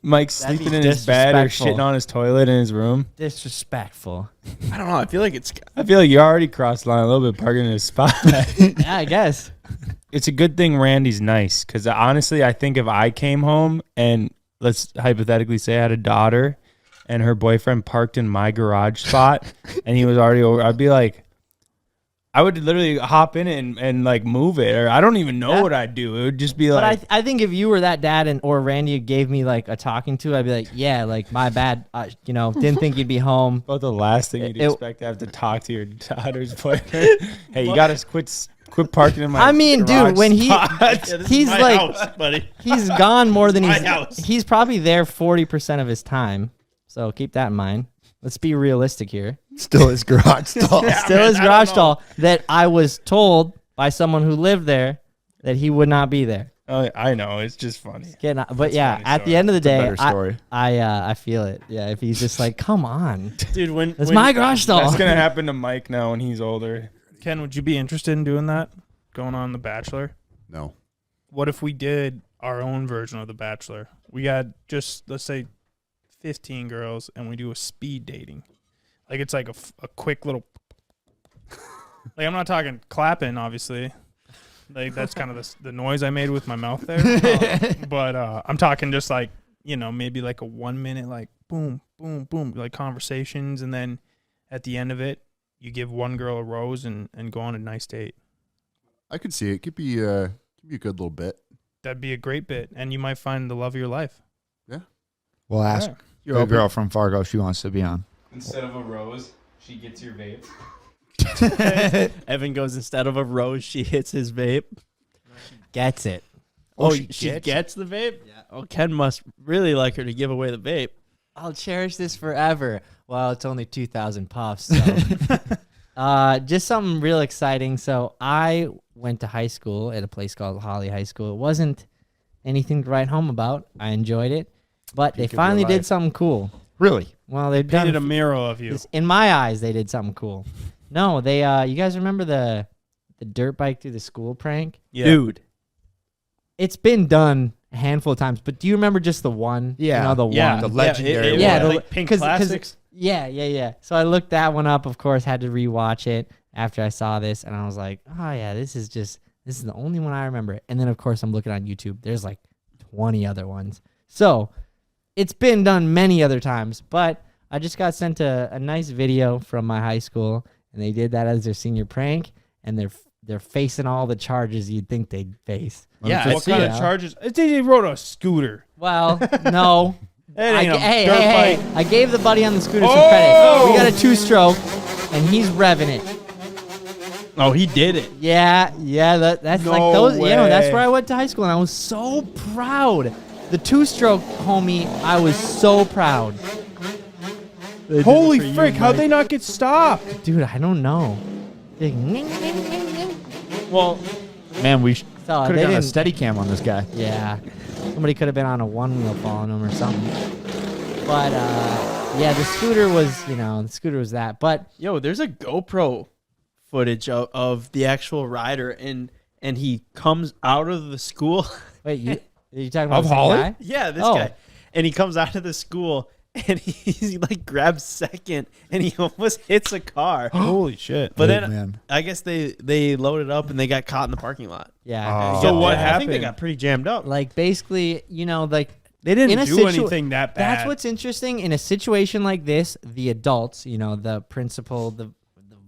Mike's That'd be sleeping in his bed or disrespectful. shitting on his toilet in his room. Disrespectful. I don't know. I feel like it's. I feel like you already crossed the line a little bit parking in his spot. Yeah, I guess. It's a good thing Randy's nice because honestly, I think if I came home and let's hypothetically say I had a daughter and her boyfriend parked in my garage spot and he was already over, I'd be like, I would literally hop in it and like move it, or I don't even know what I'd do. It would just be But like, I think if you were that dad and or Randy gave me like a talking to, I'd be like, yeah, like my bad. Didn't think you'd be home. about the last thing you'd It- expect to have to talk to your daughter's boyfriend. Hey, you got to quit parking in my. I mean, garage dude, when spot. Yeah, this is he's my like, house, buddy. he's gone more than My house. he's probably there 40% of his time. So keep that in mind. Let's be realistic here. Still his garage stall. Still his garage stall that I was told by someone who lived there that he would not be there. Oh, I know, it's just funny. But yeah, at the end of the It's a day, better story. I feel it. Yeah, if he's just like, come on, Dude, when it's my garage stall. That's gonna happen to Mike now when he's older. Ken, would you be interested in doing that? Going on The Bachelor? No. What if we did our own version of The Bachelor? We got just, let's say, 15 girls, and we do a speed dating. Like, it's like a quick little... Like, I'm not talking clapping, obviously. Like, that's kind of the noise I made with my mouth there. But I'm talking just like, maybe like a 1 minute, like, boom, boom, boom, like conversations, and then at the end of it, you give one girl a rose and go on a nice date. I could see it. Could be a good little bit. That'd be a great bit, and you might find the love of your life. Yeah. We'll ask You're the open? girl from Fargo if she wants to be on. Instead of a rose, she gets your vape. Evan goes, instead of a rose, she hits his vape. Gets it. Oh, she gets the vape? Yeah. Oh, Ken must really like her to give away the vape. I'll cherish this forever. Well, it's only 2,000 puffs. So. Just something real exciting. So I went to high school at a place called Holly High School. It wasn't anything to write home about. I enjoyed it, but they Peak of your finally did life. something cool. Really? Well, they've Painted done a mural of you. in my eyes. They did something cool. No, they. You guys remember the dirt bike through the school prank? Yeah. Dude. It's been done a handful of times, but do you remember just the one? Yeah. the Yeah. one. The legendary Yeah, one. the- like pink 'cause- plastics. Yeah. So I looked that one up, of course, had to rewatch it after I saw this, and I was like, oh yeah, this is the only one I remember. And then of course I'm looking on YouTube. There's like 20 other ones. So it's been done many other times, but I just got sent a nice video from my high school, and they did that as their senior prank, and they're facing all the charges you'd think they'd face. Yeah, What kind of charges? They rode a scooter. Well, no. Ain't dirt bike. I gave the buddy on the scooter some credit. We got a 2-stroke, and he's revving it. Oh, he did it. Yeah, that's No like those. That's way. where I went to high school, and I was so proud. The 2-stroke, homie, I was so proud. Holy frick! How'd they not get stopped? Dude, I don't know. Well, Man, we could So have they done a didn't. steady cam on this guy. Yeah, somebody could have been on a 1-wheel following him or something. But yeah, the scooter was that. But Yo, there's a GoPro footage of the actual rider, and he comes out of the school. wait, are you talking about Of the same Holly? guy? Yeah, this Oh. guy. And he comes out of the school, and he like grabs second, and he almost hits a car. holy shit! But Big then man. I guess they loaded up and they got caught in the parking lot. Yeah. So what I think they happened? got pretty jammed up. Like basically, like They didn't in a do anything that bad. That's what's interesting in a situation like this. The adults, the principal, the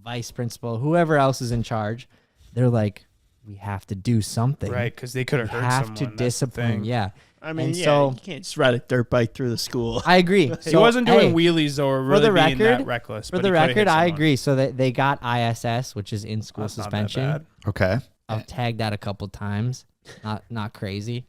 vice principal, whoever else is in charge, they're like, we have to do something, right, because they could have We hurt have someone. to That's the discipline. thing. Yeah, I mean, and yeah, so you can't just ride a dirt bike through the school. I agree. He So, wasn't doing hey, wheelies or really for the being that record. reckless. For but the he coulda hit record, I someone. agree. So they got ISS, which is in school That's not that suspension. bad. Okay. I've tagged that a couple times. Not crazy.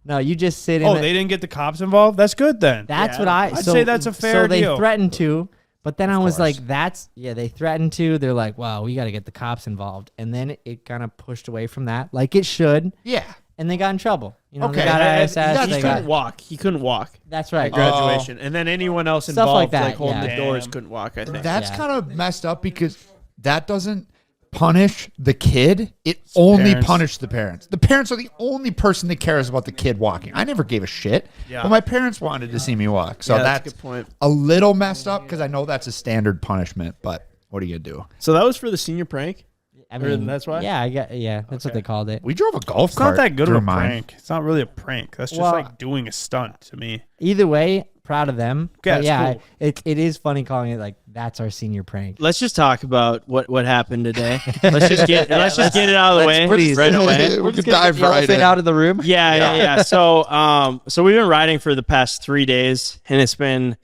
No, you just sit in. Oh, they didn't get the cops involved? That's good then. That's what I'd say that's a fair deal. So deal. they threatened to, but then I was like, they threatened to. They're like, wow, we got to get the cops involved. And then it kind of pushed away from that, like it should. Yeah. And they got in trouble. You know, Okay. they got ISS. He couldn't walk. He couldn't walk. That's right. At graduation. And then anyone else Stuff involved, like that, like holding yeah. the doors, couldn't walk, I think. That's kind of messed up because that doesn't punish the kid. It only parents. punished the parents. The parents are the only person that cares about the kid walking. I never gave a shit. Yeah. But my parents wanted to see me walk. So Yeah, that's that's a good point. a little messed up because I know that's a standard punishment, but what are you going to do? So that was for the senior prank? I Or mean, that's why? Yeah, that's what they called it. We drove a golf It's not cart. that good of a through mine. prank. It's not really a prank. That's just Well- like doing a stunt to me. Either way, proud of them. Yeah, But it's yeah, cool. it is funny calling it like that's our senior prank. Let's just talk about what happened today. Let's just get it out of the way please. right away. We're just gonna get the elephant out of the room. Yeah. So we've been riding for the past 3 days, and it's been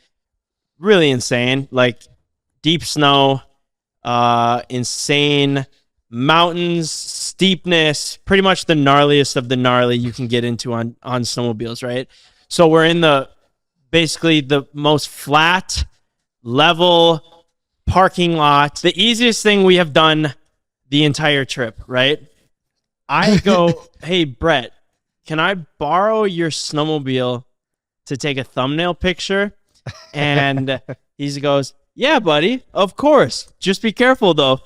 really insane. Like deep snow, insane mountains, steepness, pretty much the gnarliest of the gnarly you can get into on snowmobiles, right? So we're in basically the most flat, level parking lot. The easiest thing we have done the entire trip, right? I go, hey, Brett, can I borrow your snowmobile to take a thumbnail picture? And he goes, yeah, buddy, of course. Just be careful, though.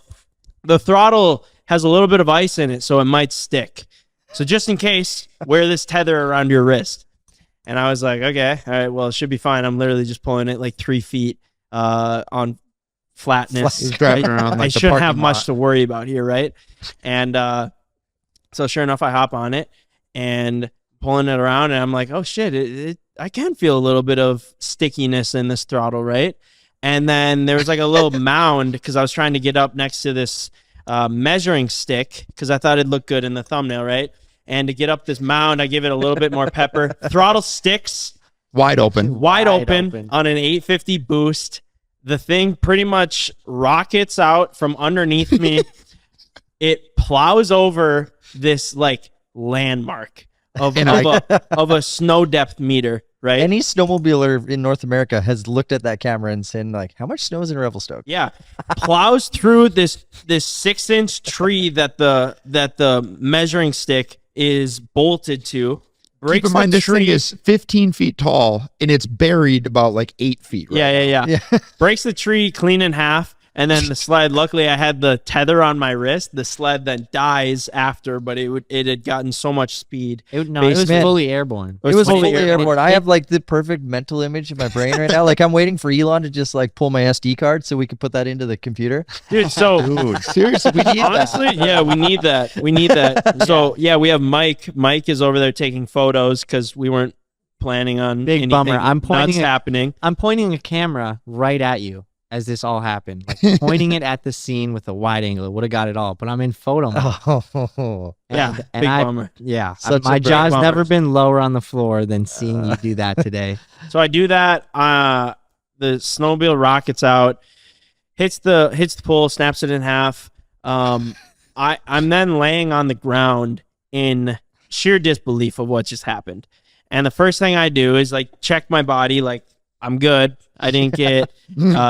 The throttle has a little bit of ice in it, so it might stick. So just in case, wear this tether around your wrist. And I was like, okay, all right, well, it should be fine. I'm literally just pulling it like 3 feet on flatness. He's driving around like I the shouldn't have parking much lot. to worry about here, right? And so sure enough, I hop on it and pulling it around, and I'm like, oh shit, I can feel a little bit of stickiness in this throttle, right? And then there was like a little mound because I was trying to get up next to this measuring stick because I thought it'd look good in the thumbnail, right? And to get up this mound, I give it a little bit more pepper. Throttle sticks Wide open. wide open on an 850 boost. The thing pretty much rockets out from underneath me. It plows over this like landmark of a snow depth meter, right? Any snowmobiler in North America has looked at that camera and said, like, how much snow is in Revelstoke? Yeah, plows through this 6-inch tree that the measuring stick is bolted to. Keep in mind, this thing is 15 feet tall, and it's buried about like 8 feet. Right Yeah. Breaks the tree clean in half, and then the sled. Luckily, I had the tether on my wrist. The sled then dies after, but it had gotten so much speed. It was Basement. fully airborne. It was fully airborne. I have like the perfect mental image in my brain right now. Like I'm waiting for Elon to just like pull my SD card so we can put that into the computer. Dude, so Dude, seriously, we need honestly, that. yeah, we need that. We need that. So yeah, we have Mike. Mike is over there taking photos because we weren't planning on Big anything bummer. I'm pointing nuts happening. I'm pointing a camera right at you as this all happened. Like pointing it at the scene with a wide angle. It would have got it all, but I'm in photo mode. Oh, Yeah, And big I, bummer. Yeah, Such my a big jaw's bummer. never been lower on the floor than seeing you do that today. So I do that. The snowmobile rockets out, hits the pole, snaps it in half. I'm then laying on the ground in sheer disbelief of what just happened. And the first thing I do is like check my body, like I'm good. I didn't get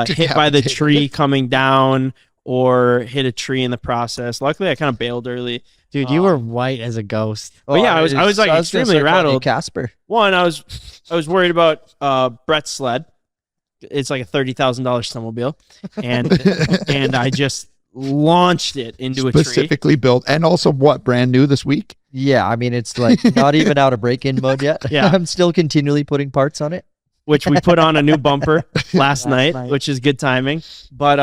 hit by the tree coming down or hit a tree in the process. Luckily, I kind of bailed early. Dude, you were white as a ghost. But yeah, I was like gonna extremely start calling you rattled. Casper. One, I was worried about Brett's sled. It's like a $30,000 snowmobile, and I just launched it into a tree. Specifically built, and also what, brand new this week? Yeah, I mean it's like not even out of break-in mode yet. Yeah. I'm still continually putting parts on it. Which we put on a new bumper last night, which is good timing. But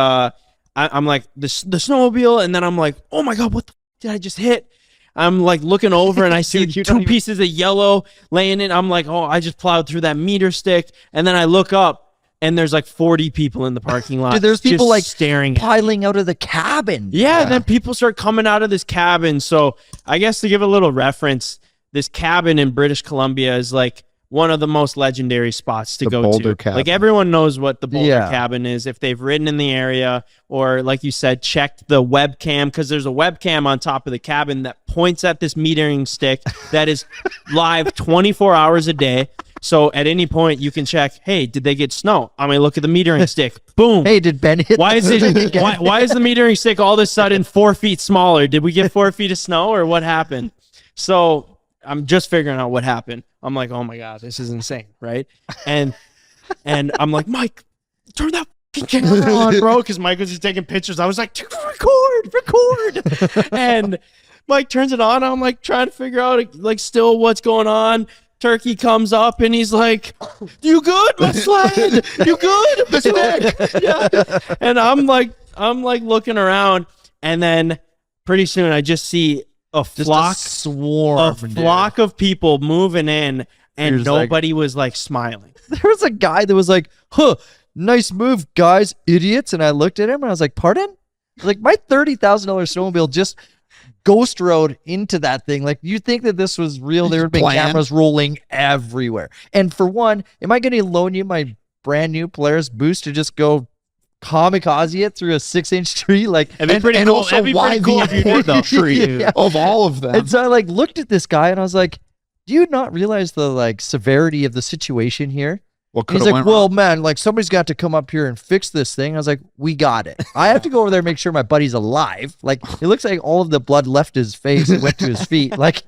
I'm like the snowmobile, and then I'm like, oh my god, what the did I just hit? I'm like looking over and I see two pieces of yellow laying in. I'm like, oh, I just plowed through that meter stick, and then I look up and there's like 40 people in the parking lot. Dude, there's people just like staring, piling out of the cabin. Yeah, and then people start coming out of this cabin. So I guess to give a little reference, this cabin in British Columbia is like one of the most legendary spots to The go Boulder to. Cabin. Like everyone knows what the Boulder Yeah. Cabin is if they've ridden in the area, or like you said, checked the webcam, because there's a webcam on top of the cabin that points at this metering stick that is live 24 hours a day. So at any point you can check, hey, did they get snow? I'm gonna look at the metering stick. Boom. Hey, did Ben hit? Why is the it? thing again? Why is the metering stick all of a sudden 4 feet smaller? Did we get 4 feet of snow, or what happened? So I'm just figuring out what happened. I'm like, oh my god, this is insane, right? And I'm like, Mike, turn that fucking camera on, bro, because Mike was just taking pictures. I was like, record, and Mike turns it on. I'm like trying to figure out like still what's going on. Turkey comes up and he's like, "You good, my sled? You good, Nick?" Yeah. And I'm like looking around, and then pretty soon I just see a flock of people moving in, and Here's like- nobody was like smiling. There was a guy that was like, huh, nice move, guys, idiots. And I looked at him and I was like, pardon? I was like, my $30,000 snowmobile just ghost rode into that thing. Like, you think that this was real? There would be cameras rolling everywhere. And for one, am I going to loan you my brand new Polaris boost to just go kamikaze it through a 6-inch tree? Like, and also why the important tree of all of them? And so I like looked at this guy and I was like, do you not realize the like severity of the situation here? What He's like, well, man, like somebody's got to come up here and fix this thing. I was like, we got it. I have to go over there and make sure my buddy's alive. Like, it looks like all of the blood left his face and went to his feet. Like,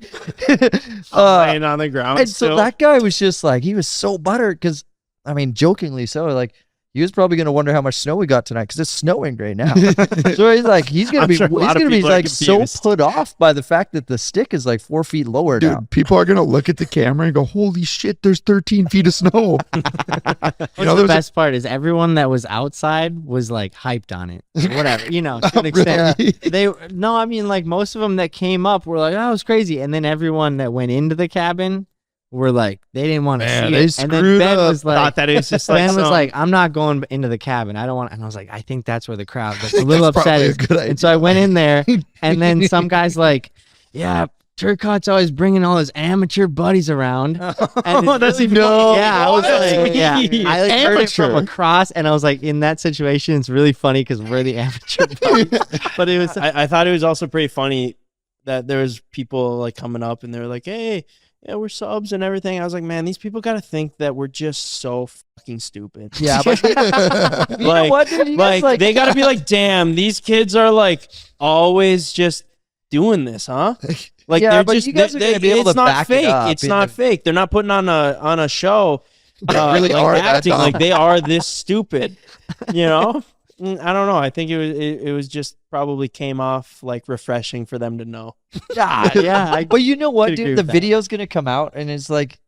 laying on the ground. And still. so that guy was just like, he was so buttered because, I mean, jokingly so, like, he was probably going to wonder how much snow we got tonight because it's snowing right now. So he's like, he's going to be, sure a lot of he's going to be people are like so confused. put off by the fact that the stick is like 4 feet lower Dude, now. people are gonna look at the camera and go, "Holy shit! There's 13 feet of snow." The best part is everyone that was outside was like hyped on it. Whatever, to an extent. I mean, like most of them that came up were like, "Oh, it was crazy," and then everyone that went into the cabin were like, they didn't want to see it. And then Ben was like, thought that it was just like Ben was some- like, I'm not going into the cabin. I don't want. And I was like, I think that's where the crowd gets a little That's upset. probably a Is. good idea. And so I went in there, and then some guy's like, yeah. Turcotte's always bringing all his amateur buddies around. Oh, does he know? Yeah, I was like, yeah. I like heard it from Amateur. across, and I was like, in that situation, it's really funny because we're the amateur buddies. But it was, I thought it was also pretty funny that there was people like coming up and they were like, "Hey, yeah, we're subs and everything." I was like, man, these people got to think that we're just so fucking stupid. Yeah, but you know what, dude? You guys, like they got to be like, damn, these kids are like always just doing this, huh? Like Yeah, they're but just you guys are gonna be able it's to not back it fake. up. It's not fake. They're not putting on a show. They really like are that acting dumb. like they are this stupid. I don't know. I think it was just probably came off like refreshing for them to know. yeah. But you know what, could agree dude? The with that. video's gonna come out, and it's like,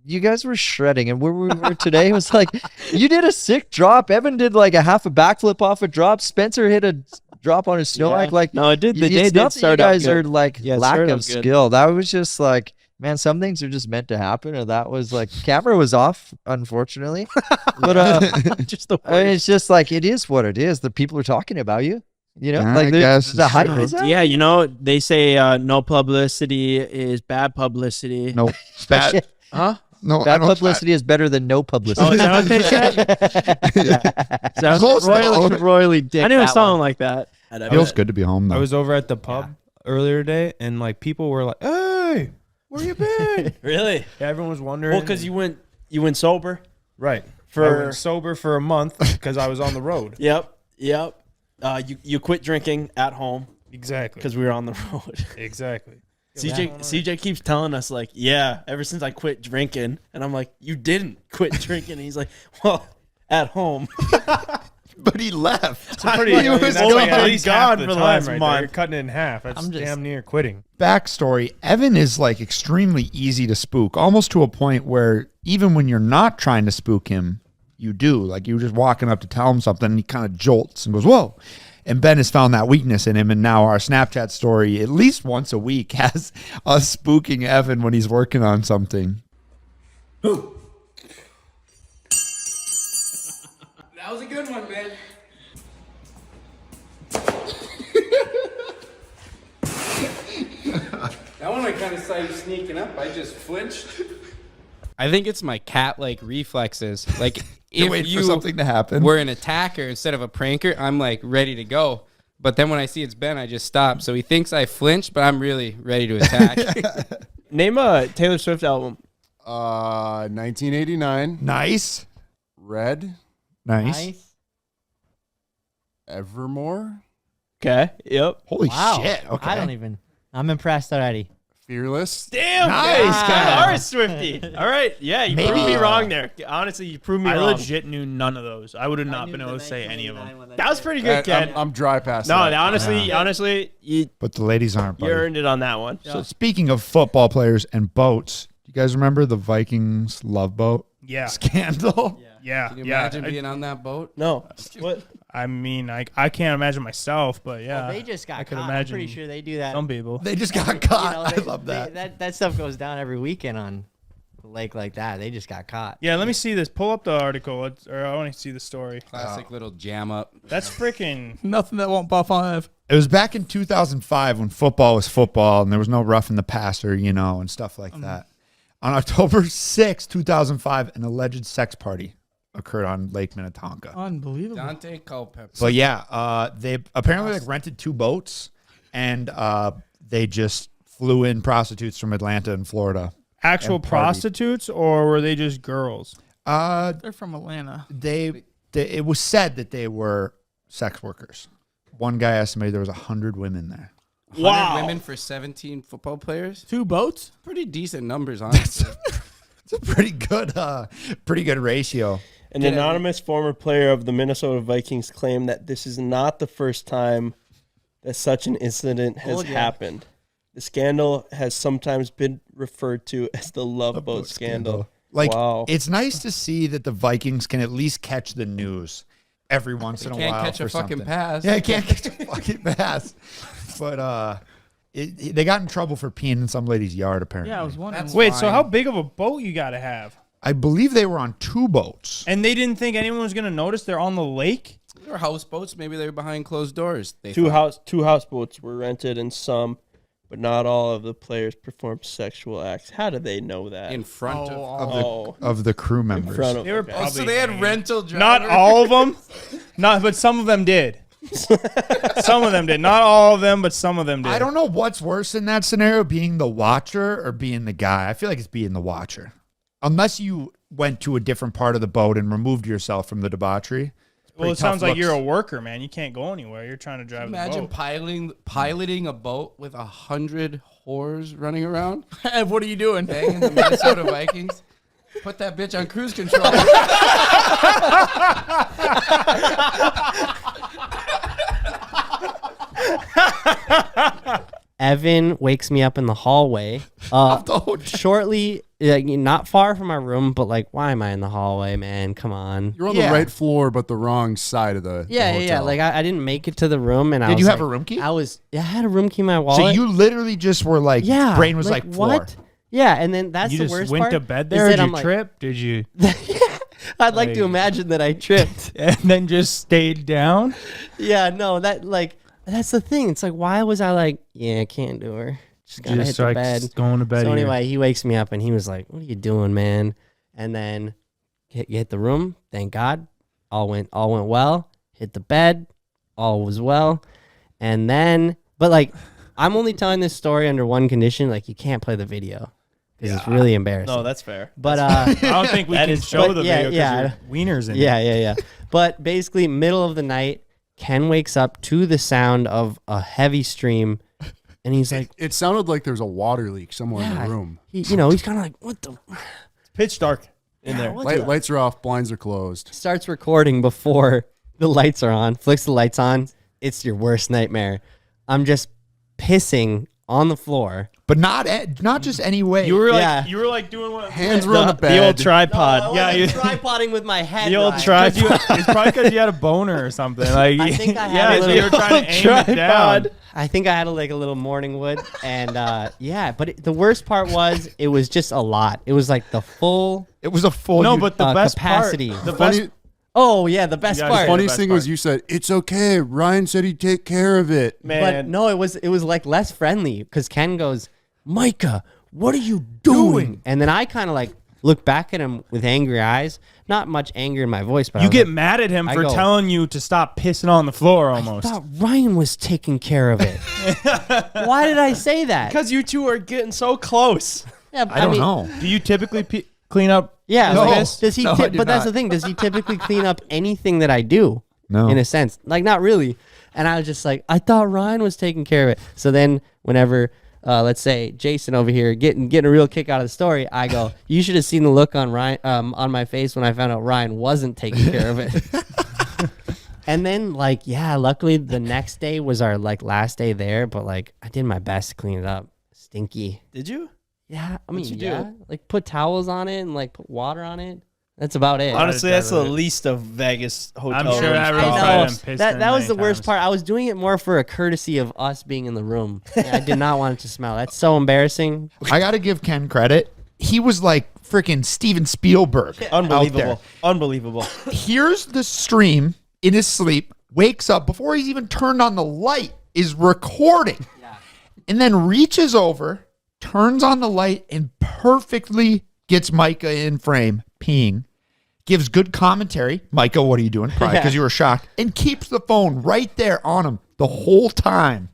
you guys were shredding, and where we were today was like, you did a sick drop. Evan did like a half a backflip off a drop. Spencer hit a drop on his snow bike. Like, No, it did. The it's day not did that start you out guys good. are like Yeah, it lack started of out good. skill. That was just like, man, some things are just meant to happen, and that was like, camera was off, unfortunately. But just the I mean, it's just like, it is what it is. The people are talking about you. I like guess the it's hype true. is up. Yeah, they say no publicity is bad publicity. No, bad. Huh? No, I Bad don't- publicity is better than no publicity. Oh, is that what they said? Sounds Close enough. royally dick. I knew it that sounded one. like that. Feels good to be home though. I was over at the pub earlier today, and like people were like, "Hey, where you been?" Really? Yeah, everyone was wondering. Well, because you went sober. right I for- went sober for a month because I was on the road. Yep. You quit drinking at home Exactly. because we were on the road. Exactly. CJ keeps telling us like, yeah, ever since I quit drinking, and I'm like, you didn't quit drinking. And he's like, well, at home. But he left. Pretty, He was that's gone. like at least half for the the time last right there. month. You're cutting it in half. That's I'm just- damn near quitting. Backstory: Evan is like extremely easy to spook, almost to a point where even when you're not trying to spook him, you do. Like you're just walking up to tell him something, and he kind of jolts and goes, "Whoa!" And Ben has found that weakness in him, and now our Snapchat story, at least once a week, has us spooking Evan when he's working on something. That was a good one, man. That one I kind of saw you sneaking up. I just flinched. I think it's my cat-like reflexes. Like if waiting for you something to happen. were an attacker instead of a pranker, I'm like ready to go. But then when I see it's Ben, I just stop. So he thinks I flinched, but I'm really ready to attack. Name a Taylor Swift album. 1989. Nice. Red. Nice. Evermore. Okay. Yep. Holy Wow. shit. Okay. I don't even. I'm impressed already. Fearless. Damn. Nice, Nice. guy. All right, Swifty. All right. Yeah, you Maybe- proved me wrong there. Honestly, you proved me I wrong. legit knew none of those. I would have not been able to say any of them. That was pretty good, Ken. I'm dry past No, that. honestly, you But the ladies aren't. you Buddy. earned it on that one. So speaking of football players and boats, do you guys remember the Vikings love boat Yeah. scandal? Yeah. Can you Yeah. imagine being on that boat? No. What? I mean, I can't imagine myself, but yeah. Well, they just got I could caught. imagine I'm pretty sure they do that. some people. They just got caught. they- I love that. That stuff goes down every weekend on a lake like that. They just got caught. Yeah, let me see this. Pull up the article, or I want to see the story. Classic little jam up. That's freaking. Nothing that won't buff on Ev. It was back in 2005 when football was football and there was no roughing the passer, and stuff like that. On October 6, 2005, an alleged sex party occurred on Lake Minnetonka. Unbelievable. Dante Culpepper. But yeah, they apparently rented 2 boats and they just flew in prostitutes from Atlanta and Florida. Actual and partied. prostitutes, or were they just girls? They're from Atlanta. It was said that they were sex workers. One guy estimated there was 100 women there. 100 women for 17 football players? 2 boats? Pretty decent numbers, honestly. It's a pretty good ratio. An anonymous former player of the Minnesota Vikings claimed that this is not the first time that such an incident has happened. The scandal has sometimes been referred to as the Love Boat scandal. Like, wow. It's nice to see that the Vikings can at least catch the news every once in a while. Can't catch a for fucking something. pass. Yeah, I can't catch a fucking pass. But they got in trouble for peeing in some lady's yard, apparently. Yeah, I was wondering. Wait, so how big of a boat you got to have? I believe they were on 2 boats. And they didn't think anyone was going to notice they're on the lake? They were houseboats. Maybe they were behind closed doors. Two houseboats were rented, and some, but not all of the players performed sexual acts. How did they know that? In front Of the crew members. They were okay. probably so they had rental drivers. Not all of them. But some of them did. Some of them did. Not all of them, but some of them did. I don't know what's worse in that scenario, being the watcher or being the guy. I feel like it's being the watcher. Unless you went to a different part of the boat and removed yourself from the debauchery. Well, it sounds like you're a worker, man. You can't go anywhere. You're trying to drive Imagine the boat. piloting a boat with 100 whores running around. Ev, what are you doing? Banging the Minnesota Vikings. Put that bitch on cruise control. Evan wakes me up in the hallway. Shortly, not far from our room, but like, why am I in the hallway, man? Come on. You're on the right floor, but the wrong side of the Yeah, the yeah. hotel. Like I didn't make it to the room, and I Did was you have like- a room key? I had a room key in my wallet. So you literally just were like, yeah, brain was like floor. what? Yeah, and then that's You the just worst went part. to bed is there? that Did I'm you like- trip? Did you? I'd like to imagine that I tripped. And then just stayed down? Yeah, no, that's the thing. It's like, why was I like, yeah, I can't do her. Just gotta hit the like bed. going to bed So here. anyway, he wakes me up and he was like, "What are you doing, man?" And then you hit the room. Thank God, all went well. Hit the bed, all was well. And then, but like, I'm only telling this story under one condition: like, you can't play the video because it's really embarrassing. No, that's fair. But I don't think we can show the video because your wiener's in it. Yeah. But basically, middle of the night, Ken wakes up to the sound of a heavy stream. And he's like, it sounded like there's a water leak somewhere in the room. he's kind of like, what the? It's pitch dark in there. Lights are off, blinds are closed. Starts recording before the lights are on, flicks the lights on. It's your worst nightmare. I'm just pissing on the floor. But not just any way. You were like doing what? Hands were on the bed. The old tripod. No, yeah, I was tripoding with my head. The old right. tripod. It's probably because you had a boner or something. Like, I think I had a so little you were trying to aim it down. I think I had a little morning wood, and the worst part was it was just a lot. It was like the full. It was a full. No, but the best capacity. part. The Funny- best. Oh yeah, the best part. The funniest thing was you said, "It's okay." Ryan said he'd take care of it. Man. But no, it was like less friendly because Ken goes, "Micah, what are you doing?" And then I kind of like look back at him with angry eyes. Not much anger in my voice, but You I was get like- mad at him I for go, telling you to stop pissing on the floor almost. I thought Ryan was taking care of it. Why did I say that? Because you two are getting so close. Yeah, I don't know. Do you typically clean up? Yeah, his like, piss? does he? But that's the thing. Does he typically clean up anything that I do? No. In a sense, like not really. And I was just like, I thought Ryan was taking care of it. So then, whenever, let's say Jason over here getting a real kick out of the story, I go, you should have seen the look on Ryan on my face when I found out Ryan wasn't taking care of it. And then, like, yeah, luckily the next day was our like last day there, but like I did my best to clean it up. Stinky. Did you? Yeah, I mean, What'd you yeah, do? like put towels on it and like put water on it. That's about it. Honestly, that's the least of Vegas hotel I'm sure rooms that problem. room's I know. been pissed That in was the many worst times. part. I was doing it more for a courtesy of us being in the room. I did not want it to smell. That's so embarrassing. I got to give Ken credit. He was like freaking Steven Spielberg. Unbelievable. Unbelievable. Hears the stream in his sleep, wakes up before he's even turned on the light, is recording, and then reaches over, turns on the light, and perfectly gets Micah in frame, peeing. Gives good commentary. Micah, what are you doing? Probably because you were shocked. And keeps the phone right there on him the whole time.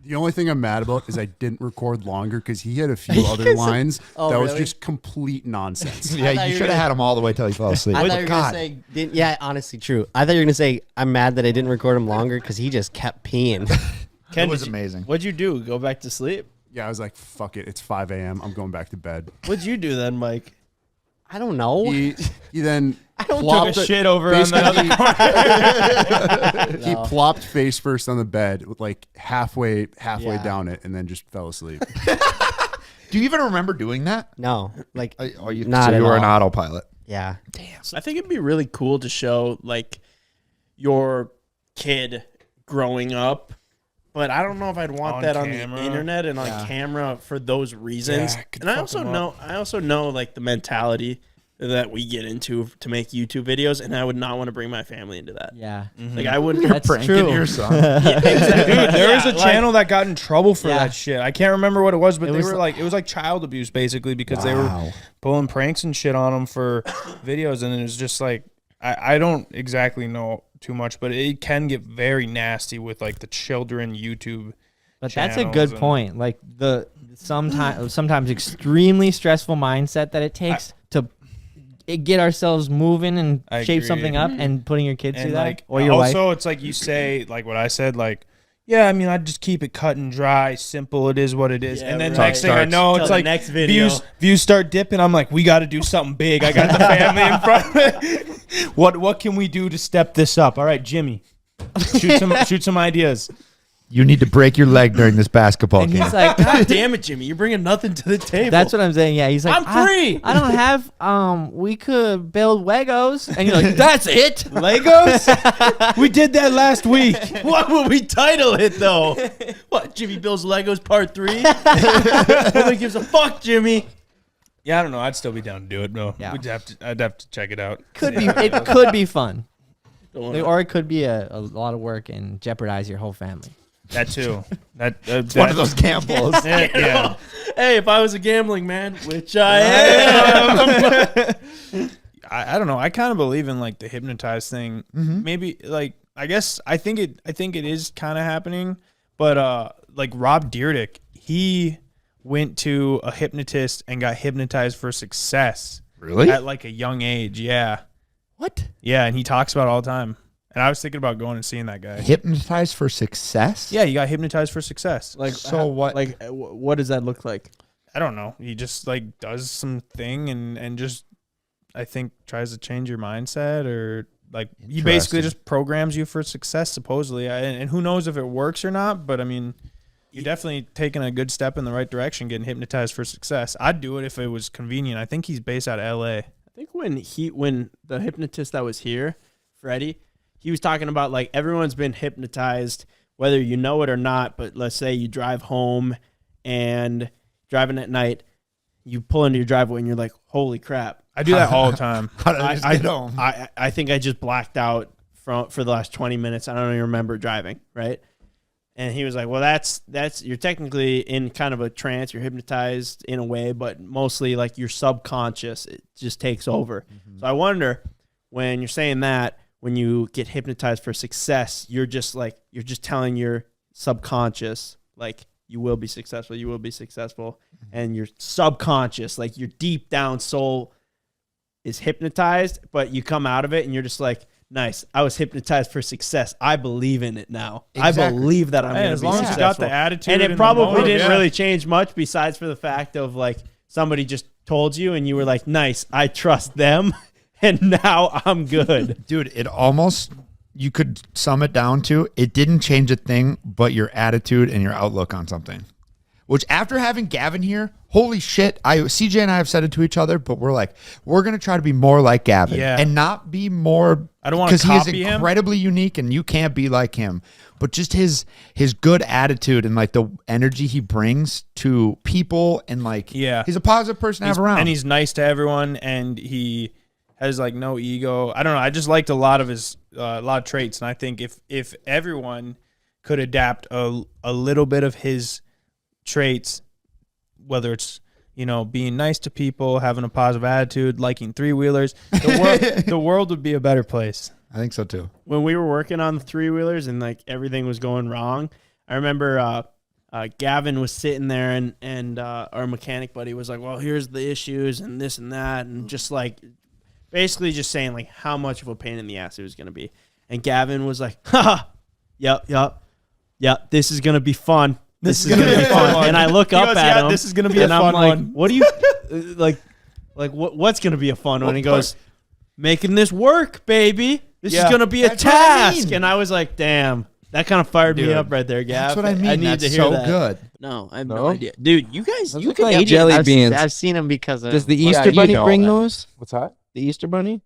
The only thing I'm mad about is I didn't record longer because he had a few other lines Oh, that was really? just complete nonsense. Yeah, you should have had him all the way till he fell asleep. I thought you were God. gonna say, yeah, honestly, true. I thought you were gonna say I'm mad that I didn't record him longer because he just kept peeing. Ken, was amazing. What'd you do? Go back to sleep? Yeah, I was like, fuck it. It's 5 a.m. I'm going back to bed. What'd you do then, Mike? I don't know. He then Took plopped a shit over on the basically- other corner. He plopped face first on the bed with like halfway Yeah. down it and then just fell asleep. Do you even remember doing that? No, like Oh, you, not so at you were an all. autopilot. Yeah. Damn. I think it'd be really cool to show like your kid growing up, but I don't know if I'd want On that on camera. the internet and on camera for those reasons. Yeah, could and I fuck also 'em know, up. like the mentality that we get into to make YouTube videos, and I would not want to bring my family into that. Yeah. Like I wouldn't. That's true. your son. Yeah, exactly. Dude, there was a like- channel that got in trouble for Yeah. that shit. I can't remember what it was, but It they was were like, it was like child abuse basically because they were pulling pranks and shit on them for videos, and it was just like, I don't exactly know too much, but it can get very nasty with like the children YouTube. But that's a channels good and- point. Like the sometimes extremely stressful mindset that it takes to get ourselves moving and I shape agree. something up, and putting your kids through And that like, or your wife. also, it's like you say, like what I said, like, yeah, I mean, I just keep it cut and dry, simple. It is what it is. Yeah, and then right. next thing I know, Till it's the like next video. views start dipping. I'm like, we got to do something big. I got the family in front. What can we do to step this up? All right, Jimmy, shoot some ideas. You need to break your leg during this basketball And game. he's like, God damn it, Jimmy! You're bringing nothing to the table. That's what I'm saying. Yeah, he's like, I'm free. I don't have. We could build Legos, and you're like, that's it. Legos? We did that last week. What would we title it though? What? Jimmy Builds Legos Part 3? Nobody gives a fuck, Jimmy. Yeah, I don't know. I'd still be down to do it. No, Yeah. I'd have to check it out. Could See be. how it It goes. could be fun, Don't wanna- or it could be a lot of work and jeopardize your whole family. That too. It's one of those gambles. Yeah. Hey, if I was a gambling man, which I am. I don't know. I kind of believe in like the hypnotized thing. Maybe like I think it is kind of happening. But like Rob Dyrdek, he went to a hypnotist and got hypnotized for success. Really? At like a young age. Yeah. What? Yeah, and he talks about it all the time. And I was thinking about going and seeing that guy. Hypnotized for success? Yeah, he got hypnotized for success. Like So what? Like what does that look like? I don't know. He just like does some thing and just I think tries to change your mindset, or like he basically Interesting. just programs you for success supposedly. And who knows if it works or not, but I mean, you're definitely taking a good step in the right direction getting hypnotized for success. I'd do it if it was convenient. I think he's based out of LA. I think when the hypnotist that was here, Freddie, he was talking about like everyone's been hypnotized, whether you know it or not. But let's say you drive home and driving at night, you pull into your driveway and you're like, holy crap. I do that all the time. How did I just get home? I think I just blacked out for the last 20 minutes. I don't even remember driving, right? And he was like, well, that's you're technically in kind of a trance. You're hypnotized in a way, but mostly like your subconscious, it just takes over. So I wonder, when you're saying that, when you get hypnotized for success, you're just telling your subconscious, like, you will be successful. And your subconscious, like your deep down soul, is hypnotized, but you come out of it and you're just like, nice, I was hypnotized for success. I believe in it now. Exactly. I believe that I'm going to be as long successful. as you got the attitude, and it and probably the motive, didn't really change much, besides for the fact of like somebody just told you and you were like, nice, I trust them, and now I'm good. Dude, it almost, you could sum it down to, it didn't change a thing but your attitude and your outlook on something. Which, after having Gavin here, holy shit, CJ and I have said it to each other, but we're like, we're going to try to be more like Gavin and not be more, I don't want to because copy he is him. incredibly unique and you can't be like him, but just his good attitude and like the energy he brings to people, and like, he's a positive person to have around. And he's nice to everyone, and he has like no ego. I don't know. I just liked a lot of his traits. And I think if everyone could adapt a little bit of his traits, whether it's, you know, being nice to people, having a positive attitude, liking three-wheelers, the world would be a better place. I think so too. When we were working on the three-wheelers and like everything was going wrong, I remember Gavin was sitting there and our mechanic buddy was like, well, here's the issues and this and that, and just like basically just saying like how much of a pain in the ass it was going to be. And Gavin was like, yep, this is going to be fun. This is gonna be fun. And I look up at him. This is gonna be and a I'm fun like, one. what do you what's gonna be a fun one? And he goes, making this work, baby. This is gonna be a task. And I was like, damn, that kind of fired me up right there, Gav. That's what I mean. I need That's to hear so that. good. No, I have no idea, dude. You guys, you look can like eat jelly it. beans. I've seen them because of. Does the Yeah, Easter you Bunny know bring that. those? What's that? The Easter Bunny?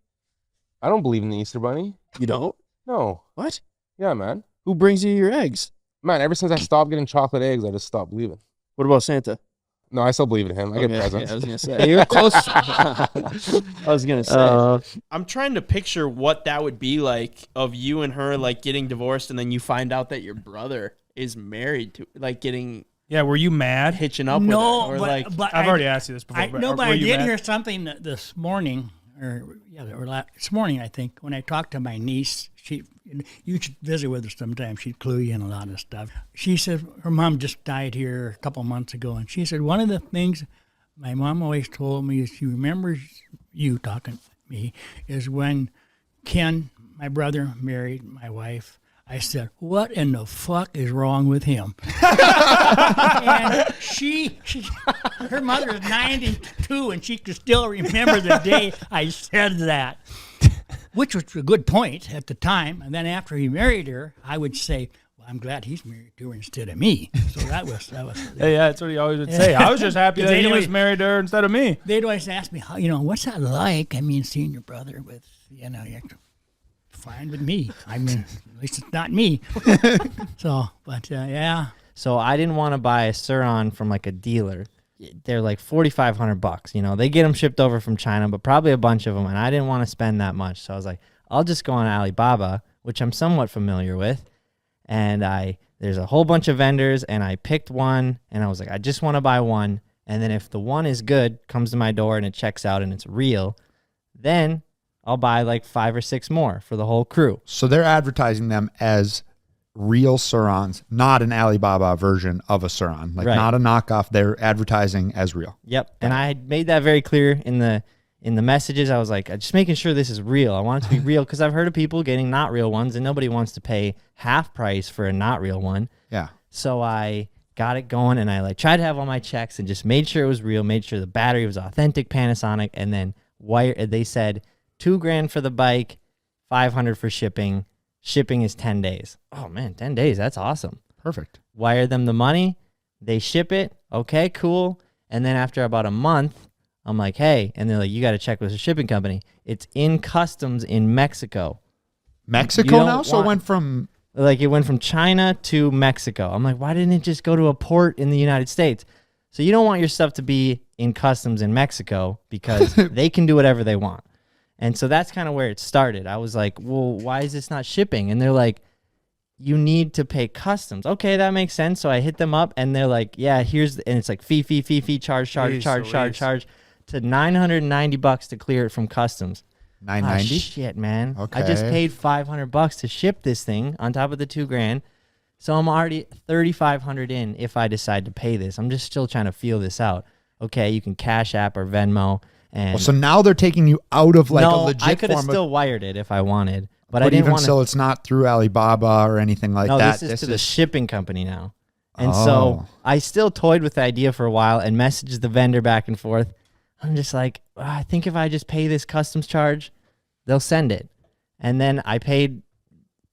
I don't believe in the Easter Bunny. You don't? No. What? Yeah, man. Who brings you your eggs? Man, ever since I stopped getting chocolate eggs, I just stopped believing. What about Santa? No, I still believe in him. I get presents. Yeah, I was gonna say you're close. I was gonna say. I'm trying to picture what that would be like of you and her like getting divorced, and then you find out that your brother is married to, like, getting. Yeah, were you mad? Hitching up No, with her? Or but, like, but I've already asked you this before. No, but were I you did mad? hear something this morning, this morning, I think, when I talked to my niece. You should visit with her sometime. She'd clue you in a lot of stuff. She said her mom just died here a couple months ago, and she said one of the things my mom always told me is she remembers you talking to me is when Ken, my brother, married my wife. I said, what in the fuck is wrong with him? And her mother is 92, and she could still remember the day I said that, which was a good point at the time. And then after he married her, I would say, well, I'm glad he's married to her instead of me. So that was. Hey, yeah, that's what he always would say. I was just happy that he was married to her instead of me. They'd always ask me, what's that like? I mean, seeing your brother with, fine with me. I mean, at least it's not me. So, but yeah. So I didn't want to buy a Suron from like a dealer. They're like $4,500. They get them shipped over from China, but probably a bunch of them, and I didn't want to spend that much. So I was like, I'll just go on Alibaba, which I'm somewhat familiar with, and there's a whole bunch of vendors, and I picked one, and I was like, I just want to buy one, and then if the one is good, comes to my door and it checks out and it's real, then I'll buy like 5 or 6 more for the whole crew. So they're advertising them as real Surons, not an Alibaba version of a Suron, like not a knockoff. They're advertising as real. Yep. And I had made that very clear in the messages. I was like, just making sure this is real. I want it to be real because I've heard of people getting not real ones, and nobody wants to pay half price for a not real one. Yeah. So I got it going, and I like tried to have all my checks and just made sure it was real, made sure the battery was authentic Panasonic, and then they said $2,000 for the bike, $500 for shipping. Shipping is 10 days. Oh, man, 10 days. That's awesome. Perfect. Wire them the money. They ship it. Okay, cool. And then after about a month, I'm like, hey. And they're like, you got to check with the shipping company. It's in customs in Mexico. Mexico now? So it went from... Like, it went from China to Mexico. I'm like, why didn't it just go to a port in the United States? So you don't want your stuff to be in customs in Mexico because they can do whatever they want. And so that's kind of where it started. I was like, well, why is this not shipping? And they're like, you need to pay customs. Okay, that makes sense. So I hit them up and they're like, yeah, and it's like fee, charge to $990 to clear it from customs. $990? Shit, man. Okay. I just paid $500 to ship this thing on top of the $2,000. So I'm already $3,500 in if I decide to pay this. I'm just still trying to feel this out. Okay, you can Cash App or Venmo. And so now they're taking you out of like a legit I could have form still wired it if I wanted. But I but didn't even want so, it's not through Alibaba or anything like no, that. this is to the shipping company now. And Oh. so I still toyed with the idea for a while and messaged the vendor back and forth. I'm just like, I think if I just pay this customs charge, they'll send it. And then I paid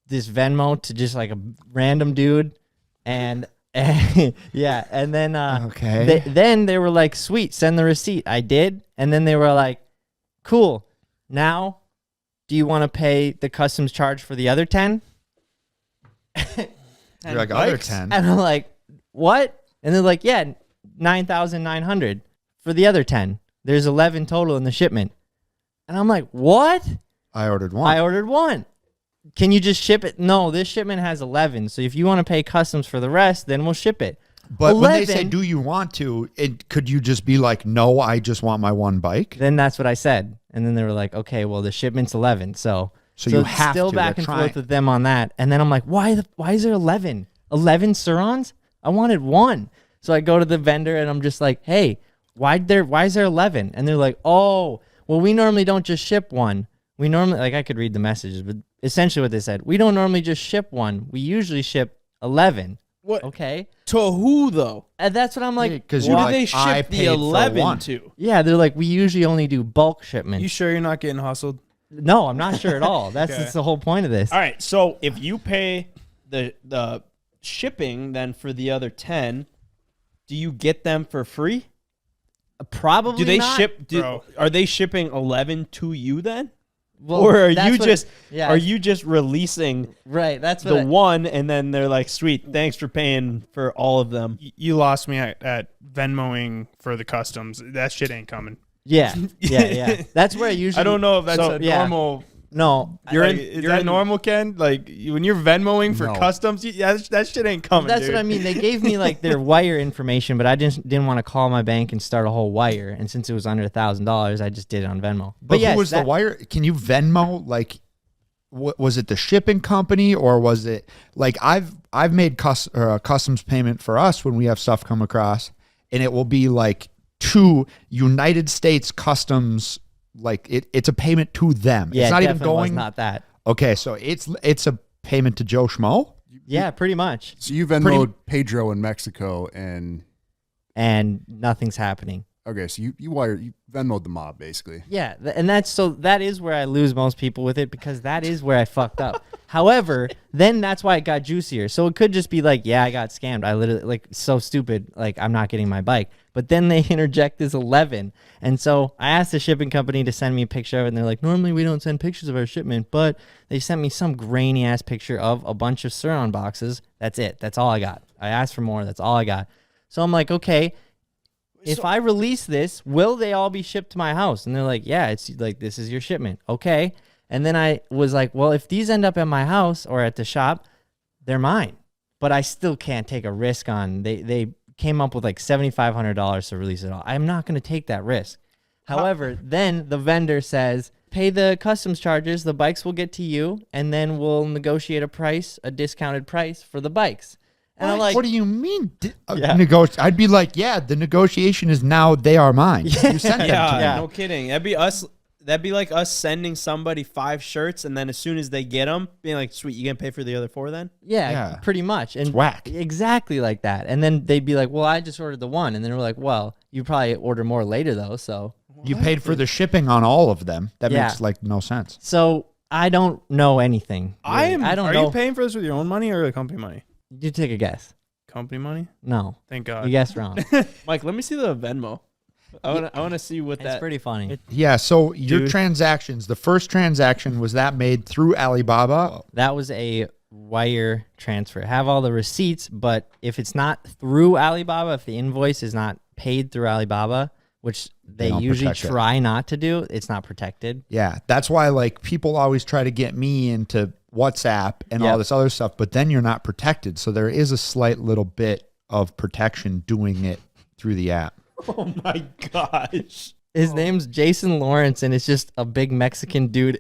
this Venmo to just like a random dude. And yeah, and then then they were like, sweet, send the receipt. I did. And then they were like, cool. Now, do you want to pay the customs charge for the other 10? You're like, other 10? And I'm like, what? And they're like, yeah, 9,900 for the other 10. There's 11 total in the shipment. And I'm like, what? I ordered one. I ordered one. Can you just ship it? No, this shipment has 11. So if you want to pay customs for the rest, then we'll ship it. But when they say, do you want to, could you just be like, no, I just want my one bike? Then that's what I said. And then they were like, okay, well, the shipment's 11. So you have still to. back They're and trying. forth with them on that. And then I'm like, why is there 11? 11 Surons? I wanted one. So I go to the vendor and I'm just like, hey, why is there 11? And they're like, oh, well, we normally don't just ship one. We normally, like, I could read the messages, but essentially what they said, we don't normally just ship one. We usually ship 11. What? Okay. To who though? And that's what I'm like. Because who do they ship the 11 to? Yeah, they're like, we usually only do bulk shipments. You sure you're not getting hustled? No, I'm not sure at all. That's Okay. that's the whole point of this. All right, so if you pay the shipping, then for the other 10, do you get them for free? Probably. Do they not. ship? Are they shipping 11 to you then? Well, or are that's you what- just yeah. are you just releasing right? That's the what one, and then they're like, "Sweet, thanks for paying for all of them." You lost me at Venmoing for the customs. That shit ain't coming. Yeah. That's where I usually. I don't know if that's a yeah. normal. No, Is that normal, Ken? Like when you're Venmoing for No. customs, that shit ain't coming. That's dude. what I mean. They gave me like their wire information, but I just didn't want to call my bank and start a whole wire. And since it was under $1,000, I just did it on Venmo. But yes, who was the wire? Can you Venmo? Like, was it the shipping company or was it like I've made customs payment for us when we have stuff come across, and it will be like to United States Customs. Like it's a payment to them. Yeah, it's not it even definitely was going. not that. Okay, so it's a payment to Joe Schmo. Yeah, pretty much. So you Venmoed Pedro in Mexico and nothing's happening. Okay, so you Venmoed the mob basically. Yeah, and that is where I lose most people with it, because that is where I fucked up. However, then that's why it got juicier. So it could just be like, yeah, I got scammed. I literally, like, so stupid, like, I'm not getting my bike. But then they interject this 11. And so I asked the shipping company to send me a picture of it, and they're like, normally we don't send pictures of our shipment, but they sent me some grainy ass picture of a bunch of Suron boxes. That's it. That's all I got. I asked for more. That's all I got. So I'm like, okay, if I release this, will they all be shipped to my house? And they're like, yeah, it's like, this is your shipment. Okay. And then I was like, well, if these end up at my house or at the shop, they're mine. But I still can't take a risk on, they came up with like $7,500 to release it all. I'm not going to take that risk. However, then the vendor says, pay the customs charges, the bikes will get to you, and then we'll negotiate a discounted price for the bikes. And I'm like, what do you mean? Yeah. I'd be like, yeah, the negotiation is now they are mine. You sent them to me. No kidding. That'd be like us sending somebody 5 shirts, and then as soon as they get them, being like, "Sweet, you gonna pay for the other 4 then?" Yeah, pretty much. And it's whack. Exactly like that. And then they'd be like, "Well, I just ordered the one," and then we're like, "Well, you probably order more later though." So You paid for the shipping on all of them. That Yeah. makes like no sense. So I don't know anything. really. I don't Are know. you paying for this with your own money or the company money? You take a guess. Company money? No. Thank God. You guessed wrong. Mike, let me see the Venmo. I want to see what It's pretty funny. Yeah, so your Dude. transactions, the first transaction, was that made through Alibaba? That was a wire transfer. Have all the receipts, but if it's not through Alibaba, if the invoice is not paid through Alibaba, which they don't usually protect it. try not to do, it's not protected. Yeah, that's why like people always try to get me into WhatsApp and all this other stuff, but then you're not protected. So there is a slight little bit of protection doing it through the app. Oh my gosh. His name's Jason Lawrence, and it's just a big Mexican dude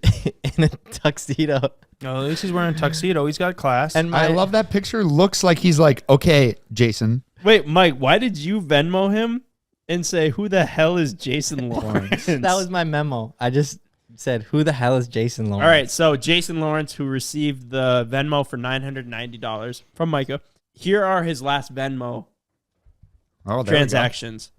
in a tuxedo. No, at least he's wearing a tuxedo. He's got class. And I love that picture. Looks like he's like, okay, Jason. Wait, Mike, why did you Venmo him and say, who the hell is Jason Lawrence? That was my memo. I just said, who the hell is Jason Lawrence? All right, so Jason Lawrence, who received the Venmo for $990 from Micah. Here are his last Venmo transactions.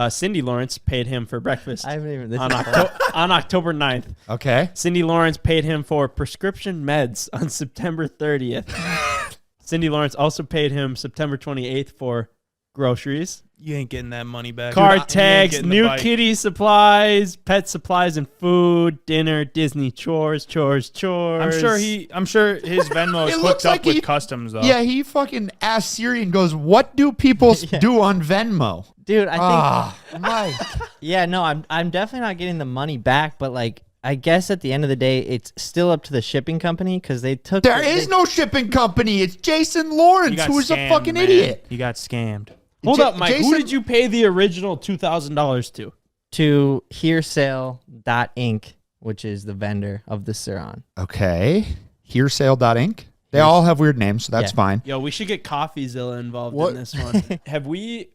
Cindy Lawrence paid him for breakfast I haven't even on October 9th. Okay. Cindy Lawrence paid him for prescription meds on September 30th. Cindy Lawrence also paid him September 28th for groceries. You ain't getting that money back. Card You ain't tags, getting the new bike. kitty supplies, pet supplies and food, dinner, Disney chores. I'm sure his Venmo is It hooked looks up like with he- customs though. Yeah, he fucking asked Siri and goes, what do people do on Venmo? Dude, I think Mike. Yeah, no, I'm definitely not getting the money back, but like I guess at the end of the day, it's still up to the shipping company because they took. There is no shipping company. It's Jason Lawrence, who is a fucking idiot. You got scammed. Hold up, Mike. Who Jason- did you pay the original $2,000 to? To hearsale.inc, which is the vendor of the Suron. Okay. Hearsale.inc. They all have weird names, so that's Yeah. fine. Yo, we should get CoffeeZilla involved What? in this one. Have we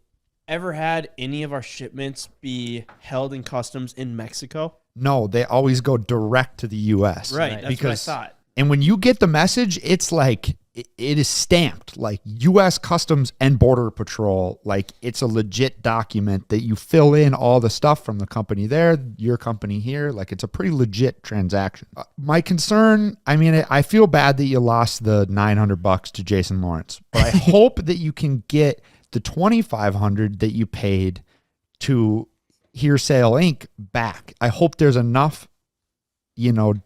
ever had any of our shipments be held in customs in Mexico? No, they always go direct to the U.S. Right, that's what I thought. And when you get the message, it's like it is stamped like U.S. Customs and Border Patrol. Like it's a legit document that you fill in all the stuff from the company there, your company here. Like it's a pretty legit transaction. My concern, I mean, I feel bad that you lost the $900 to Jason Lawrence, but I hope that you can get the $2,500 that you paid to Hearsale Inc. back. I hope there's enough,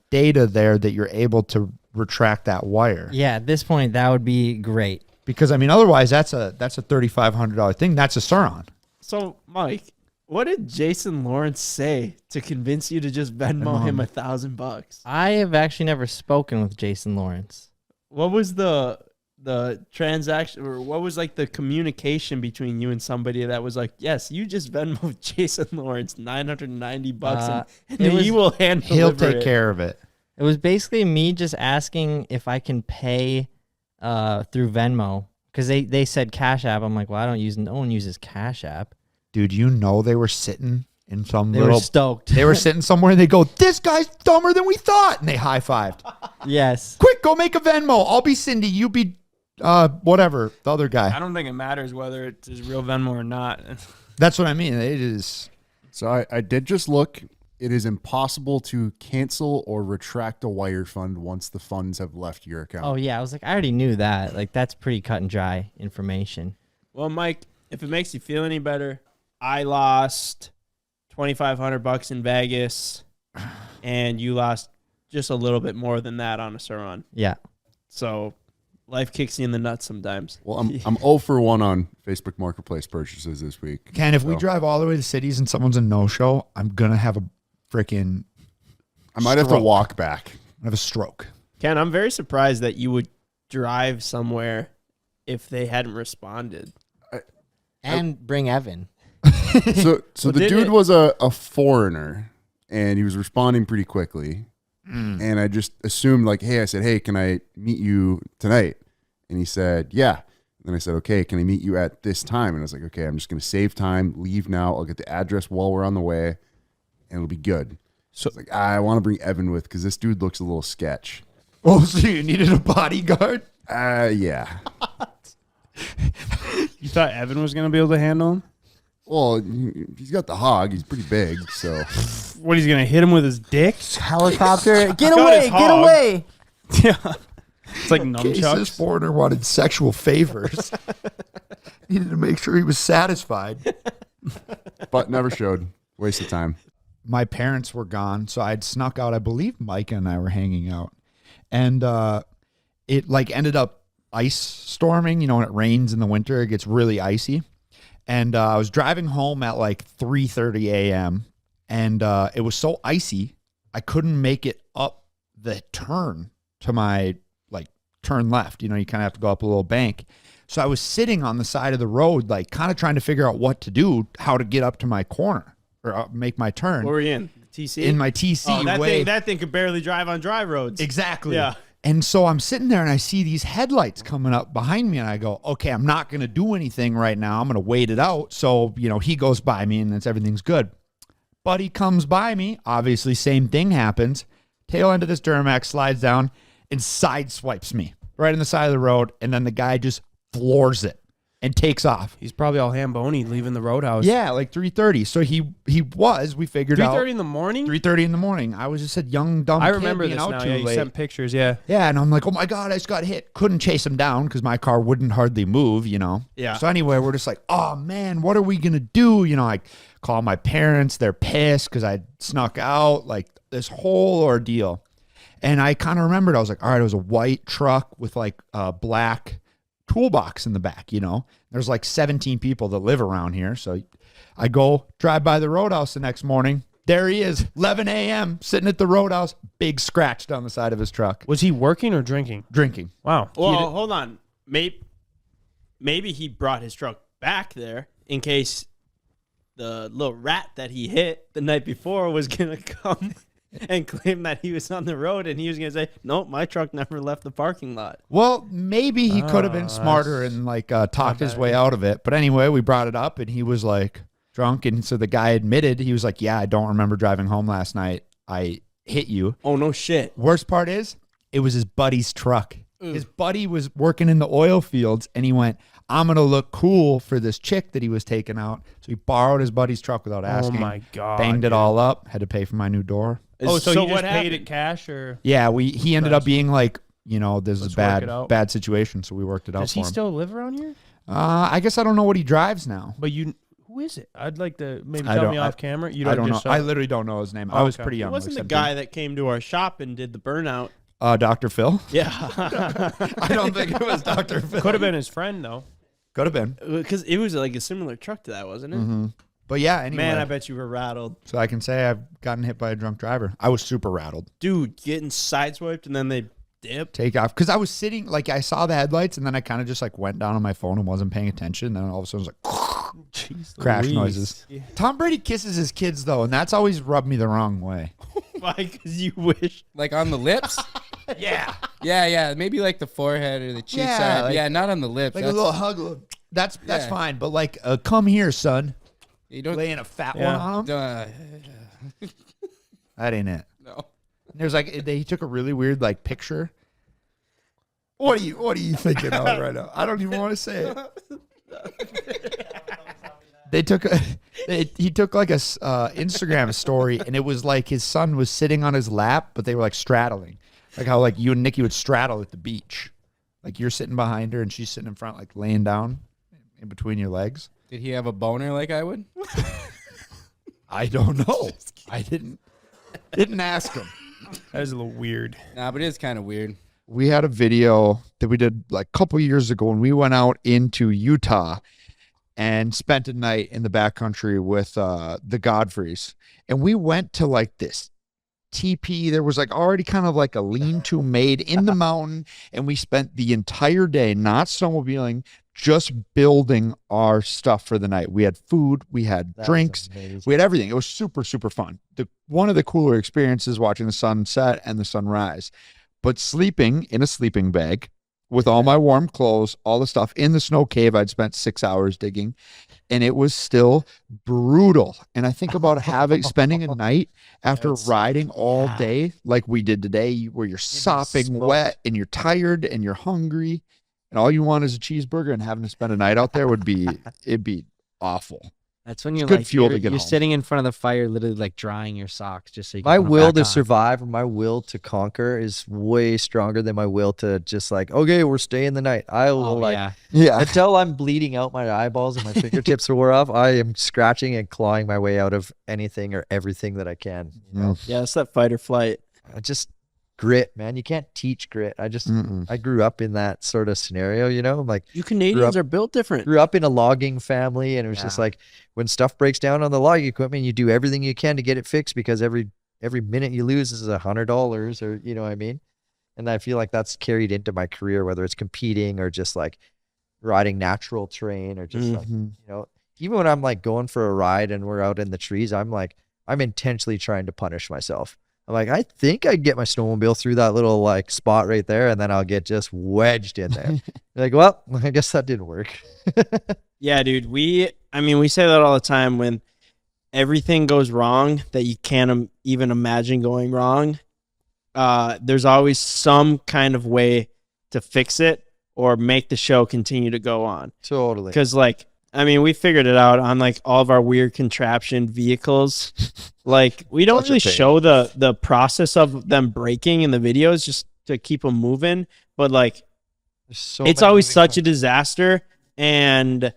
data there that you're able to retract that wire. Yeah, at this point, that would be great. Because I mean, otherwise that's a $3,500 thing. That's a Suron. So, Mike, what did Jason Lawrence say to convince you to just Venmo him $1,000? I have actually never spoken with Jason Lawrence. What was the transaction, or what was like the communication between you and somebody that was like, yes, you just Venmo Jason Lawrence $990 and he will hand He'll deliver take it. care of it. It was basically me just asking if I can pay through Venmo because they said Cash App. I'm like, well, no one uses Cash App. Dude, they were sitting in some They little... were stoked. They were sitting somewhere and they go, this guy's dumber than we thought. And they high-fived. Yes. Quick, go make a Venmo. I'll be Cindy. You be whatever, the other guy. I don't think it matters whether it's his real Venmo or not. That's what I mean. It is... So I did just look. It is impossible to cancel or retract a wire fund once the funds have left your account. Oh, yeah. I was like, I already knew that. Like, that's pretty cut and dry information. Well, Mike, if it makes you feel any better, I lost $2,500 in Vegas, and you lost just a little bit more than that on a Suron. Yeah. So life kicks you in the nuts sometimes. Well, I'm 0 for 1 on Facebook Marketplace purchases this week. Ken, if we So, drive all the way to cities and someone's a no-show, I'm going to have a freaking I might have to walk back. I have a stroke. Ken, I'm very surprised that you would drive somewhere if they hadn't responded. And bring Evan. So Well, the did dude it- was a foreigner, and he was responding pretty quickly. Mm. And I just assumed, like, hey, I said, hey, can I meet you tonight? And he said, yeah. And then I said, okay, can I meet you at this time? And I was like, okay, I'm just going to save time, leave now. I'll get the address while we're on the way, and it'll be good. So it's like, I want to bring Evan with because this dude looks a little sketch. Oh, so you needed a bodyguard? Yeah. You thought Evan was going to be able to handle him? Well, he's got the hog. He's pretty big, so. What, he's going to hit him with his dick? Helicopter. Get Got away. his Get hog. away. Yeah. It's like In case this nunchucks. foreigner wanted sexual favors. Needed to make sure he was satisfied. But never showed. Waste of time. My parents were gone, so I'd snuck out. I believe Micah and I were hanging out. And it like ended up ice storming. When it rains in the winter, it gets really icy. And I was driving home at like 3:30 a.m. And it was so icy, I couldn't make it up the turn to my like turn left. You know, you kind of have to go up a little bank. So I was sitting on the side of the road, like kind of trying to figure out what to do, how to get up to my corner or make my turn. What were you in? TC? In my TC. Oh, that thing could barely drive on dry roads. Exactly. Yeah. And so I'm sitting there and I see these headlights coming up behind me and I go, okay, I'm not going to do anything right now. I'm going to wait it out. So, you know, he goes by me and everything's good. Buddy comes by me. Obviously, same thing happens. Tail end of this Duramax slides down and side swipes me right on the side of the road. And then the guy just floors it and takes off. He's probably all ham-bony leaving the roadhouse. Yeah, like 3:30. So we figured out. 3:30 in the morning? 3:30 in the morning. I was just a young, dumb kid. I remember being this out now. too Yeah, you late. sent pictures, yeah. Yeah, and I'm like, oh my God, I just got hit. Couldn't chase him down because my car wouldn't hardly move, you know? Yeah. So anyway, we're just like, oh man, what are we going to do? You know, I call my parents. They're pissed because I snuck out, like this whole ordeal. And I kind of remembered, I was like, all right, it was a white truck with like a black toolbox in the back, you know? There's like 17 people that live around here. So I go drive by the roadhouse the next morning. There he is, 11 a.m., sitting at the roadhouse, big scratch down the side of his truck. Was he working or drinking? Drinking. Wow. Well, hold on. Maybe he brought his truck back there in case the little rat that he hit the night before was going to come and claim that he was on the road and he was going to say, nope, my truck never left the parking lot. Well, maybe he could have been smarter and like talked his way out of it. But anyway, we brought it up and he was like drunk. And so the guy admitted, he was like, yeah, I don't remember driving home last night. I hit you. Oh, no shit. Worst part is it was his buddy's truck. His buddy was working in the oil fields and he went, I'm going to look cool for this chick that he was taking out. So he borrowed his buddy's truck without asking. Oh my God. Banged it all up. Had to pay for my new door. So he just paid it cash or? Yeah, he ended up being like, you know, this is a work it out. bad situation. So we worked it out Does for he him. still live around here? I guess I don't know what he drives now. But who is it? I'd like to maybe I tell don't- me I- off camera. You I don't know. just I literally don't know his name. I was pretty young. It wasn't the like guy 17. that came to our shop and did the burnout. Dr. Phil? Yeah. I don't think it was Dr. Phil. Could have been his friend though. Could have been. Because it was like a similar truck to that, wasn't it? Mm-hmm. But yeah, anyway. Man, I bet you were rattled. So I can say I've gotten hit by a drunk driver. I was super rattled. Dude, getting sideswiped and then they dip. Take off. Because I was sitting, like I saw the headlights and then I kind of just like went down on my phone and wasn't paying attention. And then all of a sudden it was like Jeez crash Louise. noises. Yeah. Tom Brady kisses his kids though, and that's always rubbed me the wrong way. Why? Because you wish. Like on the lips? Yeah. Yeah. Maybe like the forehead or the cheek Yeah, side. like- Yeah, not on the lips. Like a That's- little hug. That's Yeah. fine. But like, come here, son. You don't Laying a fat Yeah. one on him. That ain't it. No. There's like he took a really weird like picture. What are you thinking of right now? I don't even want to say it. He took like a Instagram story and it was like his son was sitting on his lap, but they were like straddling, like how like you and Nikki would straddle at the beach, like you're sitting behind her and she's sitting in front, like laying down in between your legs. Did he have a boner like I would? I don't know. I didn't ask him. That is a little weird. Nah, but it is kind of weird. We had a video that we did like a couple years ago when we went out into Utah and spent a night in the backcountry with the Godfreys. And we went to like this teepee. There was like already kind of like a lean-to made in the mountain. And we spent the entire day not snowmobiling, just building our stuff for the night. We had food, we had drinks, we had everything. It was super, super fun. One of the cooler experiences watching the sunset and the sunrise. But sleeping in a sleeping bag with all my warm clothes, all the stuff in the snow cave I'd spent 6 hours digging, and it was still brutal. And I think about spending a night after riding all day like we did today, where you're sopping wet and you're tired and you're hungry, and all you want is a cheeseburger, and having to spend a night out there it'd be awful. That's when you're good like fuel you're, to get you're home. sitting in front of the fire, literally like drying your socks just so you can My put 'em will back to on. survive and my will to conquer is way stronger than my will to just like, okay, we're staying the night. I will yeah. until I'm bleeding out my eyeballs and my fingertips are wore off, I am scratching and clawing my way out of anything or everything that I can. You know? Yeah, it's that fight or flight. I just grit, man. You can't teach grit. I grew up in that sort of scenario, you know, like You Canadians are built different. grew up in a logging family, and it was just like when stuff breaks down on the logging equipment, you do everything you can to get it fixed because every minute you lose is $100, or you know what I mean. And I feel like that's carried into my career, whether it's competing or just like riding natural terrain or just like, you know, even when I'm like going for a ride and we're out in the trees, I'm intentionally trying to punish myself. I'm like, I think I can get my snowmobile through that little like spot right there, and then I'll get just wedged in there. Like, well, I guess that didn't work. Yeah, dude. We say that all the time when everything goes wrong that you can't even imagine going wrong. There's always some kind of way to fix it or make the show continue to go on. Totally. Because like, I mean, we figured it out on like all of our weird contraption vehicles. Like we don't really show the process of them braking in the videos just to keep them moving. But like, it's always such a disaster, and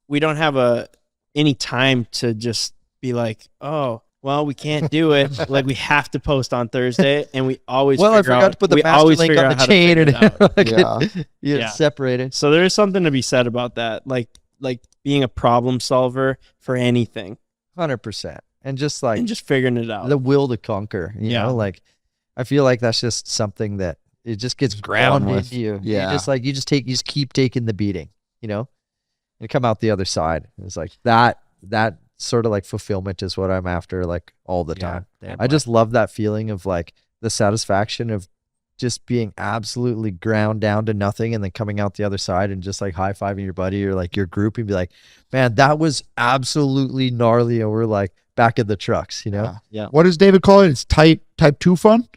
we don't have any time to just be like, oh, well, we can't do it. Like we have to post on Thursday, and we always I forgot to put the master link on the chain and yeah, separated. So there is something to be said about that. Like being a problem solver for anything. 100%. And just like, and just figuring it out. The will to conquer, you know, like I feel like that's just something that it just gets ground into you. Yeah. You just keep taking the beating, you know, and come out the other side. It's like that sort of like fulfillment is what I'm after like all the time. I just love that feeling of like the satisfaction of just being absolutely ground down to nothing and then coming out the other side and just like high-fiving your buddy or like your group and be like, man, that was absolutely gnarly. And we're like back in the trucks, you know? Yeah. What does David call it? It's type 2 fun?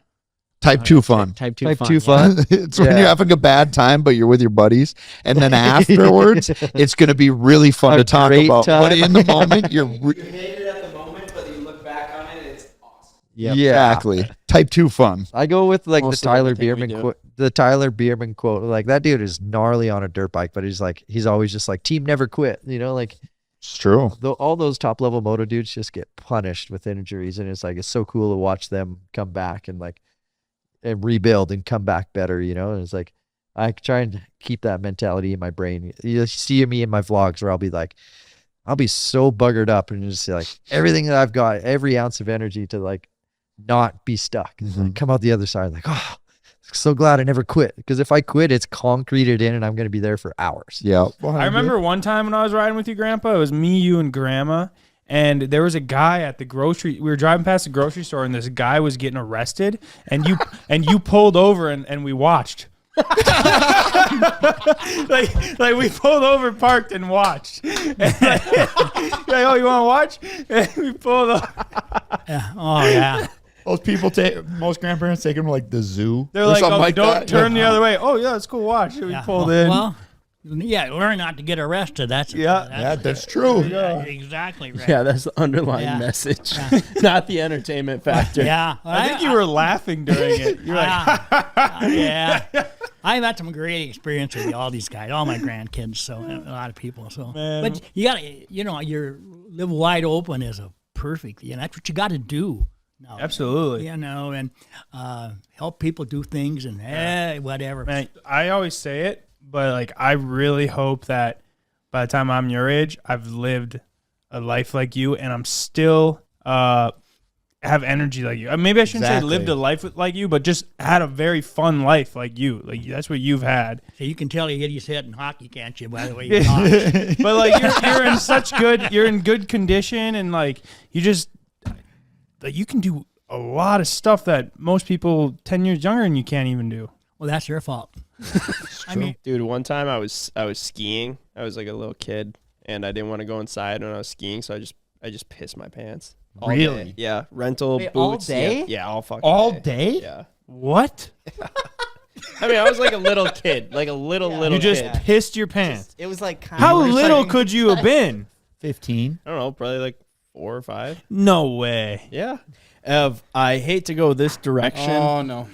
Type 2 fun. Type 2 fun. It's when you're having a bad time, but you're with your buddies. And then afterwards, it's going to be really fun to talk about. But in the moment, you hate it at the moment, but you look back on it, it's awesome. Yeah, exactly. Type 2 fun. I go with like the Tyler Bierman quote. The Tyler Bierman quote. Like that dude is gnarly on a dirt bike, but he's always just like team never quit. You know, like it's true. All those top level moto dudes just get punished with injuries, and it's like it's so cool to watch them come back and like and rebuild and come back better. You know, and it's like I try and keep that mentality in my brain. You see me in my vlogs where I'll be so buggered up and just like everything that I've got, every ounce of energy to like not be stuck and like come out the other side like, oh, so glad I never quit, because if I quit, it's concreted in and I'm going to be there for hours. Yeah. I remember one time when I was riding with you, Grandpa, it was me, you, and Grandma, and there was a guy at the we were driving past the grocery store, and this guy was getting arrested, and you pulled over and we watched. like we pulled over, parked, and watched. And like, oh, you want to watch? And we pulled over. Yeah. Oh yeah. Most grandparents take them to like the zoo. They're or like, something oh, like don't that. turn the other way. Oh yeah, it's cool. Watch. We pulled in. Well, yeah, learn not to get arrested. That's true. Yeah, exactly right. Yeah, that's the underlying message, not the entertainment factor. Yeah, I think you were laughing during it. You're like, yeah. I've had some great experience with all these guys, all my grandkids, so a lot of people. So, but you gotta, your live wide open is a perfect. That's what you got to do. No, absolutely. And help people do things and whatever. Man, I always say it, but like I really hope that by the time I'm your age, I've lived a life like you, and I'm still have energy like you. Maybe I shouldn't say lived a life like you, but just had a very fun life like you. Like that's what you've had. So you can tell he hit his head in hockey, can't you? By the way you talk. But like you're in good condition, and like you just. Like you can do a lot of stuff that most people 10 years younger than you can't even do. Well, that's your fault. I mean, dude, one time I was skiing. I was like a little kid, and I didn't want to go inside when I was skiing, so I just pissed my pants. Really? Day. Yeah. Rental boots. All day? Yeah, all fucking all day. day. Yeah. What? I mean, I was like a little kid, like a little You just kid. pissed your pants. It was like how little could you have been? 15. I don't know, probably like 4 or 5. No way. Yeah. I hate to go this direction. Oh no.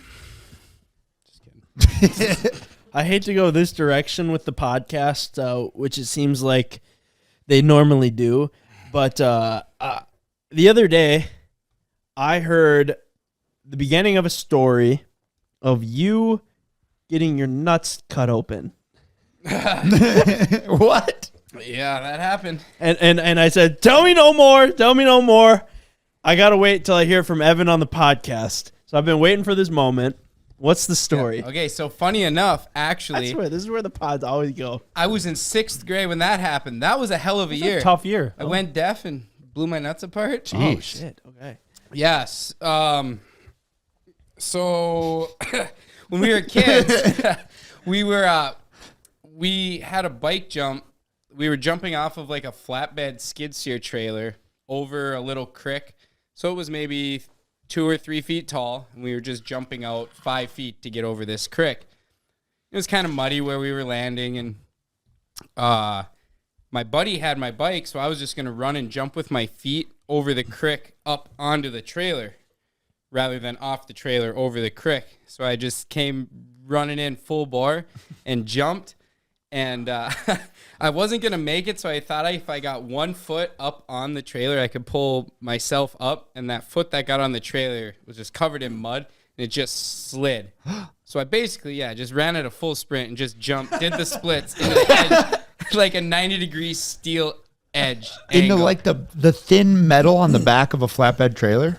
Just kidding. I hate to go this direction with the podcast, which it seems like they normally do. But the other day, I heard the beginning of a story of you getting your nuts cut open. What? Yeah, that happened. And I said, tell me no more. Tell me no more. I got to wait till I hear from Evan on the podcast. So I've been waiting for this moment. What's the story? Yeah. Okay, so funny enough, actually, This is where the pods always go. I was in 6th grade when that happened. That was a hell of a year. tough year. I went deaf and blew my nuts apart. Oh shit. Okay. Yes. So when we were kids, we had a bike jump. We were jumping off of like a flatbed skid steer trailer over a little creek. So it was maybe 2 or 3 feet tall, and we were just jumping out 5 feet to get over this creek. It was kind of muddy where we were landing, and my buddy had my bike, so I was just going to run and jump with my feet over the creek up onto the trailer rather than off the trailer over the creek. So I just came running in full bore and jumped, and I wasn't going to make it, so I thought if I got 1 foot up on the trailer, I could pull myself up, and that foot that got on the trailer was just covered in mud, and it just slid. So I basically, just ran at a full sprint and just jumped, did the splits into the edge, like a 90-degree steel edge Into angle. like the thin metal on the back of a flatbed trailer?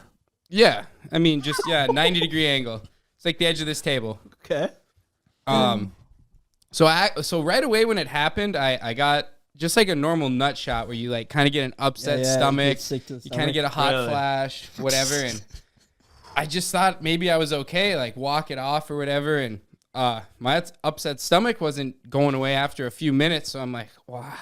Yeah. I mean, just, 90-degree angle. It's like the edge of this table. Okay. So right away when it happened, I got just like a normal nut shot where you like kind of get an upset stomach, you kind of get a hot flash, whatever, and I just thought maybe I was okay, like walk it off or whatever, and my upset stomach wasn't going away after a few minutes, so I'm like, wow,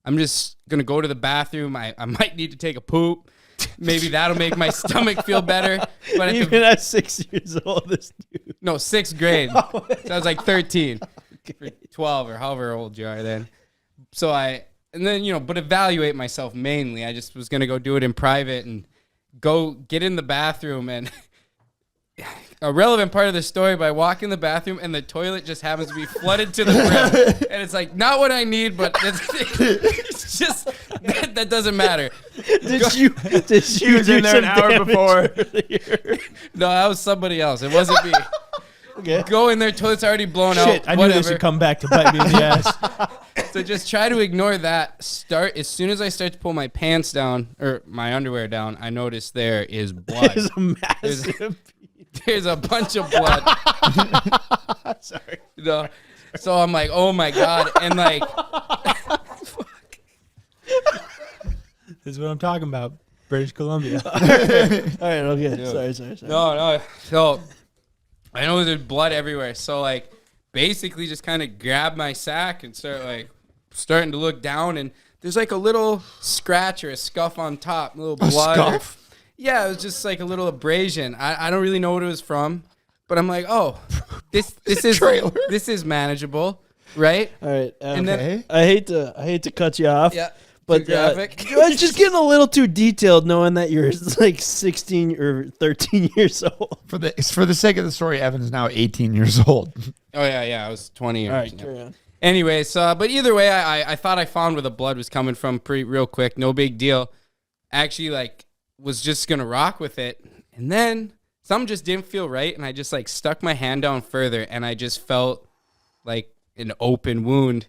I'm just gonna go to the bathroom. I might need to take a poop. Maybe that'll make my stomach feel better. But even at 6 years old, this dude. No, 6th grade. So I was like 13, or 12, or however old you are then. So but evaluate myself mainly. I just was gonna go do it in private and go get in the bathroom, and a relevant part of the story, but I walk in the bathroom and the toilet just happens to be flooded to the brim, and it's like not what I need, but it's just that doesn't matter. Did you was in there an hour before? No, that was somebody else. It wasn't me. Okay. Go in there, toilet's already blown Shit, out. I knew this would come back to bite me in the ass. So just try to ignore that. As soon as I start to pull my pants down or my underwear down, I notice there is blood. There's a massive. There's a bunch of blood. Sorry. No. So I'm like, oh my God. And like, This is what I'm talking about. British Columbia. All right, okay. Dude. Sorry. No. So I know there's blood everywhere. So like, basically just kind of grab my sack and starting to look down, and there's like a little scratch or a scuff on top, a little blood. Scuff? Yeah, it was just like a little abrasion. I don't really know what it was from, but I'm like, oh, this is manageable, right? All right. And then I hate to cut you off. Yeah. But it's just getting a little too detailed, knowing that you're like 16 or 13 years old. For the sake of the story, Evan's now 18 years old. Oh yeah, I was 20. All right, carry on. Anyways, but either way, I thought I found where the blood was coming from real quick. No big deal. Actually, was just gonna rock with it, and then something just didn't feel right, and I just stuck my hand down further, and I just felt like an open wound,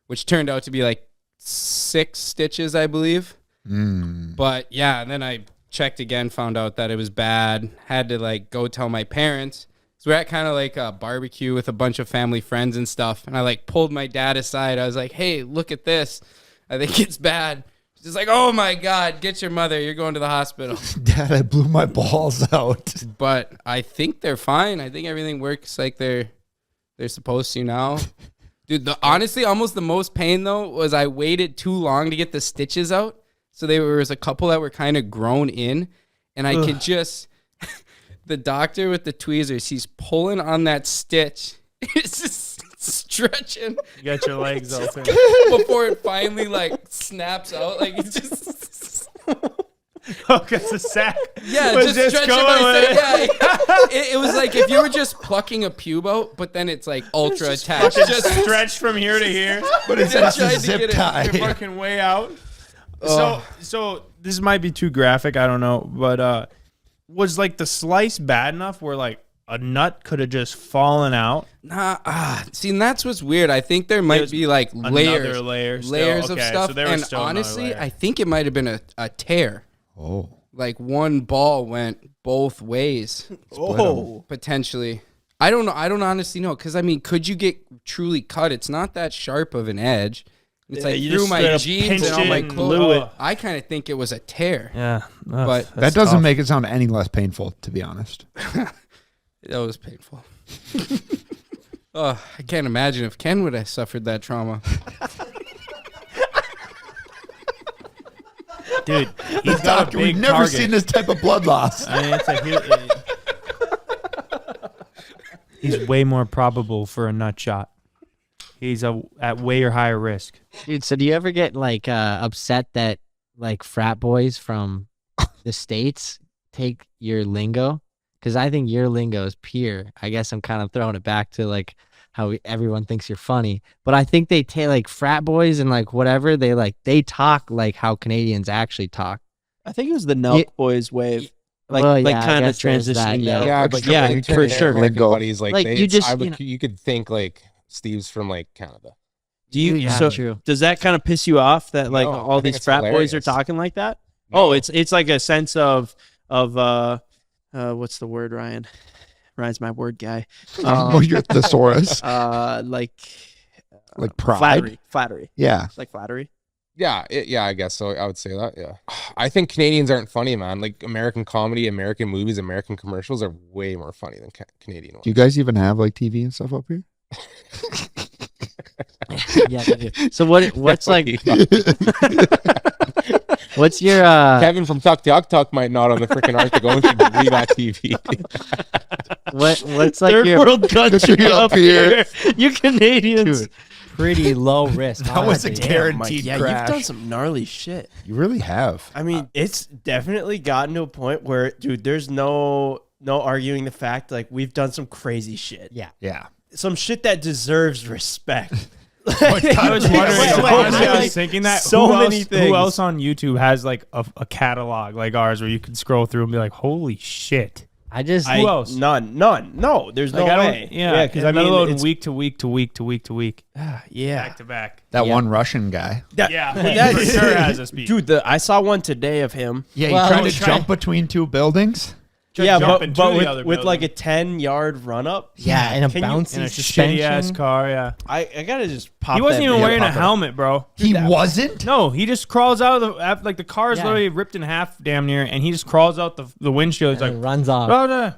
which turned out to be 6 stitches, I believe. But yeah, and then I checked again, found out that it was bad. Had to go tell my parents. So we're at kind of a barbecue with a bunch of family friends and stuff, and I pulled my dad aside. I was like, "Hey, look at this. I think it's bad." She's like, "Oh my God, get your mother. You're going to the hospital." Dad, I blew my balls out. But I think they're fine. I think everything works like they're supposed to now. Dude, honestly, almost the most pain though was I waited too long to get the stitches out. So there was a couple that were kind of grown in, and I could just the doctor with the tweezers, he's pulling on that stitch. It's just stretching. You got your legs open. Before it finally snaps out. It's just Oh, because the sack. Yeah, was just stretching going my with sack. Yeah. It was like if you were just plucking a pube out, but then it's ultra attached. Just stretched from here to here. But it's just a zip tie. You're fucking way out. So this might be too graphic. I don't know. But was the slice bad enough where a nut could have just fallen out? Nah, see, and that's what's weird. I think there might be layers of stuff. So and honestly, I think it might have been a tear. Oh. One ball went both ways. Oh. Potentially. I don't know. I don't honestly know. Because, I mean, could you get truly cut? It's not that sharp of an edge. It's like you through just my straight up jeans and all my pinched it and blew clothes. it. I kind of think it was a tear. Yeah. But That doesn't make it sound any less painful, to be honest. that was painful. Oh, I can't imagine if Ken would have suffered that trauma. Dude, he's got a big We've never target. seen this type of blood loss. I mean, he's way more probable for a nut shot. He's at way higher risk. Dude, so do you ever get like upset that like frat boys from the States take your lingo? Because I think your lingo is pure. I guess I'm kind of throwing it back to like how everyone thinks you're funny. But I think they take like frat boys and like whatever, they talk like how Canadians actually talk. I think it was the Nelk Boys wave. Like, Well, like yeah, I kind of guess there's that, transitioning yeah. out. Yeah, but extra yeah, lingo for and sure. everybody's like, Like, they, you just, I you would, know- you could think like Steve's from like Canada. Do you? Yeah, so true. does that kind of piss you off that like No, I all think these it's frat boys are hilarious. talking like that? Oh, it's like a sense of what's the word, Ryan? Ryan's my word guy. Oh, you're the thesaurus. Like pride. Flattery. Yeah. Like flattery. Yeah, yeah, I guess so. I would say that. Yeah, I think Canadians aren't funny, man. Like American comedy, American movies, American commercials are way more funny than Canadian ones. Do you guys even have like TV and stuff up here? Yeah. they do. So what's like? What's your Kevin from Tuck Tuck might not on the freaking Arctic Ocean read that TV. what's like Third your world country up here? You Canadians. Dude, pretty low risk. That was a honestly. guaranteed Yeah, crash. you've done some gnarly shit. You really have. I mean, it's definitely gotten to a point where, dude, there's no arguing the fact like we've done some crazy shit. Yeah. Yeah. Some shit that deserves respect. I was wondering. Wait, honestly, I like, was thinking that. so who many else, things. Who else on YouTube has like a catalog like ours where you can scroll through and be like, "Holy shit!" Who else? None. No, there's Like, no I don't- way. Yeah, because I mean, load it's- week to week to week to week to week. Yeah. Back to back. That one Russian guy. Yeah, he for sure has us beat. Dude, I saw one today of him. Yeah, he tried to jump betwing two buildings. Yeah, jump but into the other with like building. a 10-yard run up. Yeah, and a Can you- bouncy in a suspension. shitty ass car. Yeah, I gotta just pop. he wasn't that even video. wearing a Pop it. helmet, bro. He wasn't? No, he just crawls out of the like the car is Yeah. literally ripped in half, damn near, and he just crawls out the windshield. He's like, And runs off. "Oh, no."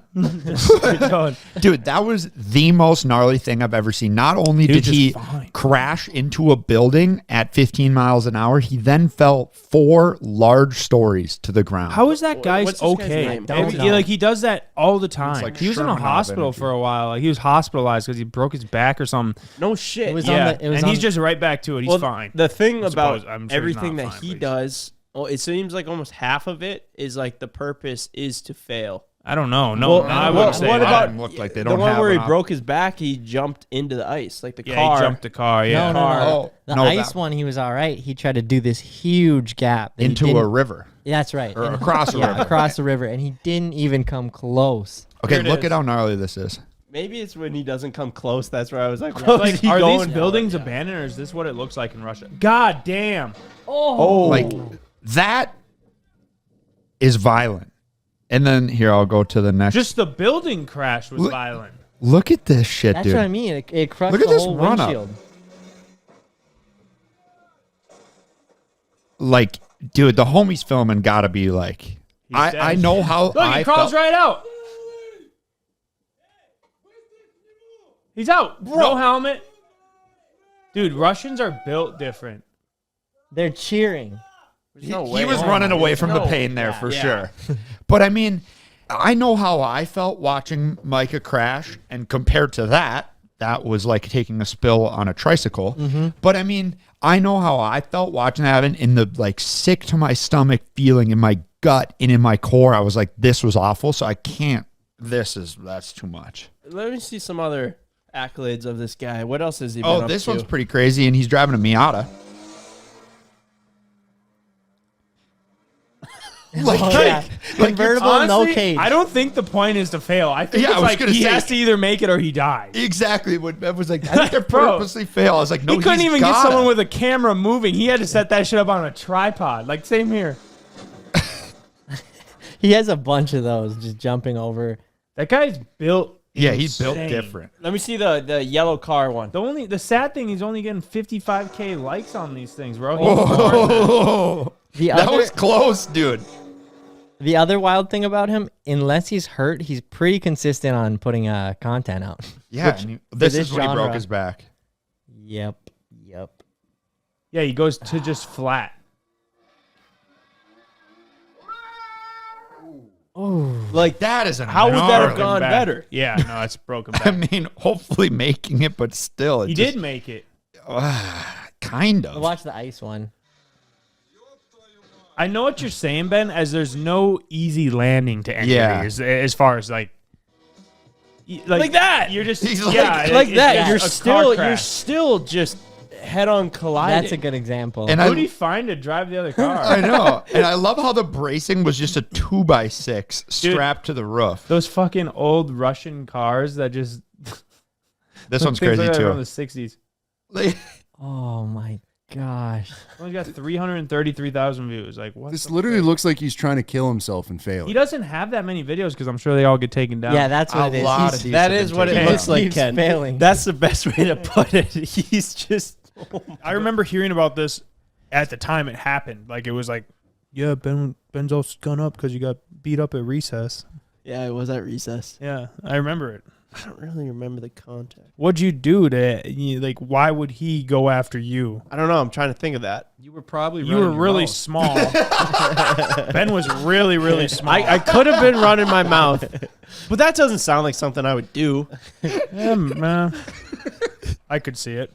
Just keep going. Dude, that was the most gnarly thing I've ever seen. Not only Dude, did he just fine. crash into a building at 15 miles an hour, he then fell 4 large stories to the ground. How is that guy's What's this guy's okay? name? Don't He, know. like he does that all the time. like he was in a Sherman hospital energy. for a while. Like he was hospitalized because he broke his back or something. No shit. It was Yeah, on the, it was and on he's just right back to it. He's Well, fine. The thing I about suppose- I'm sure he's everything not that fine, he but he's- does, well, it seems like almost half of it is like the purpose is to fail. I don't know. No, Well, I what wouldn't say what that. about look like they the don't one have where he an op- broke his back? He jumped into the ice, like the Yeah, car. he jumped the car. Yeah, No. The no, ice that- one, he was all right. He tried to do this huge gap that he into a didn't- river. Yeah, that's right. Or And- across a yeah, river. across the river, and he didn't even come close. Okay, Here it look is. at how gnarly this is. Maybe it's when he doesn't come close. That's where I was like, It's "Where's like, he are going?" these buildings abandoned, or is this what it looks like in Russia? God damn! Oh, Like that is violent. And then here I'll go to the next. just the building crash was Look- violent. Look at this shit, That's dude. what I mean. It crushed Look at the this whole run-up. windshield. Like, dude, the homie's filming gotta be like. I know how Look, I he crawls felt. right out. He's out. No helmet. Dude, Russians are built different. They're cheering. He was running away from the pain there for Yeah. sure. But I mean, I know how I felt watching Micah crash, and compared to that, that was like taking a spill on a tricycle. But I mean, I know how I felt watching that happen, in the like sick to my stomach feeling in my gut and in my core. I was like, this was awful. So I can't. That's too much. Let me see some other accolades of this guy. What else has he been Oh, up this to? one's pretty crazy, and he's driving a Miata. Like, yeah. Convertible, no Honestly, cage. I don't think the point is to fail. I think Yeah, I it's was like gonna he say- has to either make it or he dies. Exactly what Bev was like. I think they're Bro, purposely fail. I was like, no, he couldn't he's even get gotta. someone with a camera moving. He had to set that shit up on a tripod. Like, same here. He has a bunch of those just jumping over. That guy's built Yeah, he's built insane. different. Let me see the yellow car one. The sad thing, he's only getting 55K likes on these things, bro. Oh, The that other, was close, dude. The other wild thing about him, unless he's hurt, he's pretty consistent on putting content out. Yeah, Which, and for this is when he broke genre- his back. Yep. Yeah, he goes to just flat. Oh, Like that is an How would that have Broken gone back. better? Yeah, no, it's broken back. I mean, hopefully making it, but still, He did make it. Kind of. Watch the ice one. I know what you're saying, Ben, as there's no easy landing to enter Yeah. as far as like that. You're just He's yeah, like it's that. just a car You're crash. still just head on colliding. That's a good example. And Who'd he find to drive the other car? I know. And I love how the bracing was just a 2x6 strapped to the roof. Those fucking old Russian cars that just This one's things crazy like that too. From the 60s. Oh my gosh. Only got 333,000 views. Like what? This the literally frick? looks like he's trying to kill himself and fail. He doesn't have that many videos because I'm sure they all get taken down. Yeah, that's what it is. lot of these That have is been what it taken looks down. like, Keeps Ken. failing. That's the best way to put it. He's just. I remember hearing about this at the time it happened. Like it was like, yeah, Ben's all gun up because you got beat up at recess. Yeah, it was at recess. Yeah, I remember it. I don't really remember the context. What'd you do like? Why would he go after you? I don't know. I'm trying to think of that. You were probably You were running your really mouth. small. Ben was really, really small. I could have been running my mouth, but that doesn't sound like something I would do. Yeah, man. I could see it.